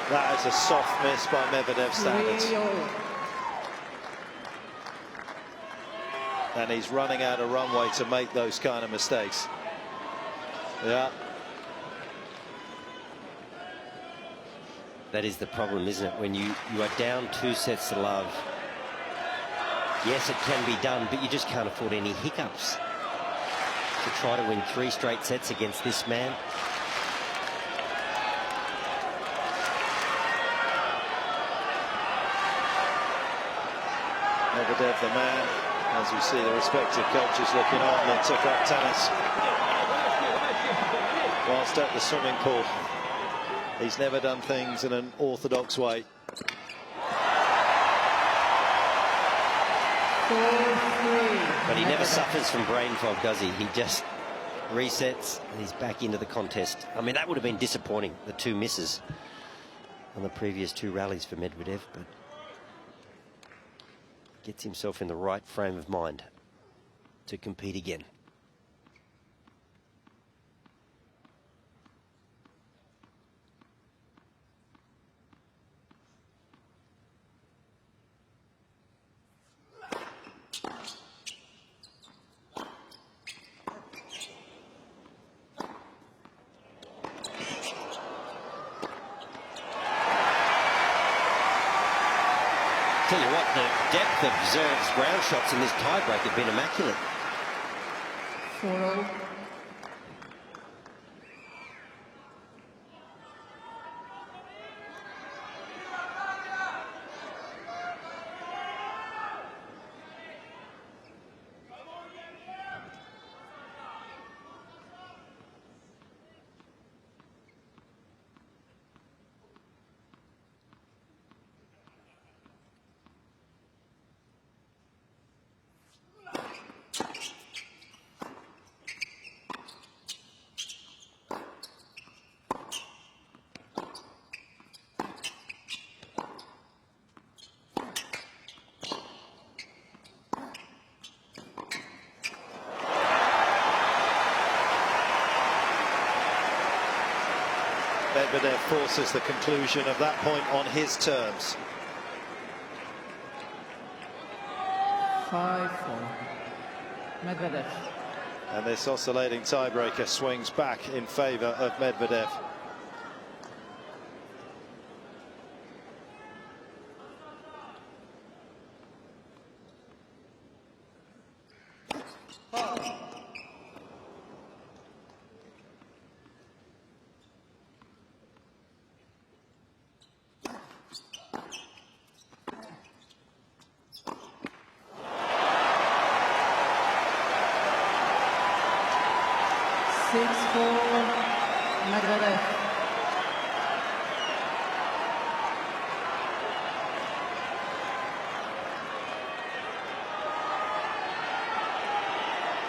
That is a soft miss by Medvedev standards. And he's running out of runway to make those kind of mistakes. Yeah. That is the problem, isn't it? When you are down 2 sets to love. Yes, it can be done, but you just can't afford any hiccups to try to win 3 straight sets against this man. Medvedev, the man, as we see the respective coaches looking on, that took up tennis whilst at the swimming pool. He's never done things in an orthodox way. But he never suffers from brain fog, does he? He just resets and he's back into the contest. I mean, that would have been disappointing, the 2 misses on the previous 2 rallies for Medvedev, but gets himself in the right frame of mind. to compete again. Tell you what, the depth of Zverev's ground shots in this tiebreak have been immaculate. 4-0. Medvedev forces the conclusion of that point on his terms. 5-4. Medvedev. And this oscillating tiebreaker swings back in favour of Medvedev. Medvedev.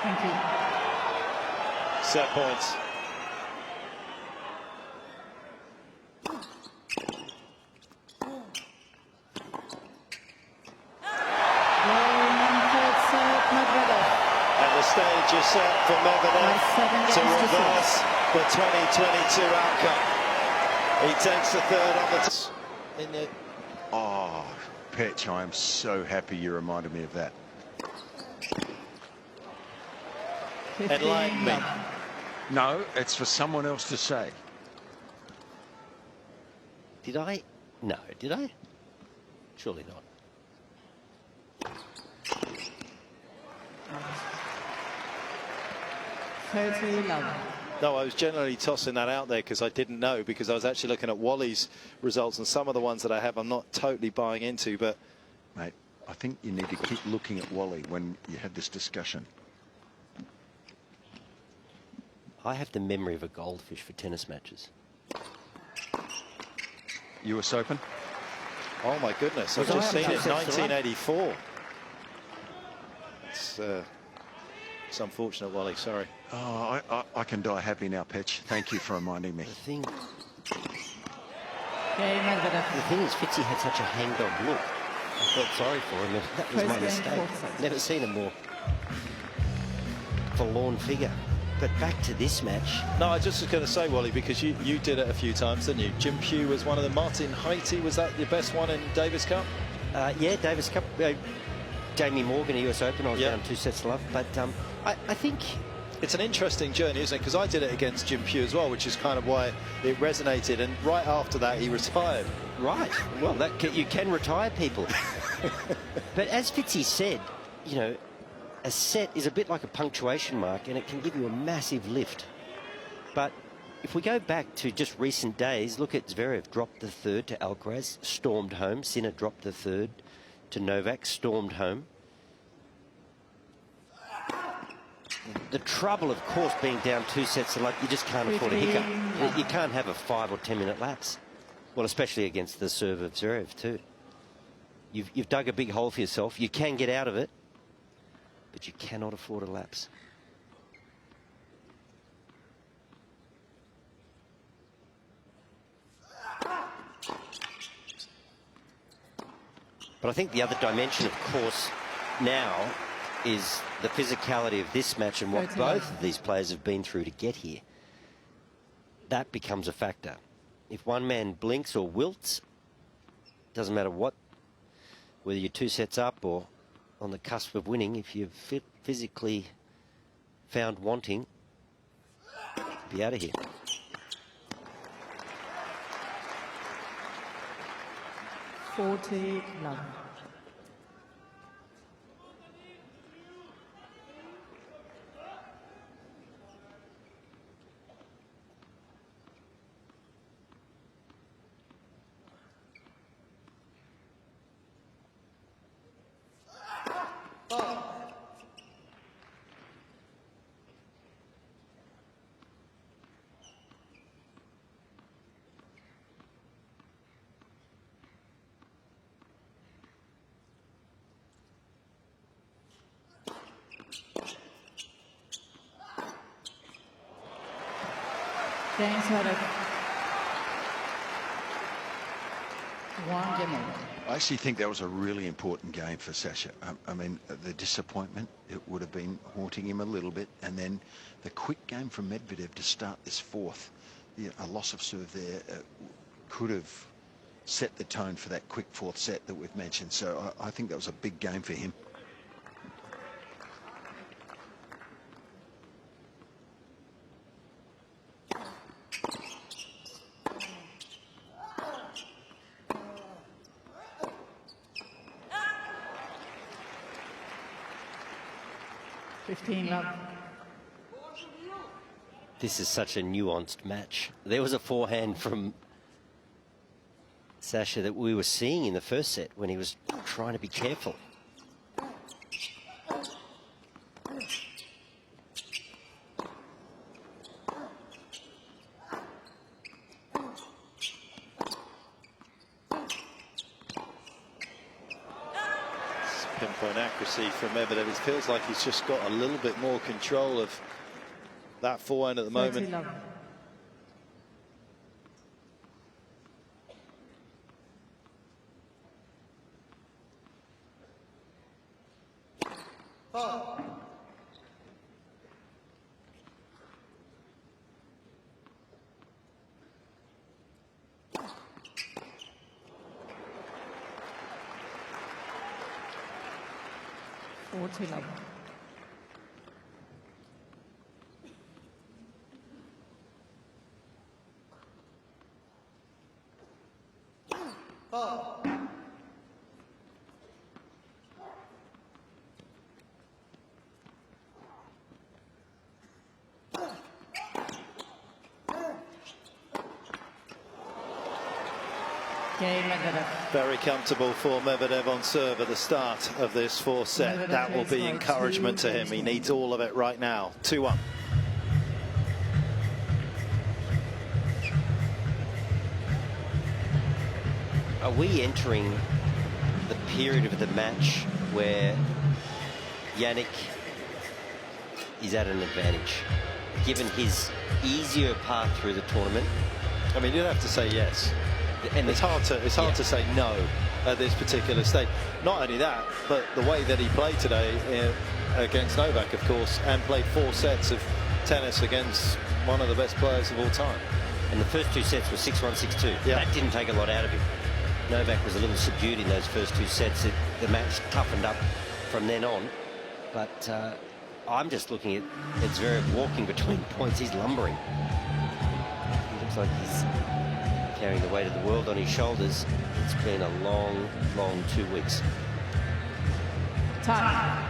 Thank you. Set points. And the stage is set for Medvedev to reverse the 2022 outcome. He takes the third on the Oh, Petch, I am so happy you reminded me of that. Enlighten me. No, it's for someone else to say. Did I? No, did I? Surely not. No, I was generally tossing that out there because I didn't know, because I was actually looking at Wally's results, and some of the ones that I have I'm not totally buying into, but... Mate, I think you need to keep looking at Wally when you have this discussion. I have the memory of a goldfish for tennis matches. US Open? Oh my goodness, I've just seen it in 1984. It's unfortunate, Wally, sorry. Oh, I can die happy now, Petch. Thank you for reminding me. The thing is, Fitzy had such a hangdog look. I felt sorry for him. That was my mistake. Never seen a more forlorn figure. But back to this match. No, I just was going to say, Wally, because you did it a few times, didn't you? Jim Pugh was one of them. Martin Haidt, was that your best one in Davis Cup? Yeah, Davis Cup. Jamie Morgan, US Open, I was down 2 sets to love. But I think... It's an interesting journey, isn't it? Because I did it against Jim Pugh as well, which is kind of why it resonated. And right after that, he retired. Right. Well, you can retire people. But as Fitzy said, you know, a set is a bit like a punctuation mark, and it can give you a massive lift. But if we go back to just recent days, look at Zverev, dropped the third to Alcaraz, stormed home. Sinner dropped the third to Novak, stormed home. The trouble, of course, being down 2 sets to love, you just can't afford a hiccup. Yeah. You can't have a 5 or 10 minute lapse. Well, especially against the serve of Zverev too. You've dug a big hole for yourself. You can get out of it, but you cannot afford a lapse. But I think the other dimension, of course, now is the physicality of this match and what both of these players have been through to get here. That becomes a factor. If one man blinks or wilts, doesn't matter what, whether you're 2 sets up or on the cusp of winning, if you're physically found wanting, be out of here. $40. Cain Zverev. 1 game over. I actually think that was a really important game for Sasha. I mean, the disappointment, it would have been haunting him a little bit. And then the quick game from Medvedev to start this fourth, a loss of serve there could have set the tone for that quick fourth set that we've mentioned. So I think that was a big game for him. This is such a nuanced match. There was a forehand from Sasha that we were seeing in the first set when he was trying to be careful. Pinpoint accuracy from Medvedev. It feels like he's just got a little bit more control of that forehand at the moment. Very comfortable for Medvedev on serve at the start of this fourth set. That will be encouragement to him. He needs all of it right now. 2-1. Are we entering the period of the match where Jannik is at an advantage, given his easier path through the tournament? I mean, you'd have to say yes. And it's hard to say no at this particular stage. Not only that, but the way that he played today against Novak, of course, and played 4 sets of tennis against one of the best players of all time. And the first 2 sets were 6-1, 6-2. Yeah. That didn't take a lot out of him. Novak was a little subdued in those first 2 sets. The match toughened up from then on. But I'm just looking at Zverev walking between points. He's lumbering. He looks like he's carrying the weight of the world on his shoulders. It's been a long, long 2 weeks. Time.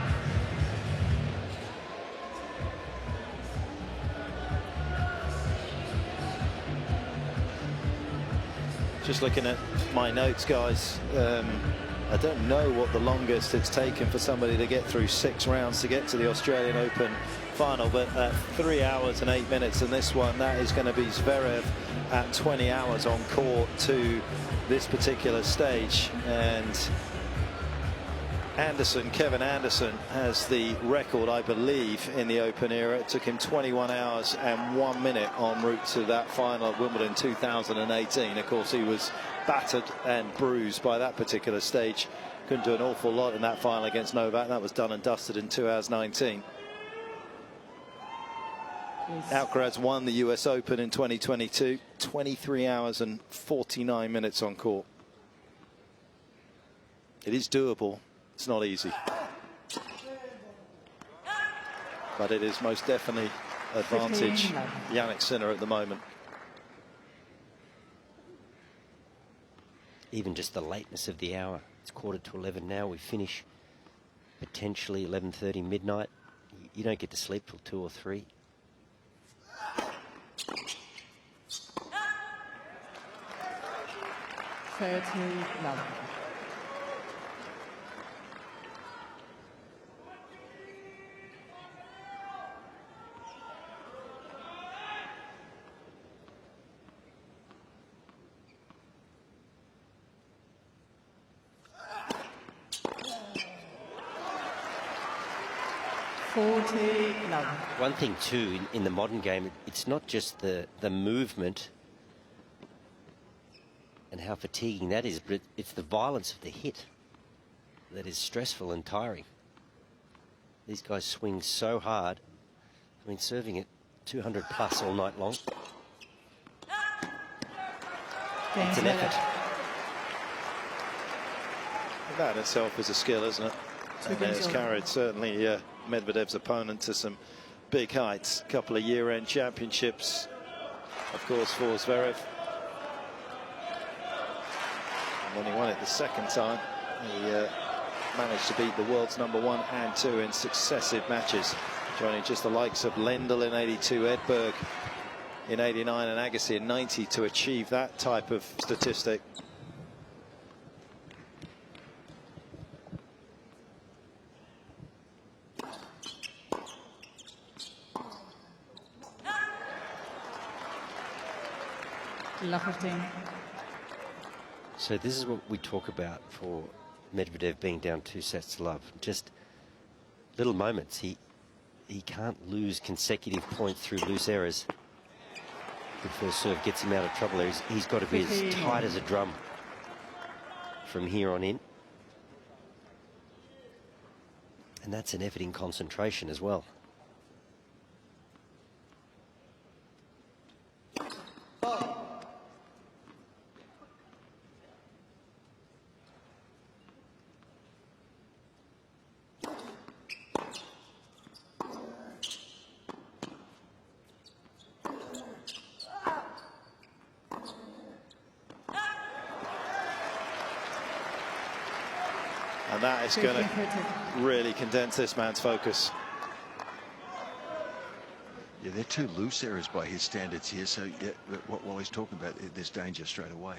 Just looking at my notes, guys. I don't know what the longest it's taken for somebody to get through 6 rounds to get to the Australian Open final, but 3 hours and 8 minutes in this one, that is going to be Zverev at 20 hours on court to this particular stage. And Kevin Anderson has the record, I believe, in the Open era. It took him 21 hours and 1 minute en route to that final at Wimbledon 2018. Of course, he was battered and bruised by that particular stage. Couldn't do an awful lot in that final against Novak. That was done and dusted in 2 hours 19. Alcaraz won the US Open in 2022. 23 hours and 49 minutes on court. It is doable. It's not easy, but it is most definitely advantage Jannik Sinner at the moment. Even just the lateness of the hour. It's 11:15 now. We finish potentially 11:30 midnight. You don't get to sleep till 2 or 3. One thing too in the modern game, it's not just the movement and how fatiguing that is, but it's the violence of the hit that is stressful and tiring. These guys swing so hard. I mean, serving at 200 plus all night long. It's an effort. That in itself is a skill, isn't it? And it's carried certainly Medvedev's opponent to some big heights. A couple of year-end championships, of course, for Zverev. And when he won it the second time, he managed to beat the world's #1 and 2 in successive matches, joining just the likes of Lendl in '82, Edberg in '89 and Agassi in '90 to achieve that type of statistic. So this is what we talk about for Medvedev being down 2 sets to love. Just little moments. He can't lose consecutive points through loose errors. The first serve gets him out of trouble. He's got to be as tight as a drum from here on in. And that's an effort in concentration as well. And that is going to really condense this man's focus. Yeah, they're 2 loose errors by his standards here. So yeah, while he's talking about it, there's danger straight away.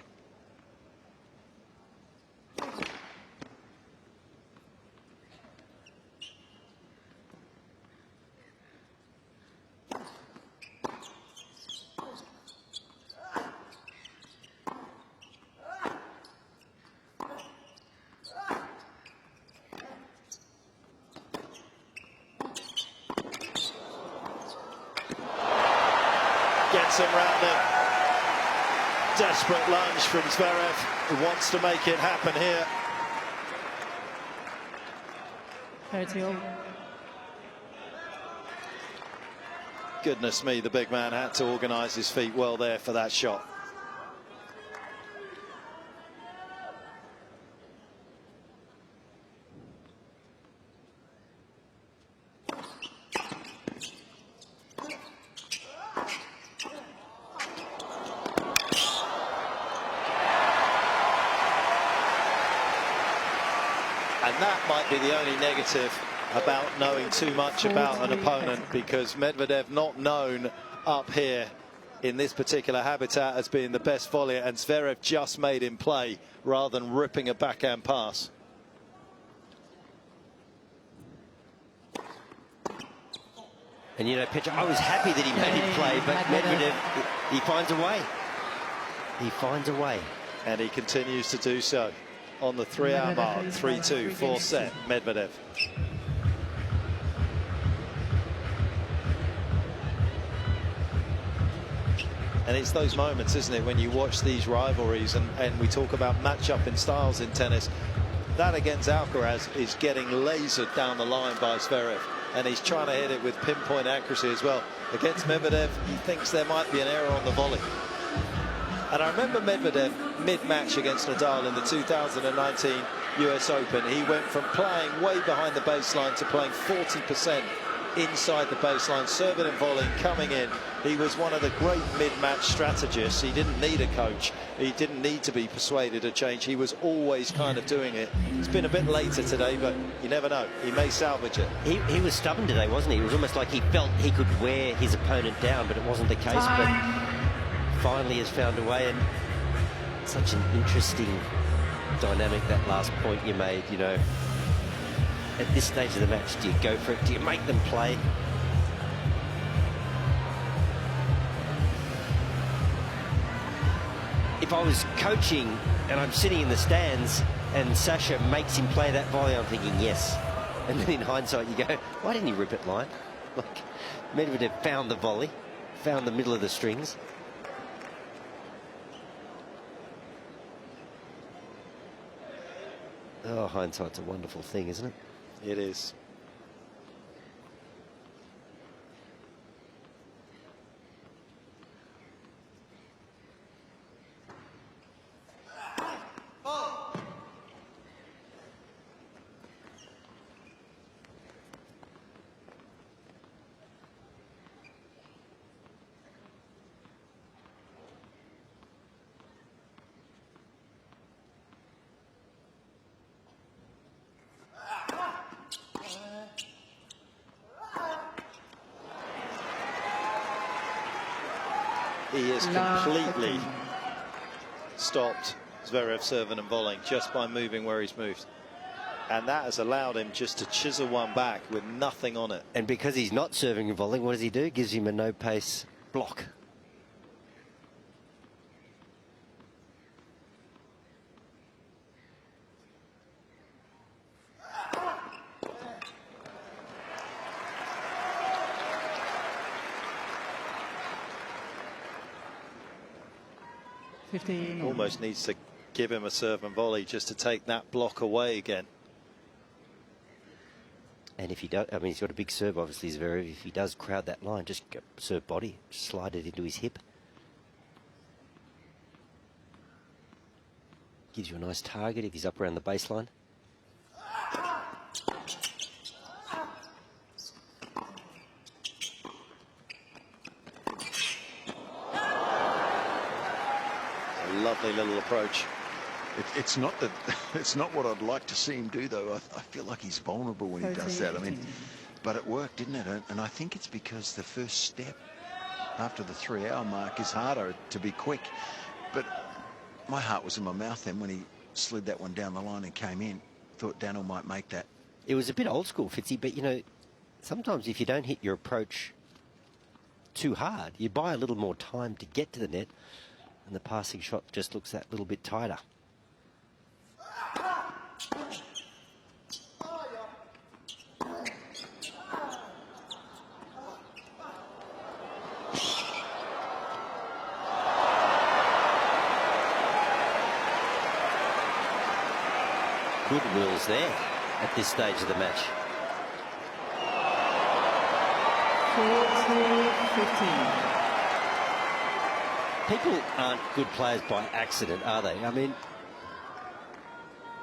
Gets him round it. Desperate lunge from Zverev, who wants to make it happen here. 30. Goodness me, the big man had to organise his feet well there for that shot. And that might be the only negative about knowing too much about an opponent, because Medvedev not known up here in this particular habitat as being the best volleyer, and Zverev just made him play rather than ripping a backhand pass. And you know, Petra, I was happy that he made him play, but Medvedev, he finds a way. He finds a way. And he continues to do so. on the 3-hour mark. 3-2, 4 set, Medvedev. And it's those moments, isn't it, when you watch these rivalries and we talk about match-up in styles in tennis. That against Alcaraz is getting lasered down the line by Zverev, and he's trying to hit it with pinpoint accuracy as well. Against Medvedev, he thinks there might be an error on the volley. And I remember Medvedev mid-match against Nadal in the 2019 US Open. He went from playing way behind the baseline to playing 40% inside the baseline, serving and volleying, coming in. He was one of the great mid-match strategists. He didn't need a coach. He didn't need to be persuaded to change. He was always kind of doing it. It's been a bit later today, but you never know. He may salvage it. He was stubborn today, wasn't he? It was almost like he felt he could wear his opponent down, but it wasn't the case. But finally has found a way, and such an interesting dynamic, that last point you made, you know. At this stage of the match, do you go for it? Do you make them play? If I was coaching and I'm sitting in the stands and Sasha makes him play that volley, I'm thinking yes. And then in hindsight you go, why didn't he rip it line? Like, Medvedev found the volley, found the middle of the strings. Oh, hindsight's a wonderful thing, isn't it? It is. He has completely stopped Zverev serving and volleying just by moving where he's moved. And that has allowed him just to chisel one back with nothing on it. And because he's not serving and volleying, what does he do? Gives him a no-pace block. Almost needs to give him a serve and volley just to take that block away again. And if he does, I mean, he's got a big serve, obviously, Zverev. If he does crowd that line, just go serve body, just slide it into his hip. Gives you a nice target if he's up around the baseline. Lovely little approach. It's not that. It's not what I'd like to see him do, though. I feel like he's vulnerable when he does that. I mean, but it worked, didn't it? And I think it's because the first step after the 3-hour mark is harder to be quick. But my heart was in my mouth then when he slid that one down the line and came in. Thought Daniil might make that. It was a bit old school, Fitzy, but you know, sometimes if you don't hit your approach too hard, you buy a little more time to get to the net, and the passing shot just looks that little bit tighter. Good wills there at this stage of the match. 40-15. People aren't good players by accident, are they? I mean,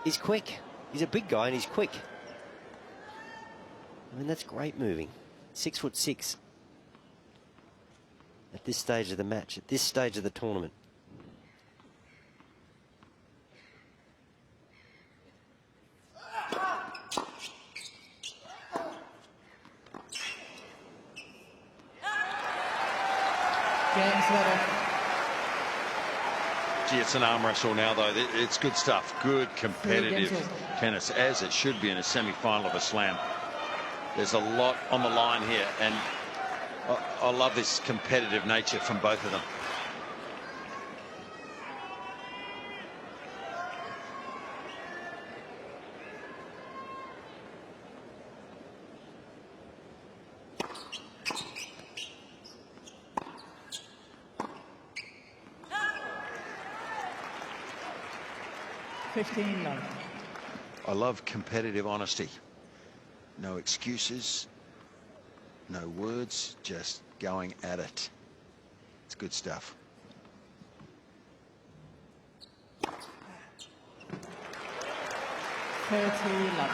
he's quick. He's a big guy and he's quick. I mean, that's great moving. 6'6" at this stage of the match, at this stage of the tournament. Gee, it's an arm wrestle now, though. It's good stuff. Good competitive tennis, as it should be in a semi-final of a slam. There's a lot on the line here, and I love this competitive nature from both of them. 15 love. I love competitive honesty. No excuses, no words, just going at it. It's good stuff. Love.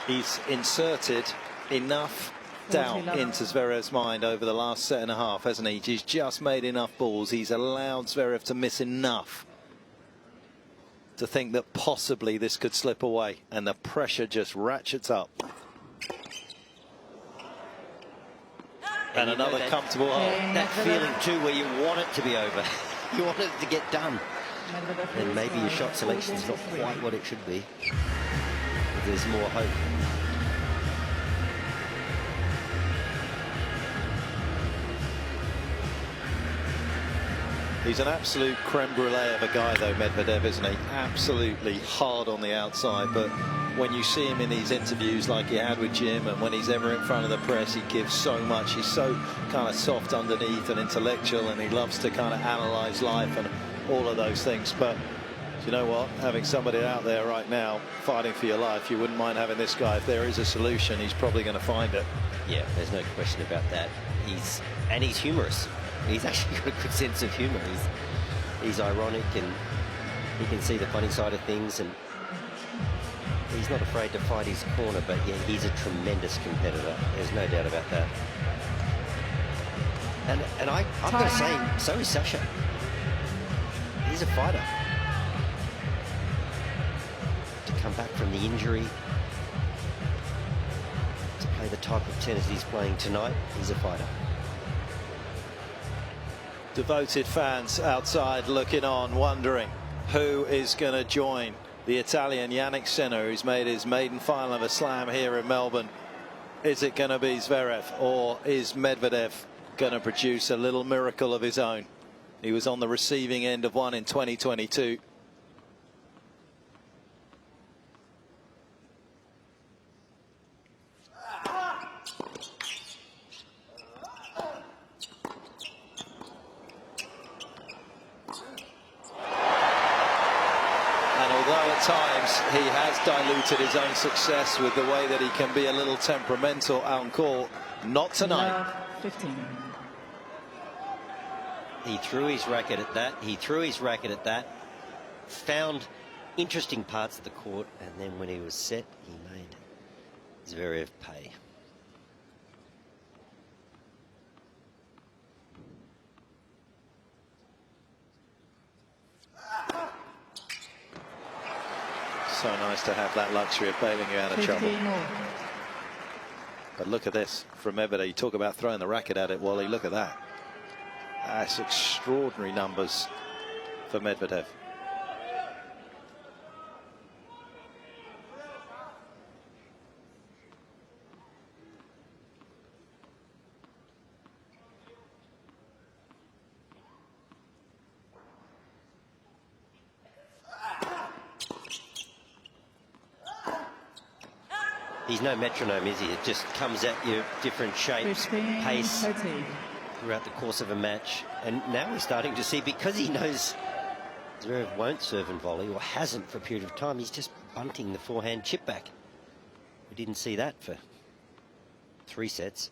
He's inserted enough doubt into Zverev's mind over the last set and a half, hasn't he? He's just made enough balls. He's allowed Zverev to miss enough to think that possibly this could slip away, and the pressure just ratchets up. And another comfortable hole. That feeling too where you want it to be over. You want it to get done. And maybe your shot selection is not quite what it should be. But there's more hope. He's an absolute creme brulee of a guy, though, Medvedev, isn't he? Absolutely hard on the outside, but when you see him in these interviews like he had with Jim, and when he's ever in front of the press, he gives so much. He's so kind of soft underneath and intellectual, and he loves to kind of analyse life and all of those things. But you know what? Having somebody out there right now fighting for your life, you wouldn't mind having this guy. If there is a solution, he's probably going to find it. Yeah, there's no question about that. He's humorous. He's actually got a good sense of humour. He's ironic, and he can see the funny side of things, and he's not afraid to fight his corner. But yeah, he's a tremendous competitor. There's no doubt about that. And I've got to say, so is Sasha. He's a fighter. To come back from the injury, to play the type of tennis he's playing tonight, he's a fighter. Devoted fans outside looking on, wondering who is going to join the Italian Jannik Sinner, who's made his maiden final of a slam here in Melbourne. Is it going to be Zverev, or is Medvedev going to produce a little miracle of his own? He was on the receiving end of one in 2022. Times he has diluted his own success with the way that he can be a little temperamental on court. Not tonight. 15. He threw his racket at that. He threw his racket at that. Found interesting parts of the court, and then when he was set, he made Zverev pay. So nice to have that luxury of bailing you out of trouble. But look at this from Medvedev. You talk about throwing the racket at it, Wally. Look at that. That's extraordinary numbers for Medvedev. He's no metronome, is he? It just comes at you, different shapes, pace throughout the course of a match. And now we're starting to see, because he knows Zverev won't serve and volley, or hasn't for a period of time, he's just bunting the forehand chip back. We didn't see that for 3 sets.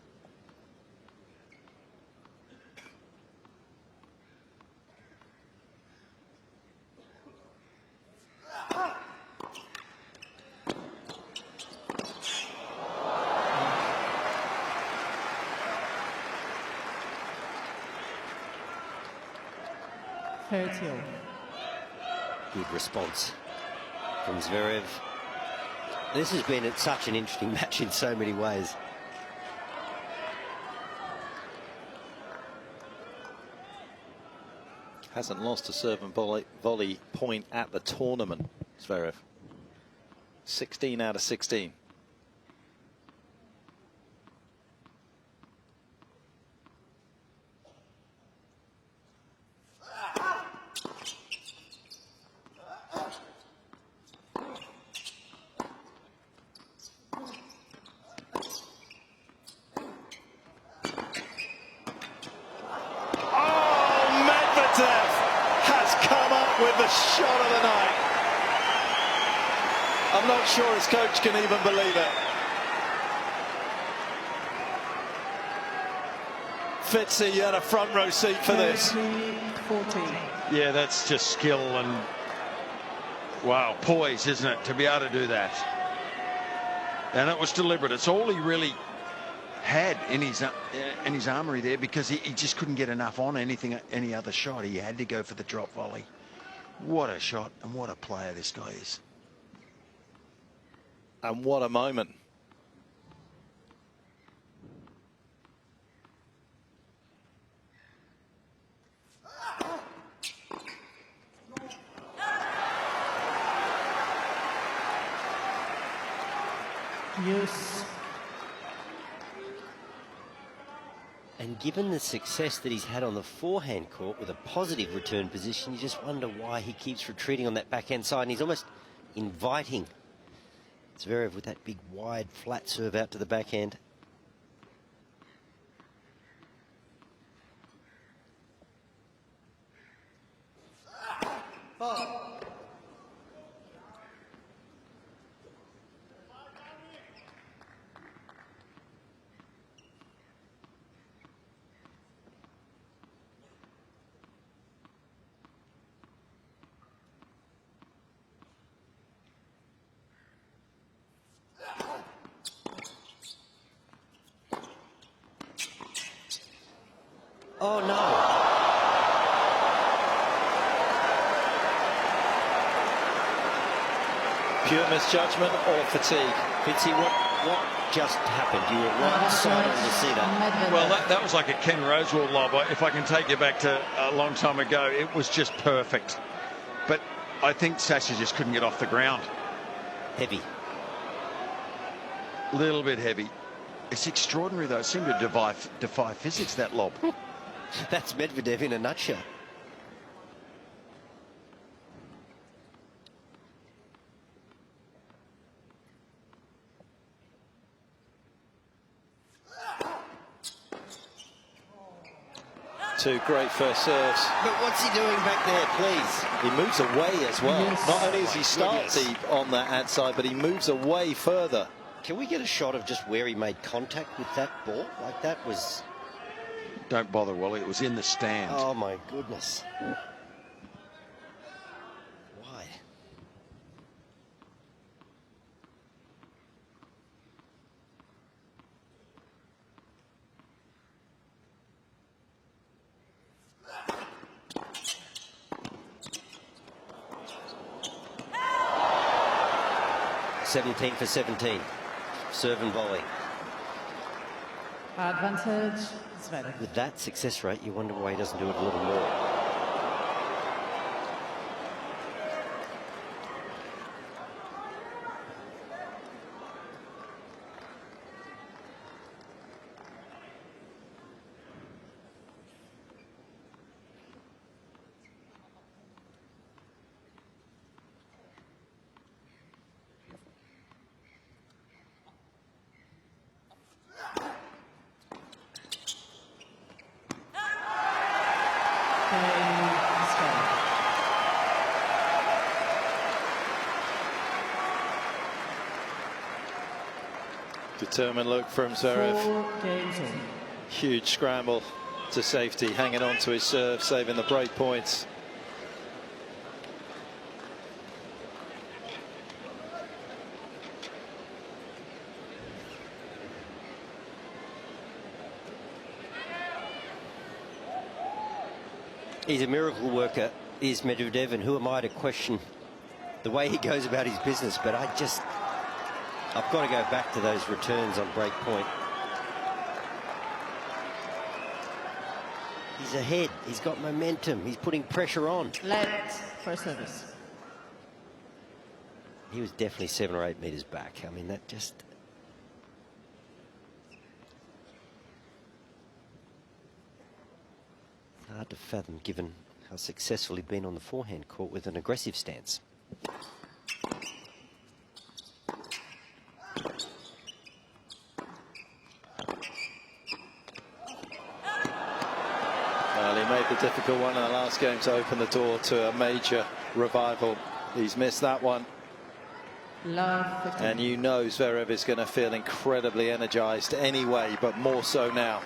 Good response from Zverev. This has been such an interesting match in so many ways. Hasn't lost a serve and volley point at the tournament, Zverev. 16 out of 16. With the shot of the night. I'm not sure his coach can even believe it. Fitzy, you had a front row seat for this. 40. Yeah, that's just skill and, wow, poise, isn't it, to be able to do that. And it was deliberate. It's all he really had in his armory there, because he just couldn't get enough on any other shot. He had to go for the drop volley. What a shot, and what a player this guy is. And what a moment. Yes. And given the success that he's had on the forehand court with a positive return position, you just wonder why he keeps retreating on that backhand side. And he's almost inviting Zverev with that big, wide, flat serve out to the backhand. Oh, no. Pure misjudgment or fatigue? Fitzy, what just happened? You were right side on to see that. Well, that was like a Ken Rosewall lob. If I can take you back to a long time ago, it was just perfect. But I think Sasha just couldn't get off the ground. Heavy. Little bit heavy. It's extraordinary, though. It seemed to defy physics, that lob. That's Medvedev in a nutshell. Two great first serves. But what's he doing back there, please? He moves away as well. Yes. Not only does he My start goodness. deep on that ad side, but he moves away further. Can we get a shot of just where he made contact with that ball? Like, that was... Don't bother, Wally. It was in the stand. Oh, my goodness. Why? (17 for 17). Serve and volley. Advantage, Zverev. With that success rate, you wonder why he doesn't do it a little more. Determined look from Zverev. 4 games on. Huge scramble to safety, hanging on to his serve, saving the break points. He's a miracle worker, is Medvedev, and who am I to question the way he goes about his business? But I've got to go back to those returns on break point. He's ahead. He's got momentum. He's putting pressure on. Let for service. He was definitely 7 or 8 metres back. I mean, that just... hard to fathom given how successful he'd been on the forehand court with an aggressive stance. Well, he made the difficult one in the last game to open the door to a major revival. He's missed that one. Love 15. And you know Zverev is going to feel incredibly energized anyway, but more so now.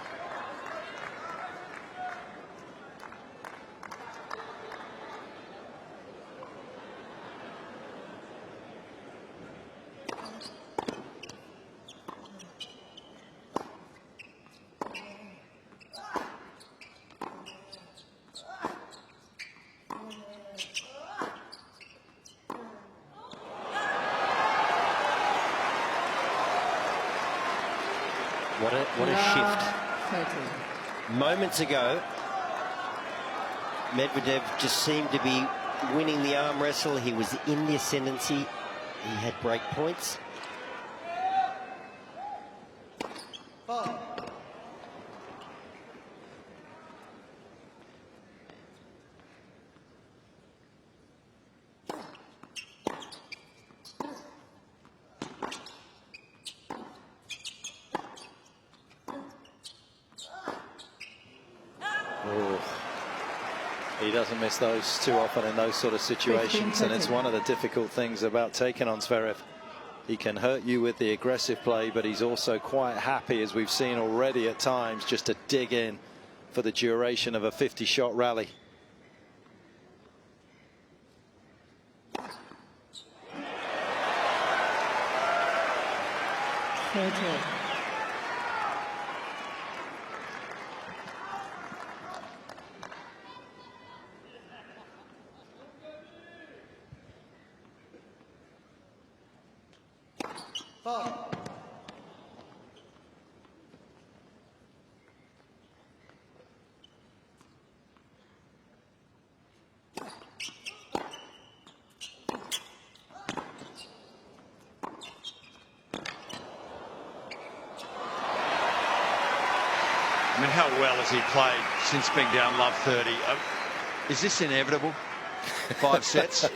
What a shift. 30. Moments ago, Medvedev just seemed to be winning the arm wrestle. He was in the ascendancy. He had break points. He doesn't miss those too often in those sort of situations, and it's one of the difficult things about taking on Zverev. He can hurt you with the aggressive play, but he's also quite happy, as we've seen already at times, just to dig in for the duration of a 50-shot rally. I mean, how well has he played since being down love 30? Is this inevitable? 5 sets?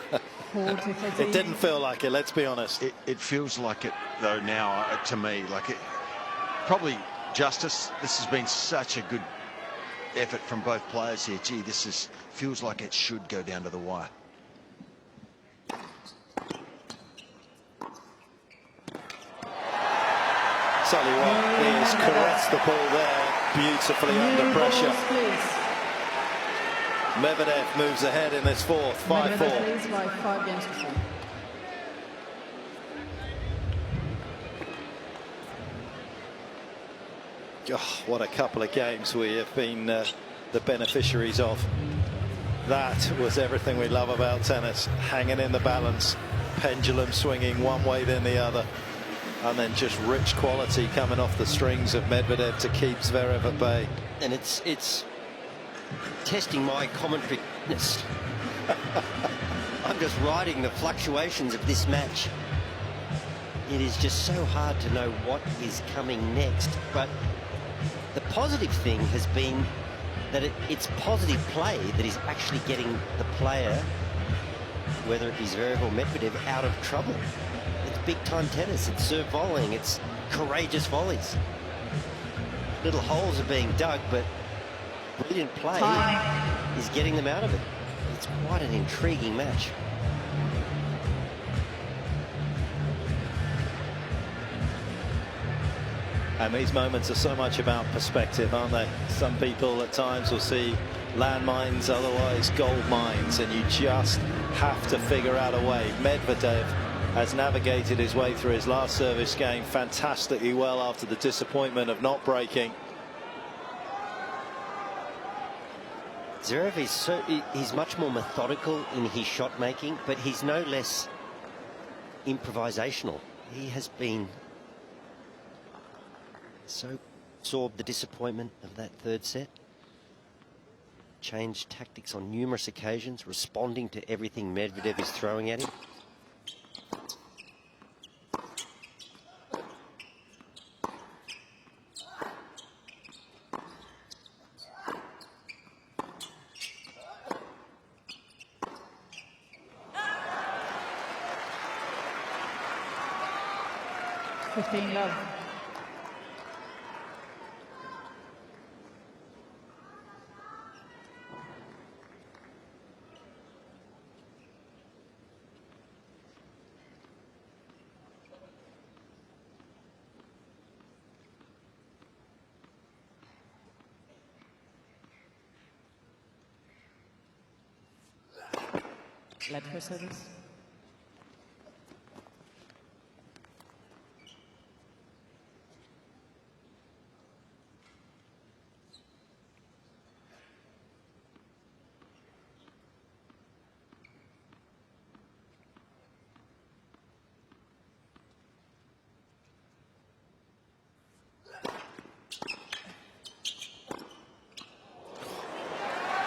It didn't feel like it, let's be honest. It feels like it, though, now, to me. Like, it probably justice. This has been such a good effort from both players here. Gee, feels like it should go down to the wire. Sullivan has caressed the ball there beautifully under pressure. Medvedev moves ahead in this fourth, 5-4. Medvedev leads by 5 games to 4. Oh, what a couple of games we have been the beneficiaries of. That was everything we love about tennis. Hanging in the balance, pendulum swinging one way then the other, and then just rich quality coming off the strings of Medvedev to keep Zverev at bay. And it's testing my commentary. I'm just riding the fluctuations of this match. It is just so hard to know what is coming next, but the positive thing has been that it's positive play that is actually getting the player, whether it be Zverev or Medvedev, out of trouble. It's big-time tennis. It's serve volleying. It's courageous volleys. Little holes are being dug, but brilliant play is getting them out of it. It's quite an intriguing match. And these moments are so much about perspective, aren't they? Some people at times will see landmines, otherwise gold mines, and you just have to figure out a way. Medvedev has navigated his way through his last service game fantastically well after the disappointment of not breaking. Zverev he's much more methodical in his shot making, but he's no less improvisational. He has been so absorbed the disappointment of that third set. changed tactics on numerous occasions, responding to everything Medvedev is throwing at him. Love. Let her service.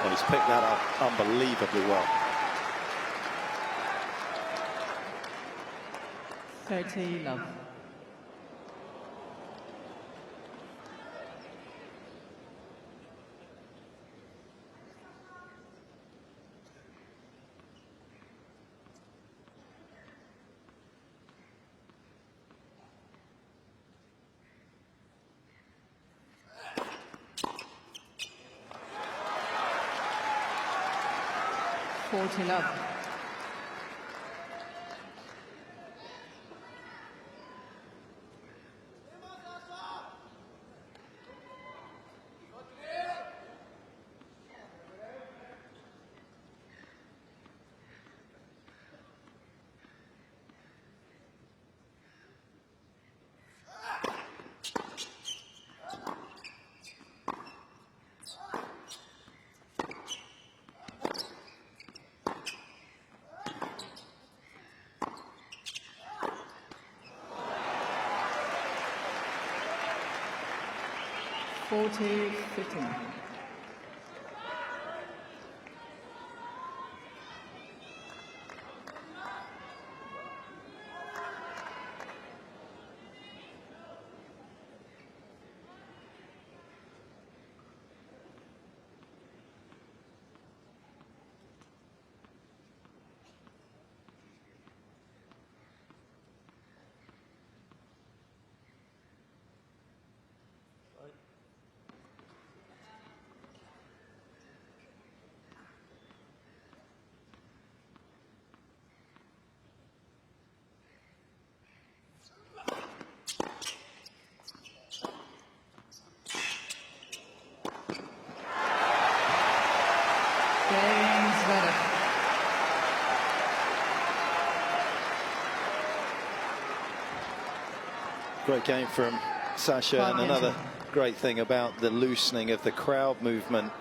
Well, he's picked that up unbelievably well. 30 love. Love. Fitting. Zverev. Great game from Sasha, and another great thing about the loosening of the crowd movement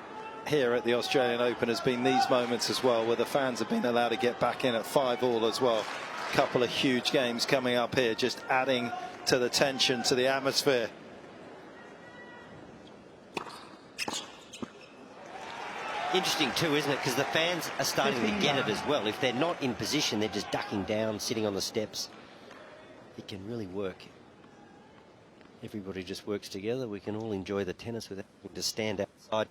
here at the Australian Open has been these moments as well, where the fans have been allowed to get back in at 5-all as well. A couple of huge games coming up here, just adding to the tension, to the atmosphere. Interesting too, isn't it? Because the fans are starting to get it as well. If they're not in position, they're just ducking down, sitting on the steps. It can really work. Everybody just works together. We can all enjoy the tennis without having to stand outside.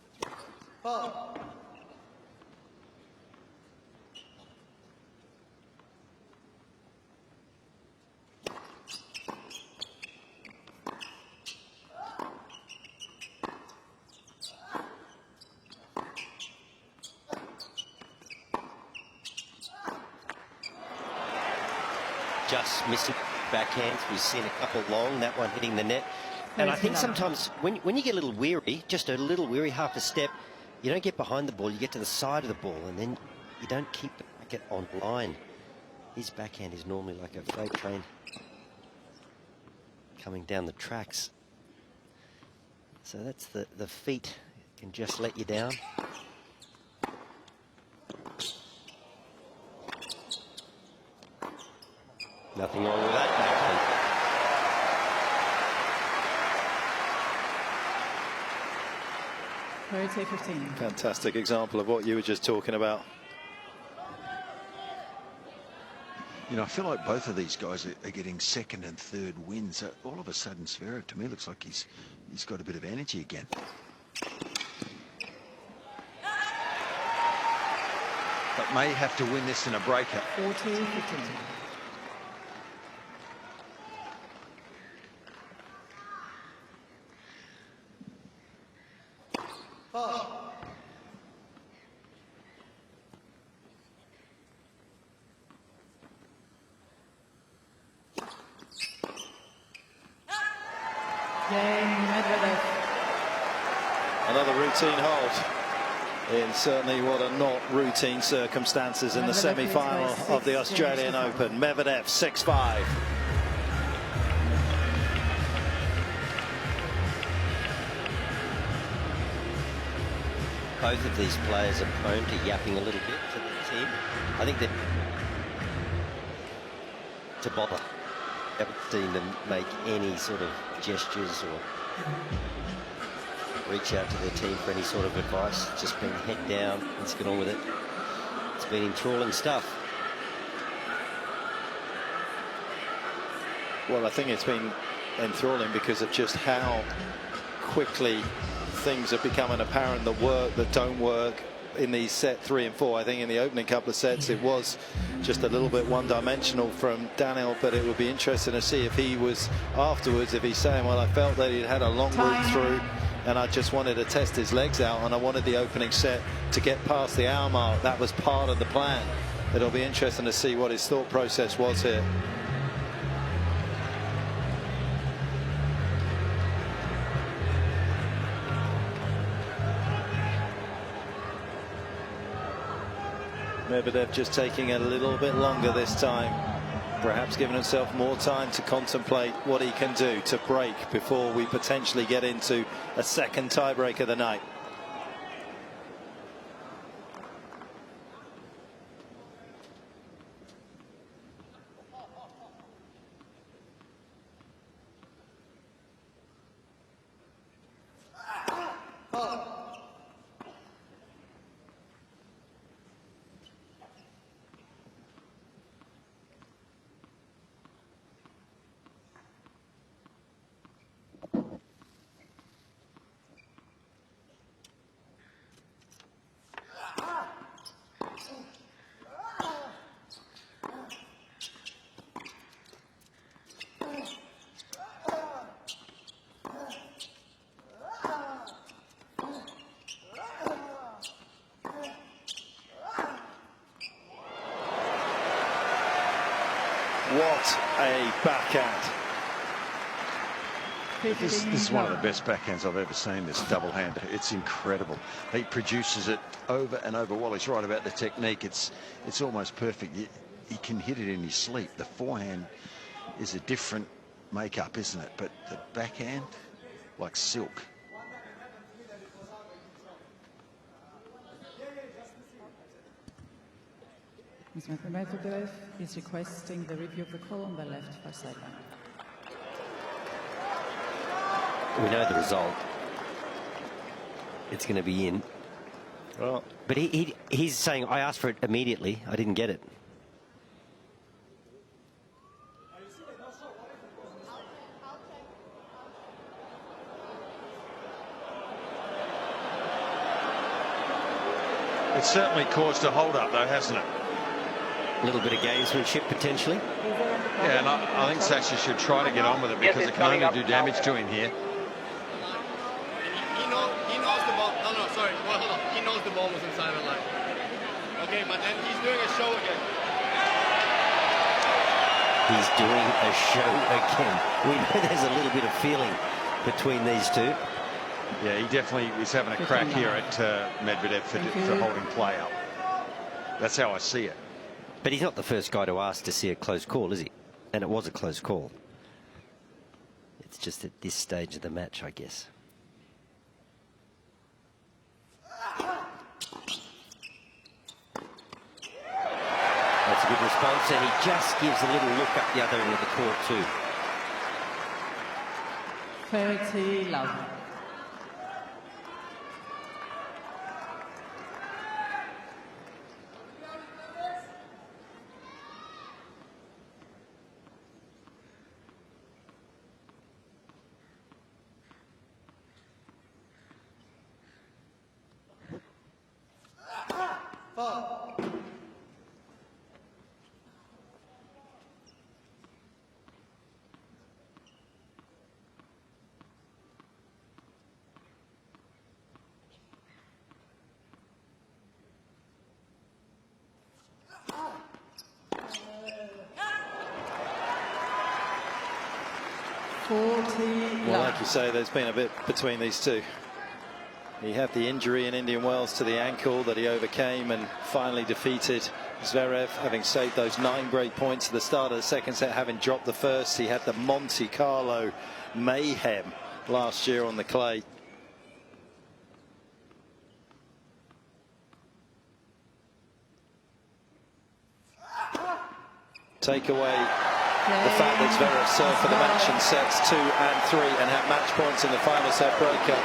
Just missing backhands. We've seen a couple long, that one hitting the net. And I think sometimes when you get a little weary, just a little weary, half a step, you don't get behind the ball, you get to the side of the ball, and then you don't keep the racket on line. His backhand is normally like a freight train coming down the tracks. So that's the feet can just let you down. Nothing wrong with that backhand. 30-15. Fantastic example of what you were just talking about. You know, I feel like both of these guys are getting second and third wins. All of a sudden, Zverev, to me, looks like he's got a bit of energy again. But may have to win this in a breaker. 40-15. Daniil Medvedev. Another routine hold in certainly what are not routine circumstances in the semi-final of the Australian Open. Medvedev 6-5. Both of these players are prone to yapping a little bit to the team. I think that to bother. Haven't seen them make any sort of gestures or reach out to their team for any sort of advice. Just been head down. Let's get on with it. It's been enthralling stuff. Well, I think it's been enthralling because of just how quickly things are becoming apparent that work, that don't work in these set 3 and 4. I think in the opening couple of sets it was just a little bit one-dimensional from Daniil, but it would be interesting to see if he was afterwards, if he's saying, well, I felt that he'd had a long route through and I just wanted to test his legs out and I wanted the opening set to get past the hour mark. That was part of the plan. It'll be interesting to see what his thought process was here. Medvedev just taking a little bit longer this time, perhaps giving himself more time to contemplate what he can do to break before we potentially get into a second tiebreak of the night. What a backhand. This is one of the best backhands I've ever seen, this double hand. It's incredible. He produces it over and over. While he's right about the technique, it's almost perfect. He can hit it in his sleep. The forehand is a different makeup, isn't it? But the backhand, like silk. Mr. Medvedev is requesting the review of the call on the left for sideline. We know the result. It's going to be in. Well, but he's saying, I asked for it immediately. I didn't get it. It's certainly caused a hold-up, though, hasn't it? A little bit of gamesmanship, potentially. Yeah, and I think Sasha should try to get on with it because it can only do damage to him here. He knows the ball. No, sorry. Well, hold on. He knows the ball was inside the line. Okay, but then he's doing a show again. He's doing a show again. We know there's a little bit of feeling between these two. Yeah, he definitely is having a crack here at Medvedev for holding play up. That's how I see it. But he's not the first guy to ask to see a close call, is he? And it was a close call. It's just at this stage of the match, I guess. That's a good response, and he just gives a little look up the other end of the court too. 30 love. 40 Well, like you say, there's been a bit between these two. He had the injury in Indian Wells to the ankle that he overcame and finally defeated Zverev, having saved those 9 break points at the start of the second set, having dropped the first. He had the Monte Carlo mayhem last year on the clay. Take away the fact that Zverev served for the match in sets 2 and 3 and had match points in the final set breakup.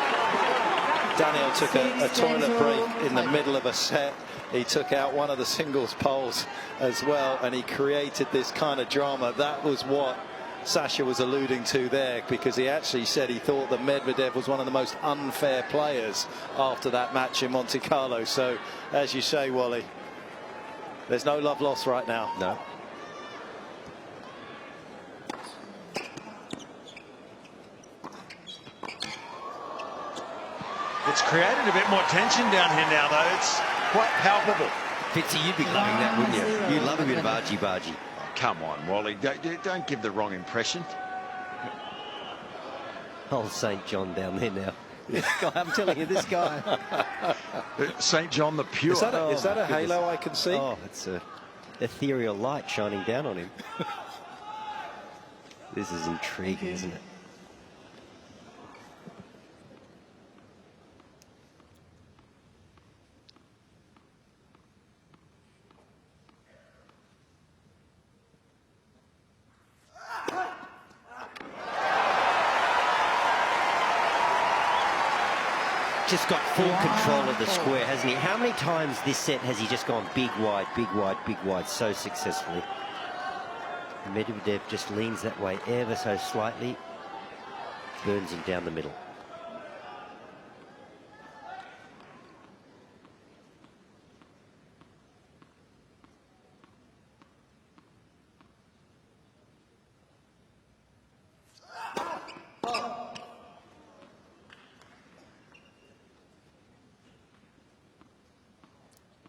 Daniil took a toilet break in the middle of a set. He took out one of the singles poles as well, and he created this kind of drama. That was what Sasha was alluding to there, because he actually said he thought that Medvedev was one of the most unfair players after that match in Monte Carlo. So, as you say, Wally, there's no love lost right now. No. It's created a bit more tension down here now, though. It's quite palpable. Fitzy, you'd be loving that, wouldn't you? You love a bit of argy-bargy. Oh, come on, Wally. Don't give the wrong impression. Old St. John down there now. This guy, I'm telling you, this guy. St. John the Pure. Is that a halo I can see? Oh, it's a ethereal light shining down on him. This is intriguing, isn't it? Just got full control of the square, hasn't he? How many times this set has he just gone big wide, big wide, big wide so successfully? Medvedev just leans that way ever so slightly, burns him down the middle.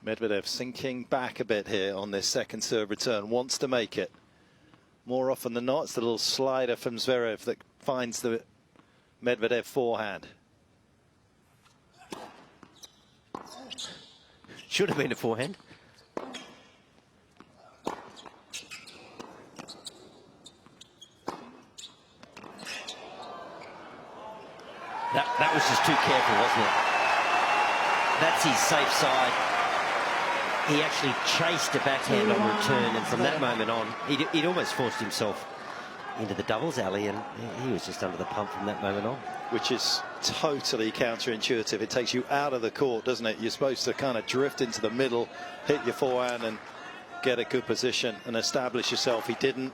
Medvedev sinking back a bit here on this second serve return, wants to make it. More often than not, it's the little slider from Zverev that finds the Medvedev forehand. Should have been a forehand. That was just too careful, wasn't it? That's his safe side. He actually chased a backhand on return, and from that moment on, he'd almost forced himself into the doubles alley, and he was just under the pump from that moment on. Which is totally counterintuitive. It takes you out of the court, doesn't it? You're supposed to kind of drift into the middle, hit your forehand, and get a good position and establish yourself. He didn't.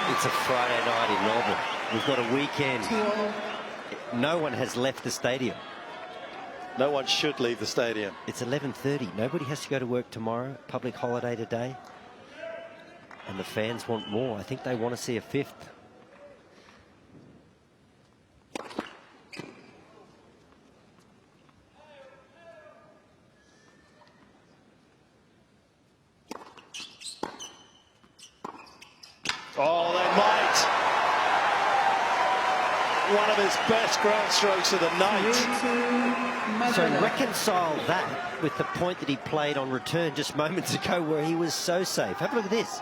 It's a Friday night in Melbourne. We've got a weekend. No one has left the stadium. No one should leave the stadium. It's 11:30. Nobody has to go to work tomorrow. Public holiday today. And the fans want more. I think they want to see a fifth. Oh, they might. One of his best ground strokes of the night. So reconcile that with the point that he played on return just moments ago where he was so safe. Have a look at this.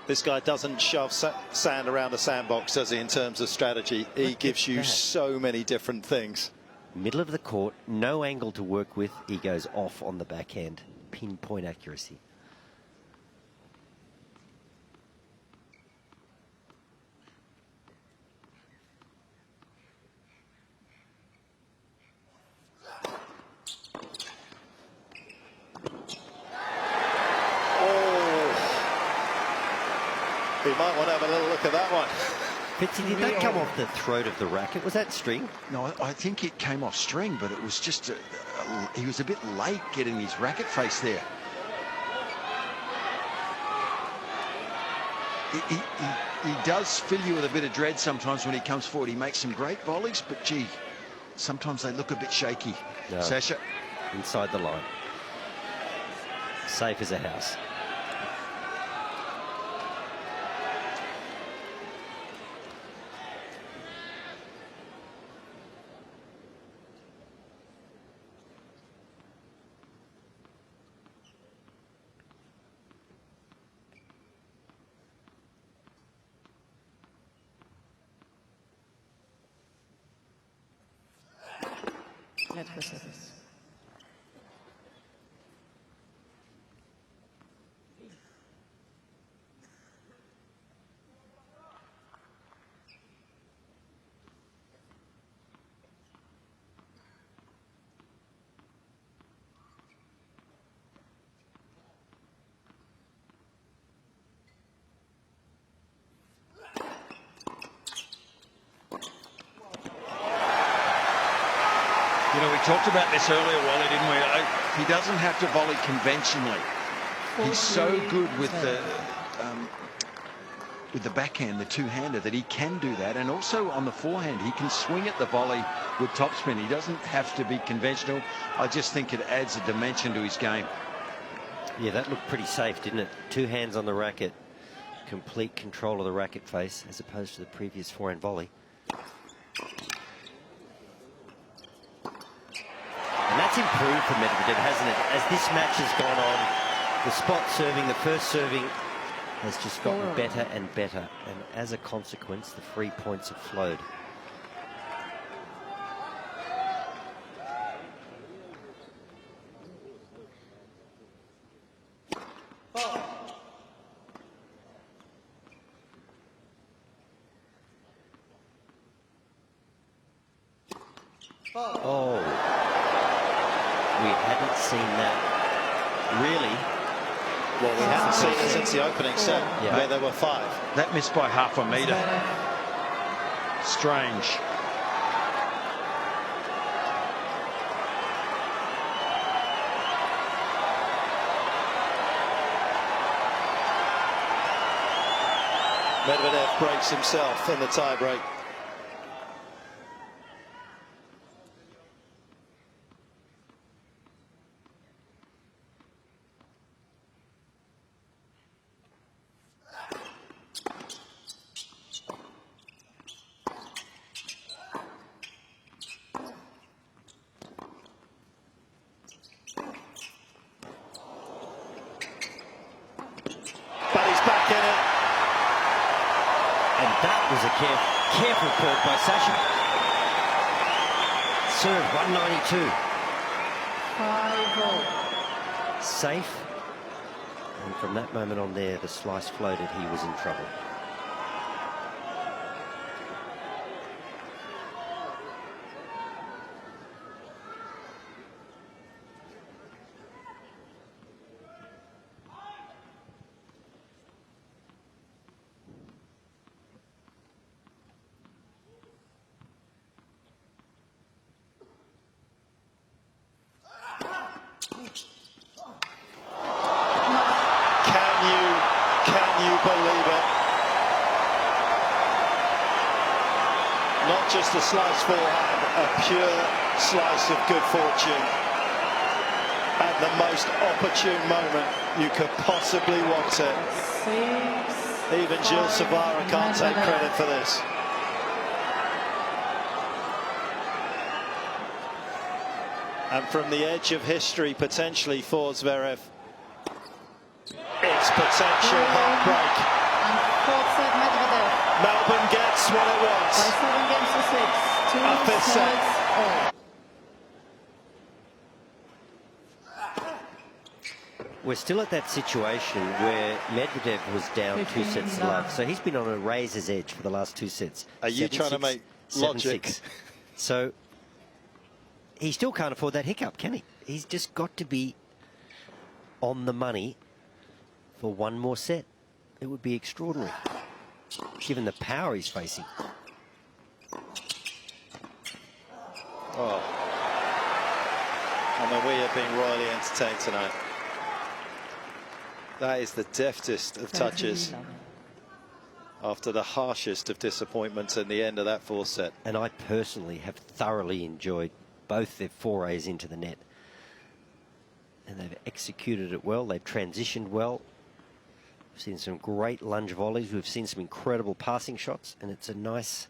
This guy doesn't shove sand around the sandbox, does he, in terms of strategy? He gives you so many different things. Middle of the court, no angle to work with. He goes off on the backhand. Pinpoint accuracy. He might want to have a little look at that one. Fitzy, did that come off the throat of the racket? Was that string? No, I think it came off string, but it was just he was a bit late getting his racket face there. He does fill you with a bit of dread sometimes when he comes forward. He makes some great volleys, but gee, sometimes they look a bit shaky. No. Sasha. Inside the line. Safe as a house. Net for service. You know, we talked about this earlier, Wally, didn't we? He doesn't have to volley conventionally. He's so good with the backhand, the two-hander, that he can do that. And also on the forehand, he can swing at the volley with topspin. He doesn't have to be conventional. I just think it adds a dimension to his game. Yeah, that looked pretty safe, didn't it? Two hands on the racket. Complete control of the racket face as opposed to the previous forehand volley. And that's improved for Medvedev, hasn't it? As this match has gone on, the spot serving, the first serving has just gotten better and better. And as a consequence, the free points have flowed. Oh, we hadn't seen that, really. Well, we haven't seen it since the opening set, where there were 5. That missed by half a metre. Strange. Medvedev breaks himself in the tie-break. But he's back in it. And that was a careful curve by Sasha. Serve 192. 5-0. Safe. And from that moment on there, the slice floated. He was in trouble. Can you believe it? Not just a slice forehand, a pure slice of good fortune. At the most opportune moment you could possibly want it. Even Gilles Savara can't take credit for this. And from the edge of history, potentially for Zverev, it's potential heartbreak. And fourth set, Medvedev. Melbourne gets what it wants. By 7 games to 6. 2 A fifth set. sets all. We're still at that situation where Medvedev was down 2 sets to love. So he's been on a razor's edge for the last 2 sets. Are you trying to make logic? 7-6. So he still can't afford that hiccup, can he? He's just got to be on the money for one more set. It would be extraordinary, given the power he's facing. Oh. I mean, we have been royally entertained tonight. That is the deftest of touches. after the harshest of disappointments in the end of that fourth set. And I personally have thoroughly enjoyed both their forays into the net. And they've executed it well. They've transitioned well. We've seen some great lunge volleys. We've seen some incredible passing shots. And it's a nice...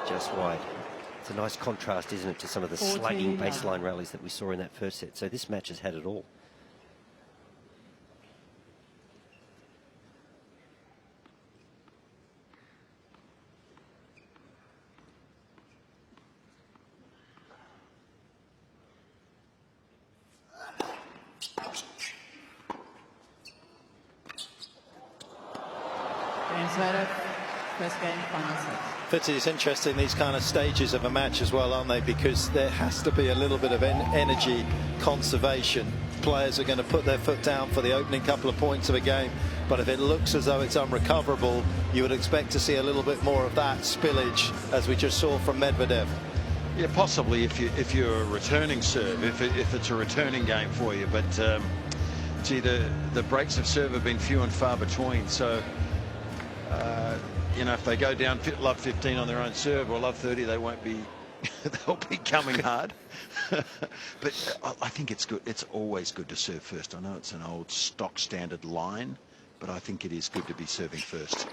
just wide. It's a nice contrast, isn't it, to some of the slugging baseline rallies that we saw in that first set. So this match has had it all. Zverev, first game, final set. Fitzy, it's interesting, these kind of stages of a match as well, aren't they? Because there has to be a little bit of energy conservation. Players are going to put their foot down for the opening couple of points of a game, but if it looks as though it's unrecoverable, you would expect to see a little bit more of that spillage, as we just saw from Medvedev. Yeah, possibly if you're a returning serve, if it's a returning game for you. But gee, the breaks of serve have been few and far between. So you know, if they go down love 15 on their own serve or love 30, they won't be. They'll be coming hard. But I think it's good. It's always good to serve first. I know it's an old stock standard line, but I think it is good to be serving first.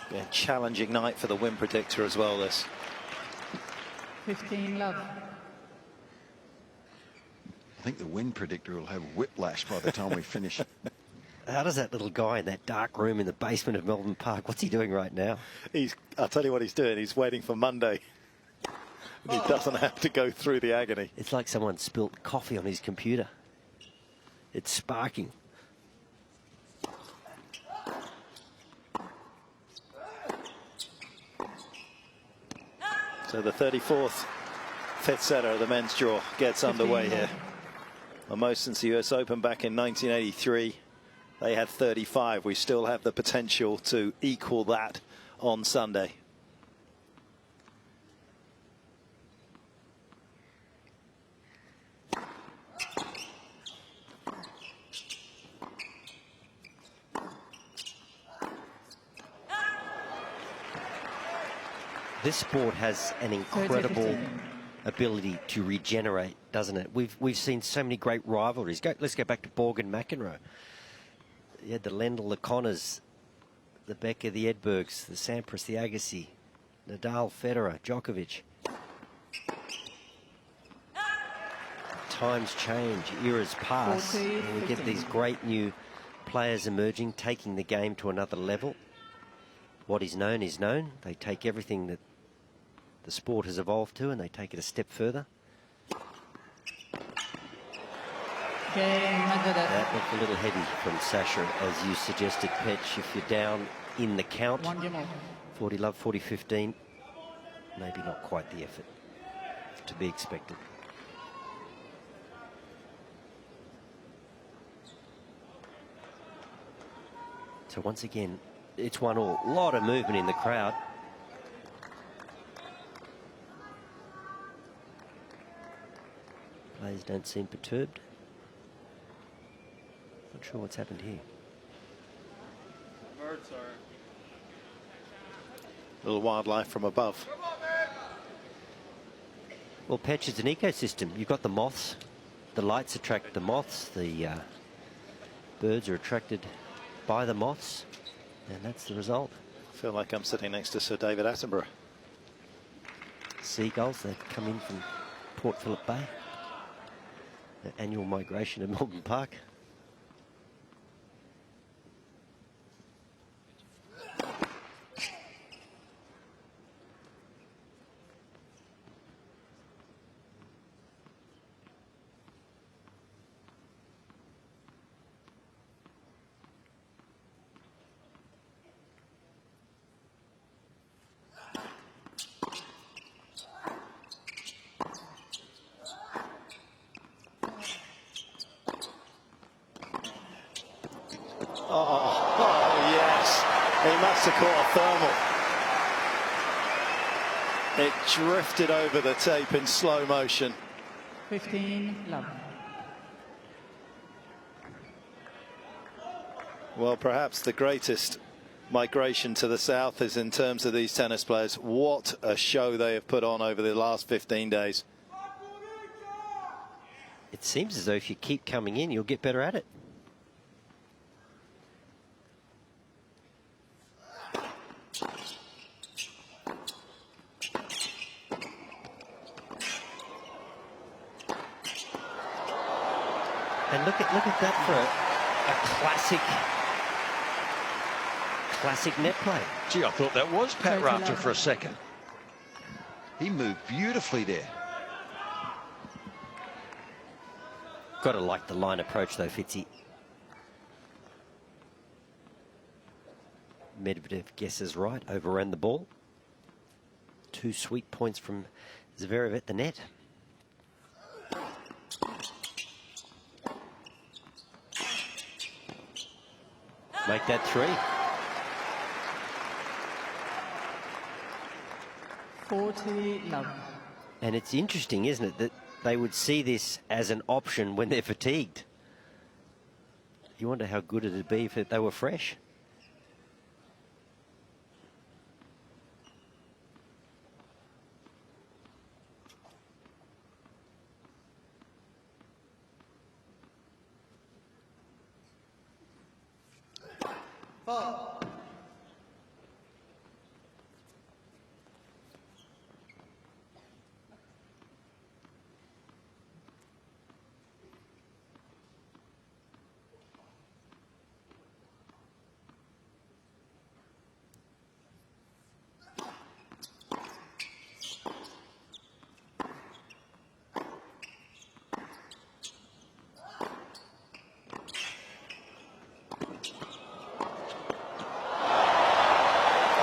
Yeah, challenging night for the win predictor as well, this. 15 love. I think the win predictor will have whiplash by the time we finish. How does that little guy in that dark room in the basement of Melbourne Park, what's he doing right now? I'll tell you what he's doing. He's waiting for Monday. He doesn't have to go through the agony. It's like someone spilt coffee on his computer. It's sparking. So the 34th fifth setter of the men's draw gets underway here. Well, most since the US Open back in 1983. They had 35. We still have the potential to equal that on Sunday. This sport has an incredible ability to regenerate, doesn't it? We've seen so many great rivalries. Let's go back to Borg and McEnroe. You had the Lendl, the Connors, the Becker, the Edbergs, the Sampras, the Agassi, Nadal, Federer, Djokovic. Times change, eras pass, and we get these great new players emerging, taking the game to another level. What is known is known. They take everything that the sport has evolved to and they take it a step further. That looked a little heavy from Sasha, as you suggested, Petch. If you're down in the count, 40 love, 40-15, maybe not quite the effort to be expected. So once again, it's 1-1. A lot of movement in the crowd. Players don't seem perturbed. Not sure what's happened here. Birds are. Little wildlife from above. Well, Petch is an ecosystem. You've got the moths. The lights attract the moths. The birds are attracted by the moths. And that's the result. I feel like I'm sitting next to Sir David Attenborough. Seagulls, they come in from Port Phillip Bay. The annual migration of Melbourne Park. Oh, yes. He must have caught a thermal. It drifted over the tape in slow motion. 15 love. Well, perhaps the greatest migration to the south is in terms of these tennis players. What a show they have put on over the last 15 days. It seems as though if you keep coming in, you'll get better at it. And look at that for a classic net play. Gee, I thought that was Pat Rafter for a second. He moved beautifully there. Got to like the line approach though, Fitzy. Medvedev guesses right, overran the ball. 2 sweet points from Zverev at the net. Make that 3. 40 love. And it's interesting, isn't it, that they would see this as an option when they're fatigued. You wonder how good it'd be if they were fresh.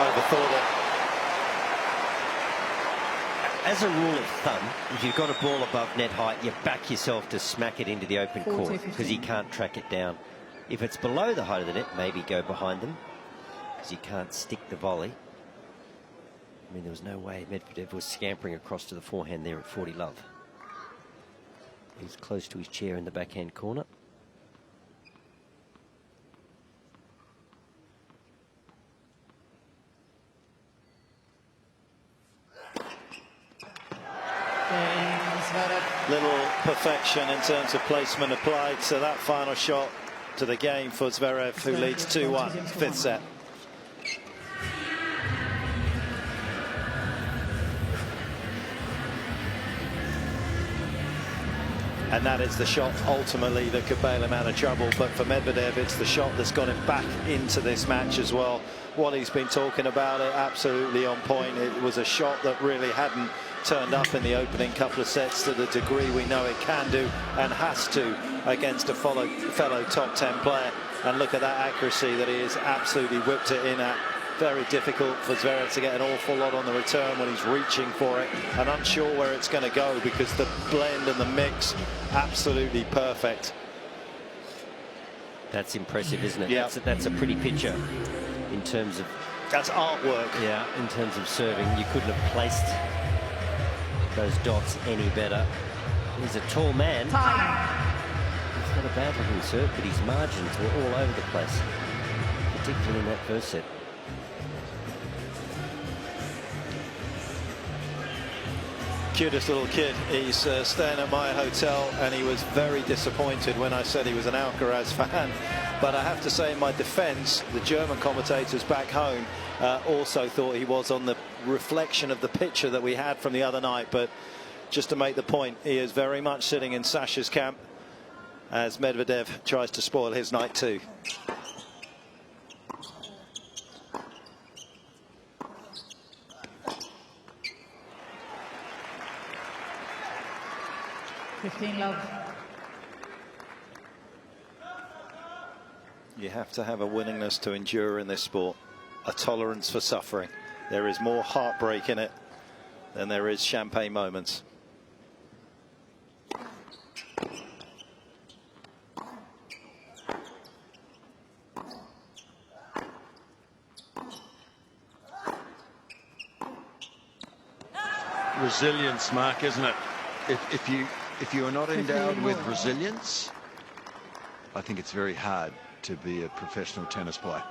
Overthought it. As a rule of thumb, if you've got a ball above net height, you back yourself to smack it into the open court because he can't track it down. If it's below the height of the net, maybe go behind them because you can't stick the volley. I mean, there was no way Medvedev was scampering across to the forehand there at 40 love. He was close to his chair in the backhand corner. Little perfection in terms of placement applied to that final shot to the game for Zverev, who leads 2-1, 5th set. And that is the shot ultimately that could bail him out of trouble. But for Medvedev, it's the shot that's got him back into this match as well. What he's been talking about, it absolutely on point. It was a shot that really hadn't turned up in the opening couple of sets to the degree we know it can do and has to against a fellow top 10 player. And look at that accuracy that he has absolutely whipped it in at. Very difficult for Zverev to get an awful lot on the return when he's reaching for it and unsure where it's going to go, because the blend and the mix absolutely perfect. That's impressive, isn't it? Yeah. That's a pretty picture in terms of... That's artwork. Yeah, in terms of serving. You couldn't have placed those dots any better. He's a tall man. He's not a bad looking serve, but his margins were all over the place, particularly in that first set. Cutest little kid. He's staying at my hotel, and he was very disappointed when I said he was an Alcaraz fan. But I have to say, in my defence, the German commentators back home also thought he was, on the reflection of the picture that we had from the other night. But just to make the point, he is very much sitting in Sasha's camp as Medvedev tries to spoil his night too. Love. You have to have a willingness to endure in this sport, a tolerance for suffering. There is more heartbreak in it than there is champagne moments. resilience, Mark, isn't it? If you are not endowed with resilience, I think it's very hard to be a professional tennis player.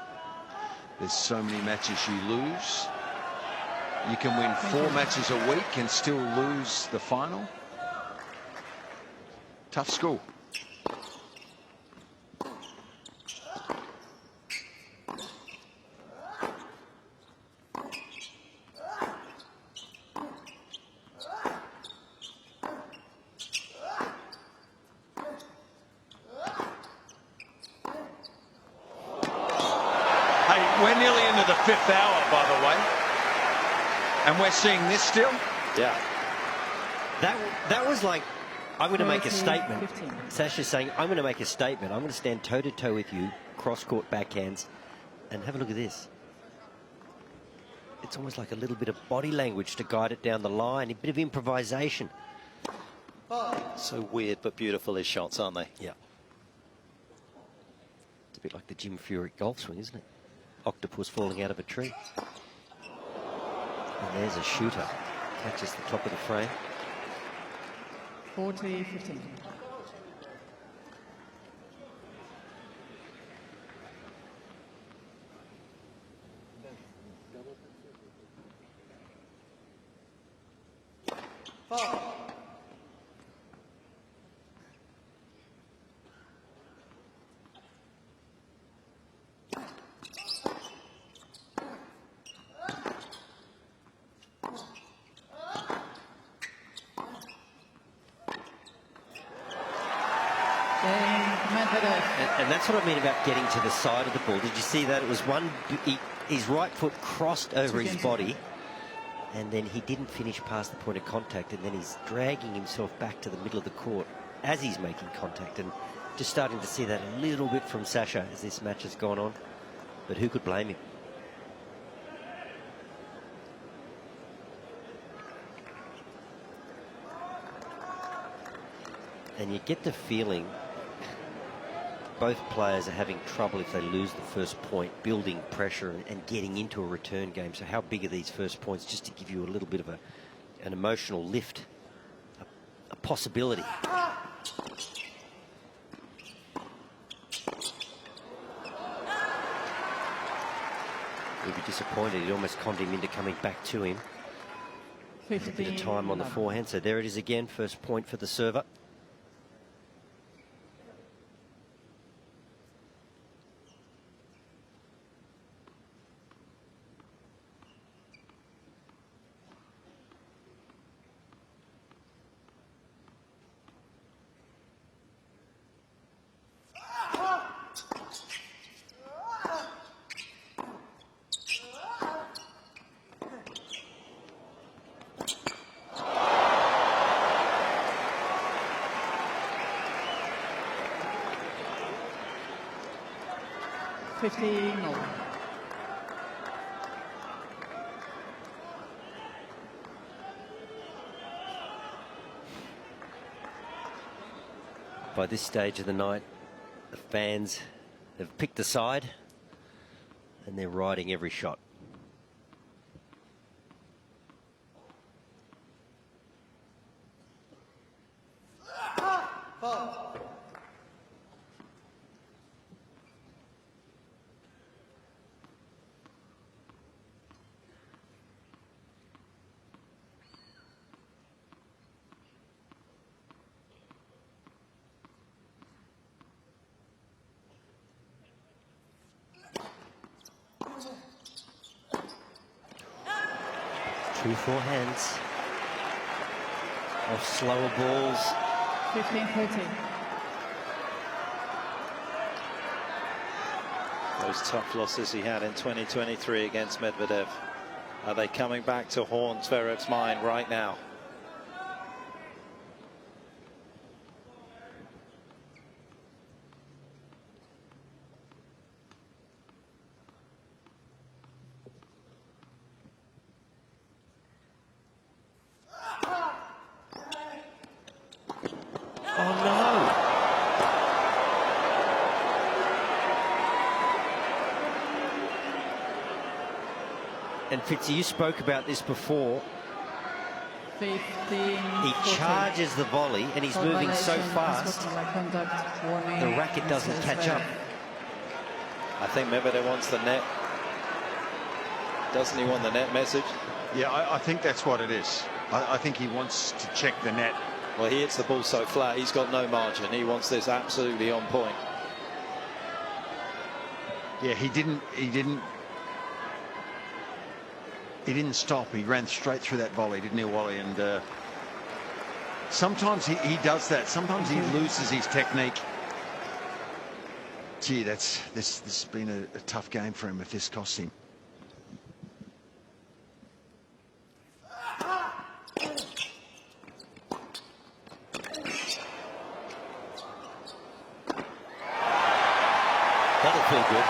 There's so many matches you lose. You can win 4 matches a week and still lose the final. Tough school. We're nearly into the 5th hour, by the way, and we're seeing this still. Yeah. That was like, I'm going to make a statement. 15. Sasha's saying, I'm going to make a statement. I'm going to stand toe-to-toe with you, cross-court backhands, and have a look at this. It's almost like a little bit of body language to guide it down the line, a bit of improvisation. So weird but beautiful, his shots, aren't they? Yeah. It's a bit like the Jim Furyk golf swing, isn't it? Octopus falling out of a tree. And there's a shooter. Catches the top of the frame. 40-15. And that's what I mean about getting to the side of the ball. Did you see that? It was his right foot crossed over his body, and then he didn't finish past the point of contact, and then he's dragging himself back to the middle of the court as he's making contact, and just starting to see that a little bit from Sasha as this match has gone on. But who could blame him? And you get the feeling both players are having trouble if they lose the first point, building pressure and getting into a return game. So how big are these first points, just to give you a little bit of an emotional lift, a possibility. He'd be disappointed. He almost conned him into coming back to him. A bit of time on the forehand. So there it is again, first point for the server. By this stage of the night, the fans have picked a side and they're riding every shot. Two forehands off slower balls. 15-13. Those tough losses he had in 2023 against Medvedev, are they coming back to haunt Zverev's mind right now? And Fitzy, you spoke about this before. 15. He 14. charges the volley and he's Foul moving so violation, fast, unsportsmanlike conduct, warning, the racket doesn't Mr. catch up. Zverev. I think Medvedev wants the net. Doesn't he want the net message? Yeah, I think that's what it is. I think he wants to check the net. Well, he hits the ball so flat, he's got no margin. He wants this absolutely on point. Yeah, he didn't stop. He ran straight through that volley, didn't he, Wally? And sometimes he does that. Sometimes he loses his technique. Gee, this has been a tough game for him if this costs him. That'll feel good.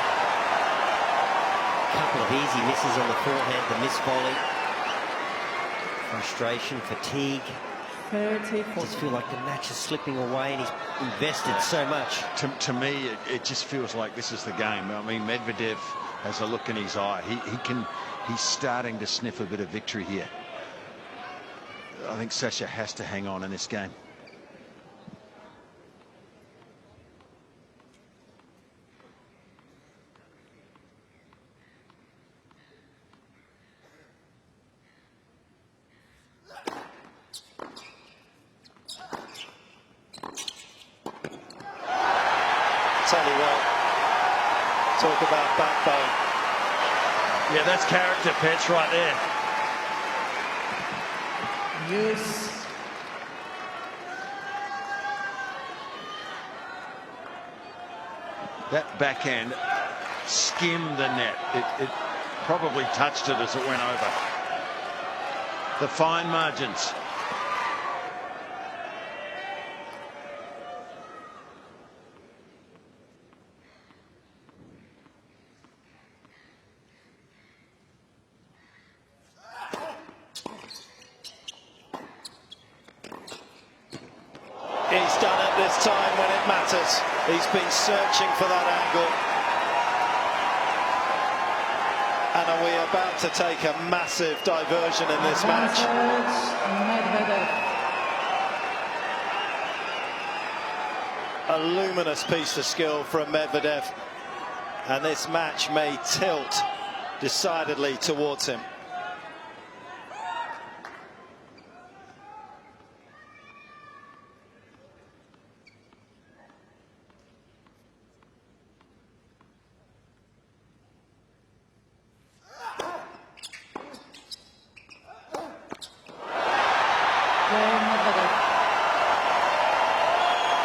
Couple of easy misses on the forehand, the miss volley. Frustration, fatigue. 34. Just feel like the match is slipping away and he's invested so much. To me, it just feels like this is the game. I mean, Medvedev has a look in his eye. He's starting to sniff a bit of victory here. I think Sasha has to hang on in this game. Tell you what, talk about backbone. Yeah, that's character, Petch, right there. Use. That backhand skimmed the net. It probably touched it as it went over. The fine margins. He's done it this time when it matters. He's been searching for that angle. And are we about to take a massive diversion in this match? Medvedev. A luminous piece of skill from Medvedev. And this match may tilt decidedly towards him.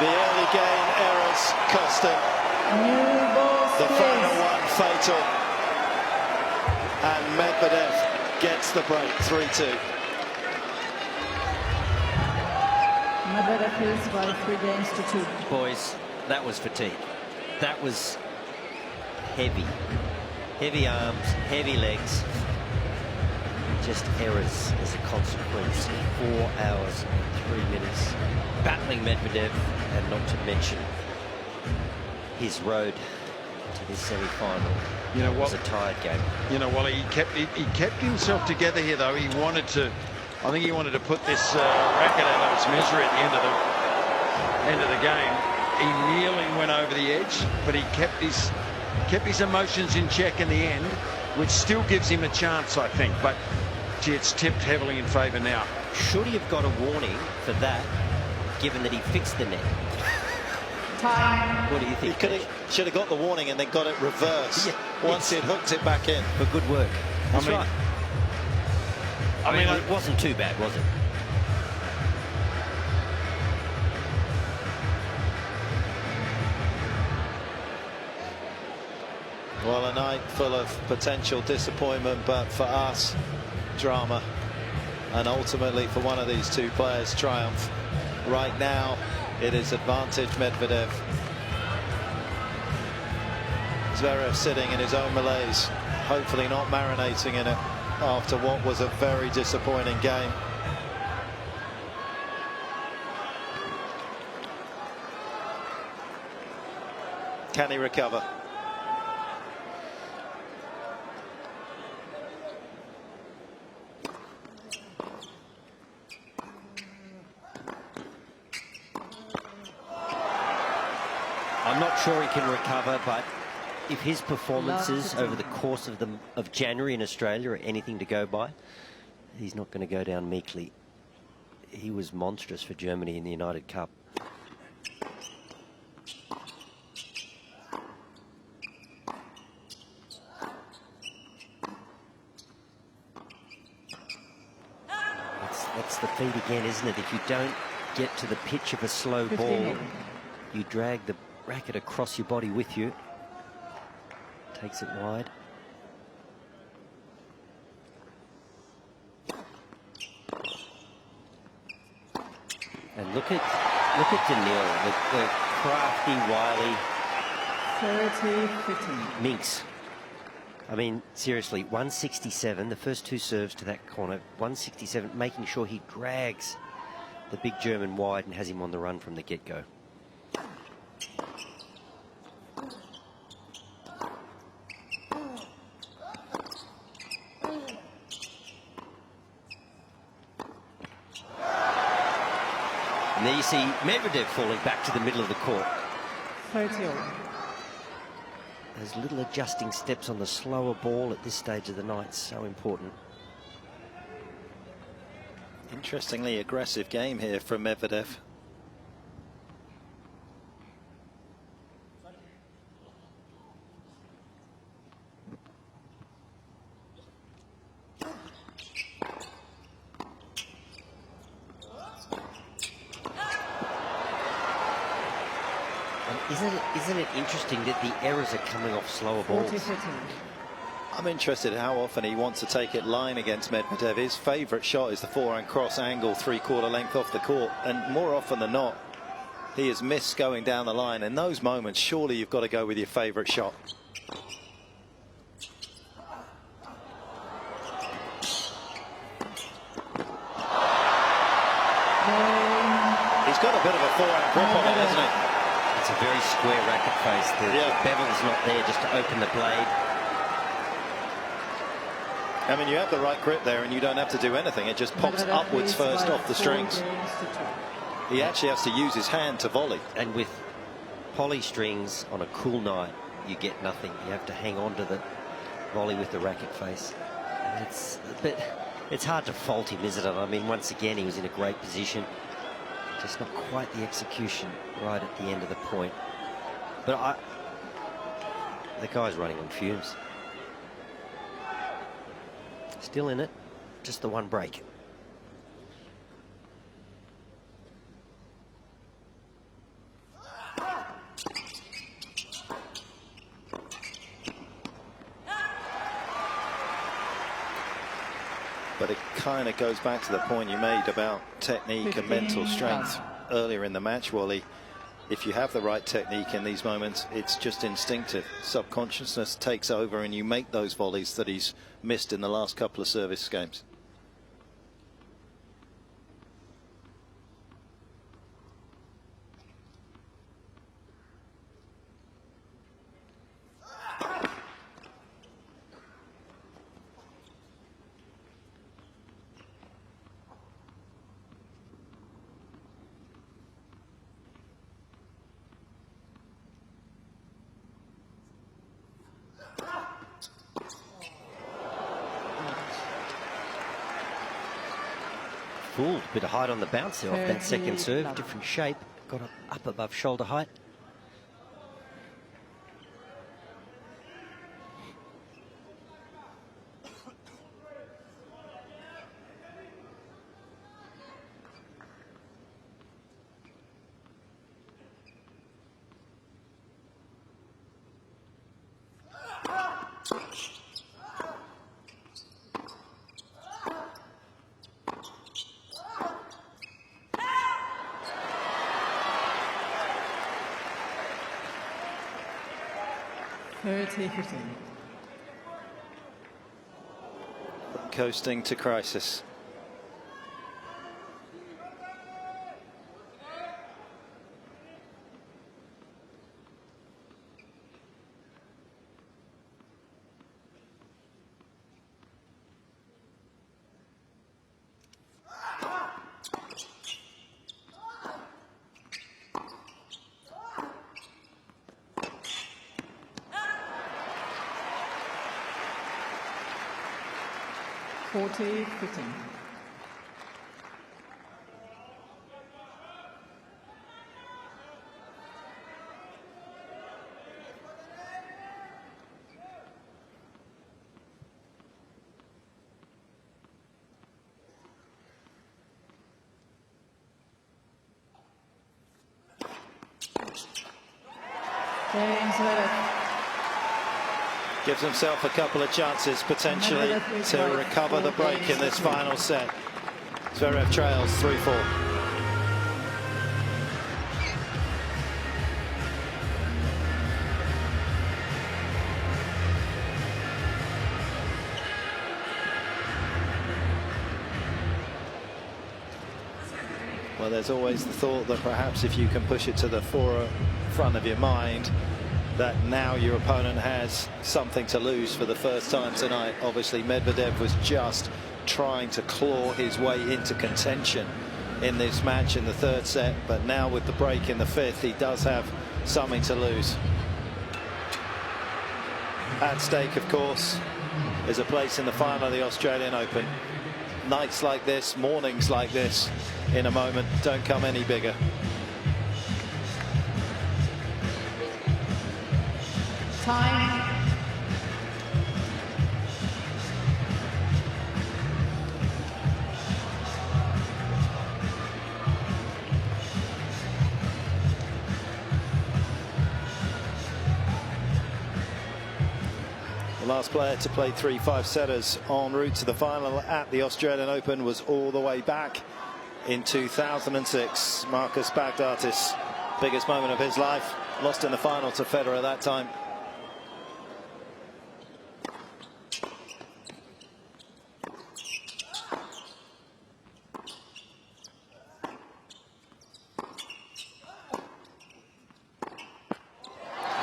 The early game errors cost him. The final one fatal. And Medvedev gets the break, 3-2. Medvedev is by 3 games to 2. Boys, that was fatigue. That was heavy. Heavy arms, heavy legs. Just errors as a consequence. 4 hours and 3 minutes battling Medvedev, and not to mention his road to this semi-final. You know what? what? It was a tired game. You know, Wally, he kept himself together here, though. He wanted to. I think he wanted to put this racket out of its misery at the end of the game. He nearly went over the edge, but he kept his emotions in check in the end, which still gives him a chance, I think. But gee, it's tipped heavily in favour now. Should he have got a warning for that, given that he fixed the net? Time. What do you think? He should have got the warning and then got it reversed once he'd hooked it back in. For good work. That's mean- right. I mean, it wasn't too bad, was it? Well, a night full of potential disappointment, but for us, drama. And ultimately, for one of these two players, triumph. Right now, it is advantage Medvedev. Zverev sitting in his own malaise, hopefully not marinating in it after what was a very disappointing game. Can he recover? sure he can recover, but if his performances over the course of January in Australia are anything to go by, he's not going to go down meekly. He was monstrous for Germany in the United Cup. That's the feed again, isn't it? If you don't get to the pitch of a slow ball, you drag the racket across your body with you. Takes it wide. And look at Daniil, the crafty, wily 30-15. minx. I mean, seriously, 167, the first two serves to that corner, 167, making sure he drags the big German wide and has him on the run from the get-go. And there you see Medvedev falling back to the middle of the court. 30-all. Those little adjusting steps on the slower ball at this stage of the night, so important. Interestingly aggressive game here from Medvedev. Isn't it interesting that the errors are coming off slower balls? 40-15. I'm interested how often he wants to take it line against Medvedev. His favourite shot is the forehand cross angle, three-quarter length off the court, and more often than not, he has missed going down the line. In those moments, surely you've got to go with your favourite shot. He's got a bit of a forehand grip on it, hasn't he? It's a very square racket face. The bevel's not there just to open the blade. I mean, you have the right grip there and you don't have to do anything. It just pops upwards first off the strings. He actually has to use his hand to volley. And with poly strings on a cool night, you get nothing. You have to hang on to the volley with the racket face. And it's hard to fault him, is it? I mean, once again, he was in a great position. Just not quite the execution right at the end of the point. But the guy's running on fumes. Still in it, just the one break. But it kind of goes back to the point you made about technique and mental strength earlier in the match, Wally. If you have the right technique in these moments, it's just instinctive. Subconsciousness takes over and you make those volleys that he's missed in the last couple of service games. Fooled, bit of height on the bounce there off that second serve, different shape, got up above shoulder height. Coasting to crisis. 40-15. Daniil Zverev. Gives himself a couple of chances potentially to recover the break in this final set. Zverev trails 3-4. Well, there's always the thought that perhaps if you can push it to the forefront of your mind, that now your opponent has something to lose for the first time tonight. Obviously, Medvedev was just trying to claw his way into contention in this match in the third set, but now with the break in the fifth, he does have something to lose. At stake, of course, is a place in the final of the Australian Open. Nights like this, mornings like this, in a moment, don't come any bigger. Time. The last player to play 3-5 setters en route to the final at the Australian Open was all the way back in 2006. Marcus Baghdatis, biggest moment of his life, lost in the final to Federer that time.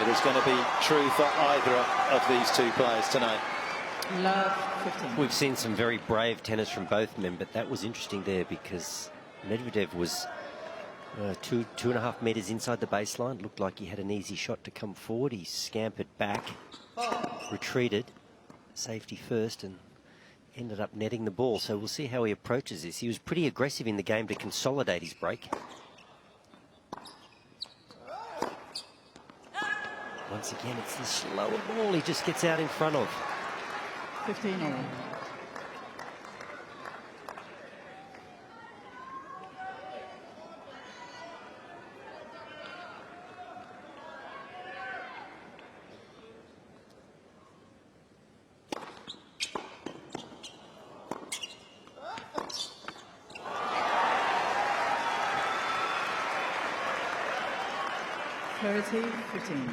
It is going to be true for either of these two players tonight. Love 15. We've seen some very brave tennis from both men, but that was interesting there because Medvedev was 2.5 meters inside the baseline. Looked like he had an easy shot to come forward. He scampered back, retreated, safety first, and ended up netting the ball. So we'll see how he approaches this. He was pretty aggressive in the game to consolidate his break. Once again, it's the slower ball he just gets out in front of. 15 all. Clarity 15.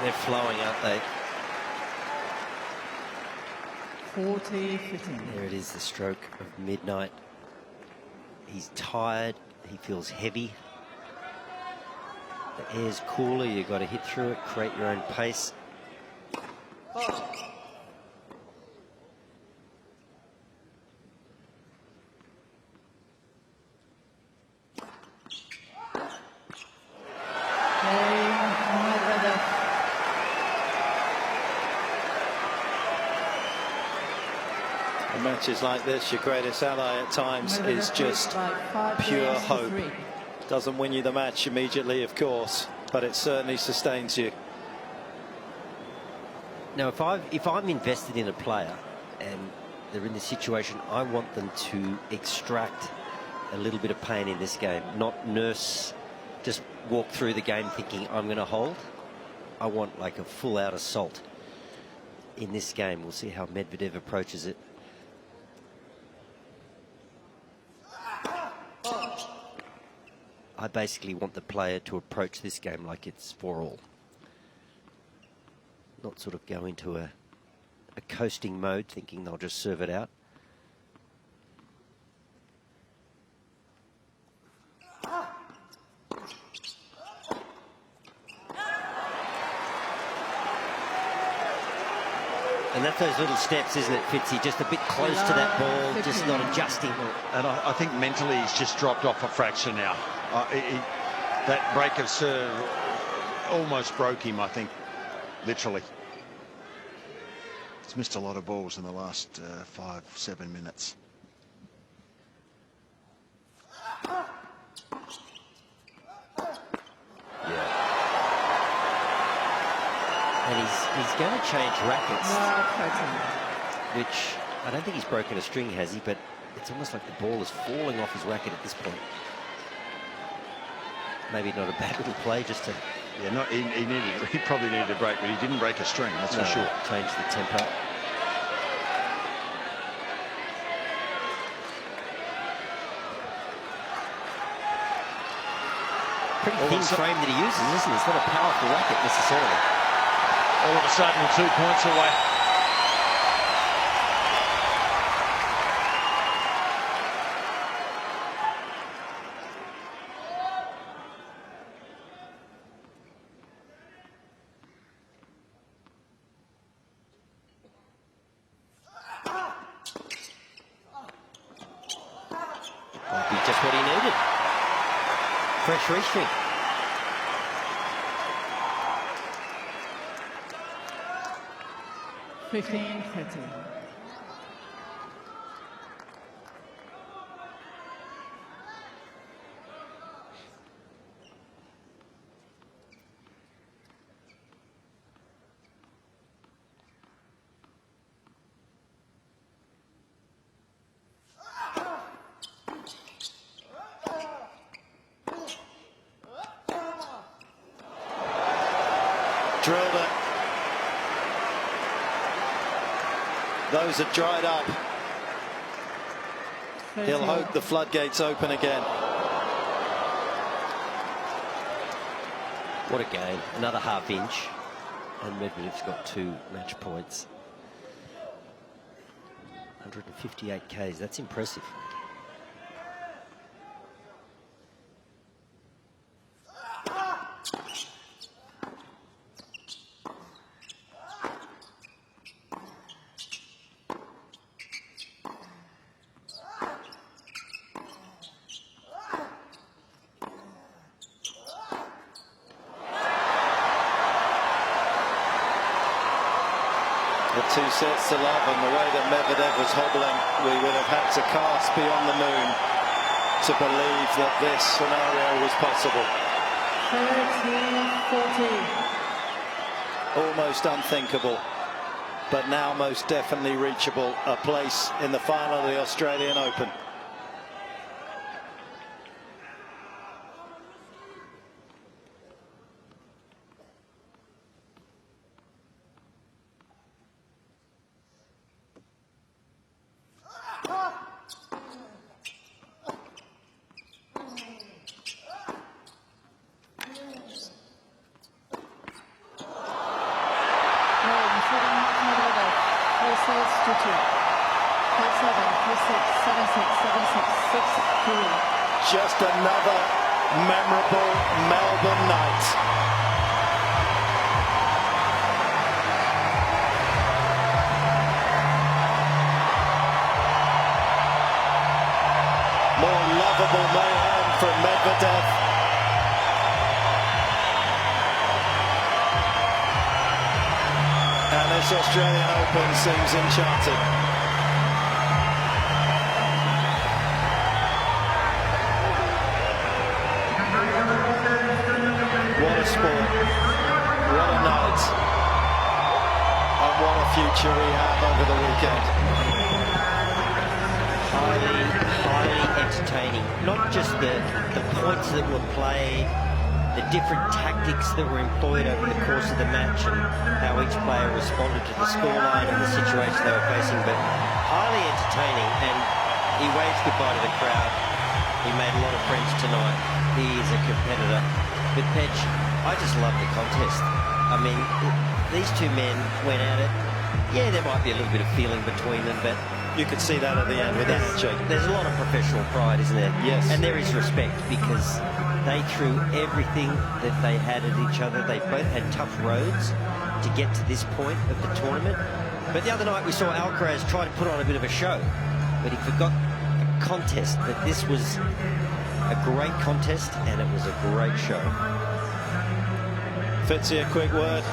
They're flowing, aren't they? 40-15. There it is, the stroke of midnight. He's tired. He feels heavy. The air's cooler. You've got to hit through it, create your own pace. Matches like this, your greatest ally at times is just pure hope. Doesn't win you the match immediately, of course, but it certainly sustains you. Now, if I'm invested in a player and they're in this situation, I want them to extract a little bit of pain in this game, not just walk through the game thinking I'm going to hold. I want like a full-out assault in this game. We'll see how Medvedev approaches it. I basically want the player to approach this game like it's 4-all. Not sort of go into a coasting mode thinking they'll just serve it out. And that's those little steps, isn't it, Fitzy? Just a bit close to that ball, just not adjusting. And I think mentally he's just dropped off a fraction now. That break of serve almost broke him, I think, literally. He's missed a lot of balls in the last 5-7 minutes. And he's going to change rackets, which I don't think he's broken a string, has he? But it's almost like the ball is falling off his racket at this point. Maybe not a bad little play, just to... Yeah, he probably needed a break, but he didn't break a string, that's for sure. Change the tempo. Pretty thin frame that he uses, isn't it? It's not a powerful racket necessarily. All of a sudden, 2 points away. Might be just what he needed. Fresh restring. Drilled it. Those are dried up. He'll hope the floodgates open again. What a game. Another half inch. And Medvedev's got 2 match points. 158 Ks. That's impressive. The 2 sets to love, and the way that Medvedev was hobbling, we would have had to cast beyond the moon to believe that this scenario was possible. 30-40. Almost unthinkable, but now most definitely reachable. A place in the final of the Australian Open. Just another memorable Melbourne night. More lovable mayhem from Medvedev. And this Australian Open seems enchanted. What a sport, what a night, and what a future we have over the weekend. Highly entertaining. Not just the points that were played, the different tactics that were employed over the course of the match and how each player responded to the scoreline and the situation they were facing, but highly entertaining. And he waved goodbye to the crowd. He made a lot of friends tonight. He is a competitor. But Petch, I just love the contest. I mean, these 2 men went at it. Yeah, there might be a little bit of feeling between them, but You could see that at the end with energy. there's a lot of professional pride, isn't there? Yes. And there is respect because they threw everything that they had at each other. They both had tough roads to get to this point of the tournament. But the other night we saw Alcaraz try to put on a bit of a show, but he forgot the contest. But this was a great contest, and it was a great show. Fitzy, a quick word.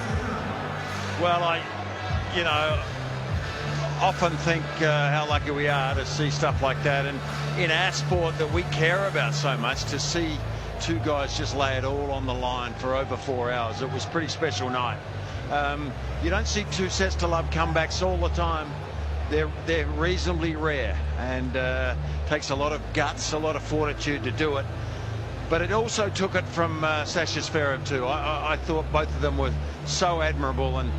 Well, I often think how lucky we are to see stuff like that, and in our sport that we care about so much, to see two guys just lay it all on the line for over 4 hours. It was a pretty special night. You don't see 2 sets to love comebacks all the time. They're reasonably rare, and takes a lot of guts, a lot of fortitude to do it. But it also took it from Sasha Zverev too. I thought both of them were so admirable, and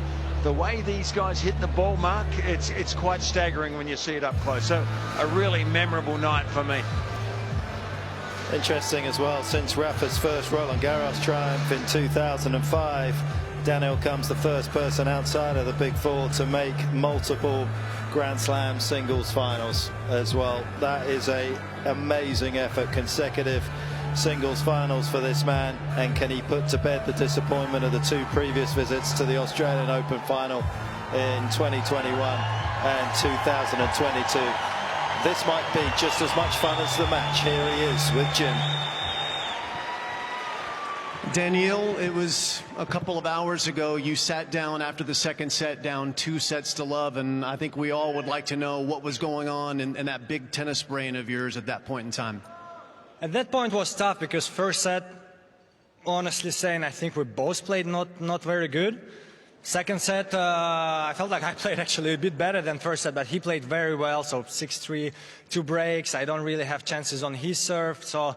the way these guys hit the ball, Mark, it's quite staggering when you see it up close. So a really memorable night for me. Interesting as well, since Rafa's first Roland Garros triumph in 2005, Daniil comes the first person outside of the Big Four to make multiple Grand Slam singles finals as well. That is a amazing effort, consecutive singles finals for this man. And can he put to bed the disappointment of the 2 previous visits to the Australian Open final in 2021 and 2022? This might be just as much fun as the match. Here he is with Jim. Daniil, it was a couple of hours ago you sat down after the second set, down 2 sets to love, and I think we all would like to know what was going on in that big tennis brain of yours at that point in time. At that point was tough because first set, honestly saying, I think we both played not very good. Second set, I felt like I played actually a bit better than first set, but he played very well, so 6-3, 2 breaks. I don't really have chances on his serve, so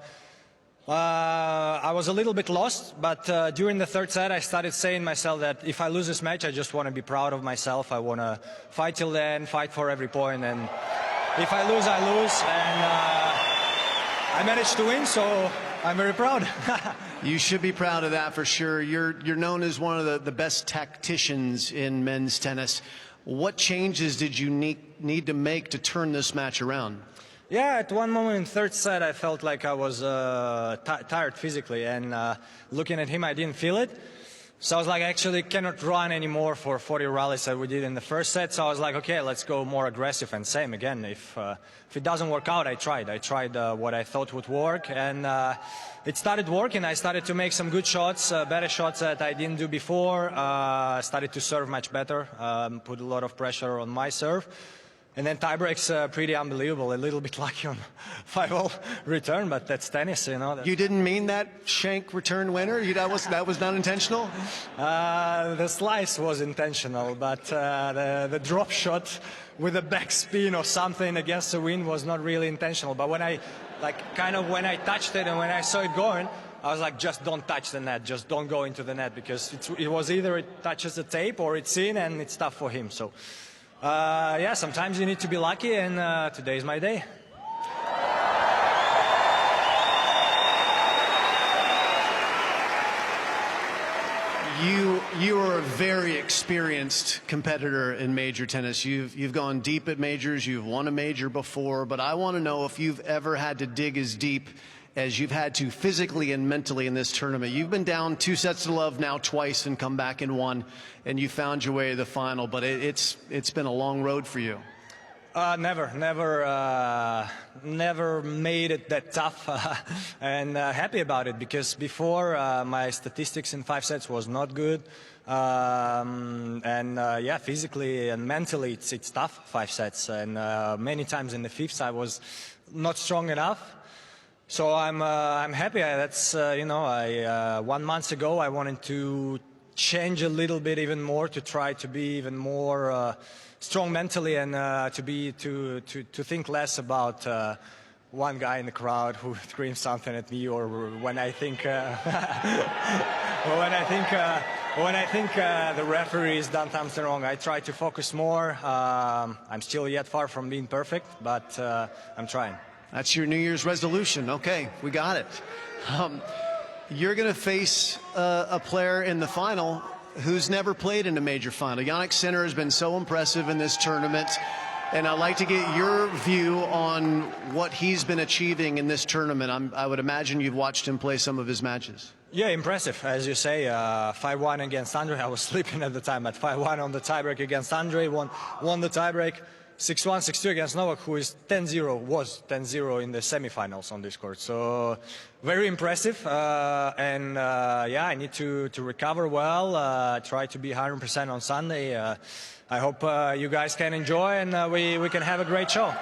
I was a little bit lost. But during the third set, I started saying myself that if I lose this match, I just want to be proud of myself. I want to fight till the end, fight for every point, and if I lose, I lose. And I managed to win, so I'm very proud. You should be proud of that for sure. You're known as one of the best tacticians in men's tennis. What changes did you need to make to turn this match around? Yeah, at one moment in third set, I felt like I was tired physically, and looking at him, I didn't feel it. So I was like, I actually cannot run anymore for 40 rallies that we did in the first set. So I was like, okay, let's go more aggressive. And same again, if it doesn't work out, I tried. I tried what I thought would work, and it started working. I started to make some good shots, better shots that I didn't do before. Started to serve much better, put a lot of pressure on my serve. And then tiebreaks, pretty unbelievable. A little bit lucky on 5-0 return, but that's tennis, you know. You didn't mean that shank return winner? That was not intentional? The slice was intentional, but the drop shot with a backspin or something against the wind was not really intentional. But when I touched it and when I saw it going, I was like, just don't touch the net, just don't go into the net, because it was either it touches the tape or it's in, and it's tough for him. So. Yeah, sometimes you need to be lucky, and today's my day. You are a very experienced competitor in major tennis. You've gone deep at majors, you've won a major before, but I want to know if you've ever had to dig as deep as you've had to physically and mentally in this tournament. You've been down 2 sets to love now twice and come back and won, and you found your way to the final, but it's been a long road for you. Never made it that tough, and happy about it, because before my statistics in 5 sets was not good, and yeah, physically and mentally it's tough, 5 sets, and many times in the 5th I was not strong enough. So I'm happy. That's 1 month ago I wanted to change a little bit even more, to try to be even more strong mentally, and to think less about one guy in the crowd who screams something at me, or when I think the referee has done something wrong. I try to focus more. I'm still yet far from being perfect, but I'm trying. That's your New Year's resolution. Okay, we got it. You're going to face a player in the final who's never played in a major final. Jannik Sinner has been so impressive in this tournament, and I'd like to get your view on what he's been achieving in this tournament. I would imagine you've watched him play some of his matches. Yeah, impressive, as you say. 5-1 against Andre. I was sleeping at the time, but 5-1 on the tiebreak against Andre. Won the tiebreak. 6-1, 6-2 against Novak, who is 10-0, was 10-0 in the semifinals on this court. So very impressive. Yeah, I need to recover well. Try to be 100% on Sunday. I hope you guys can enjoy and we can have a great show.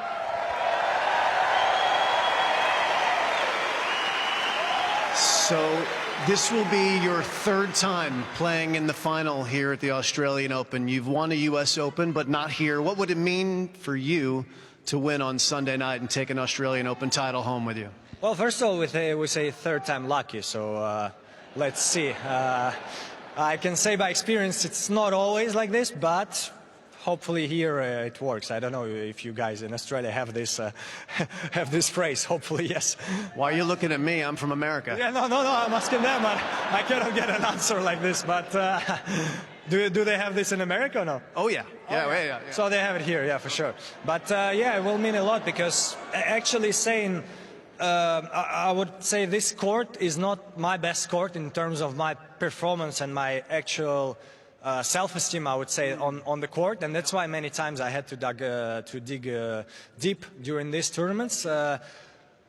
So this will be your third time playing in the final here at the Australian Open. You've won a U.S. Open, but not here. What would it mean for you to win on Sunday night and take an Australian Open title home with you? Well, first of all, we say third time lucky, so let's see. I can say by experience it's not always like this, but hopefully here it works. I don't know if you guys in Australia have this phrase. Hopefully, yes. Why are you looking at me? I'm from America. Yeah, no, I'm asking them. I cannot get an answer like this, but do they have this in America or no? Oh, yeah. Yeah. So they have it here, yeah, for sure. But yeah, it will mean a lot because actually saying, I would say this court is not my best court in terms of my performance and my actual self-esteem, I would say, on the court, and that's why many times I had to dig deep during these tournaments.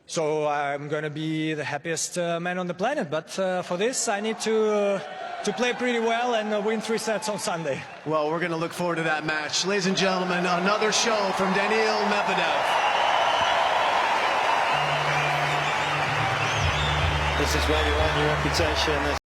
So I'm going to be the happiest man on the planet, but for this I need to play pretty well and win 3 sets on Sunday. Well, we're going to look forward to that match. Ladies and gentlemen, another show from Daniil Medvedev. This is where you earn your reputation.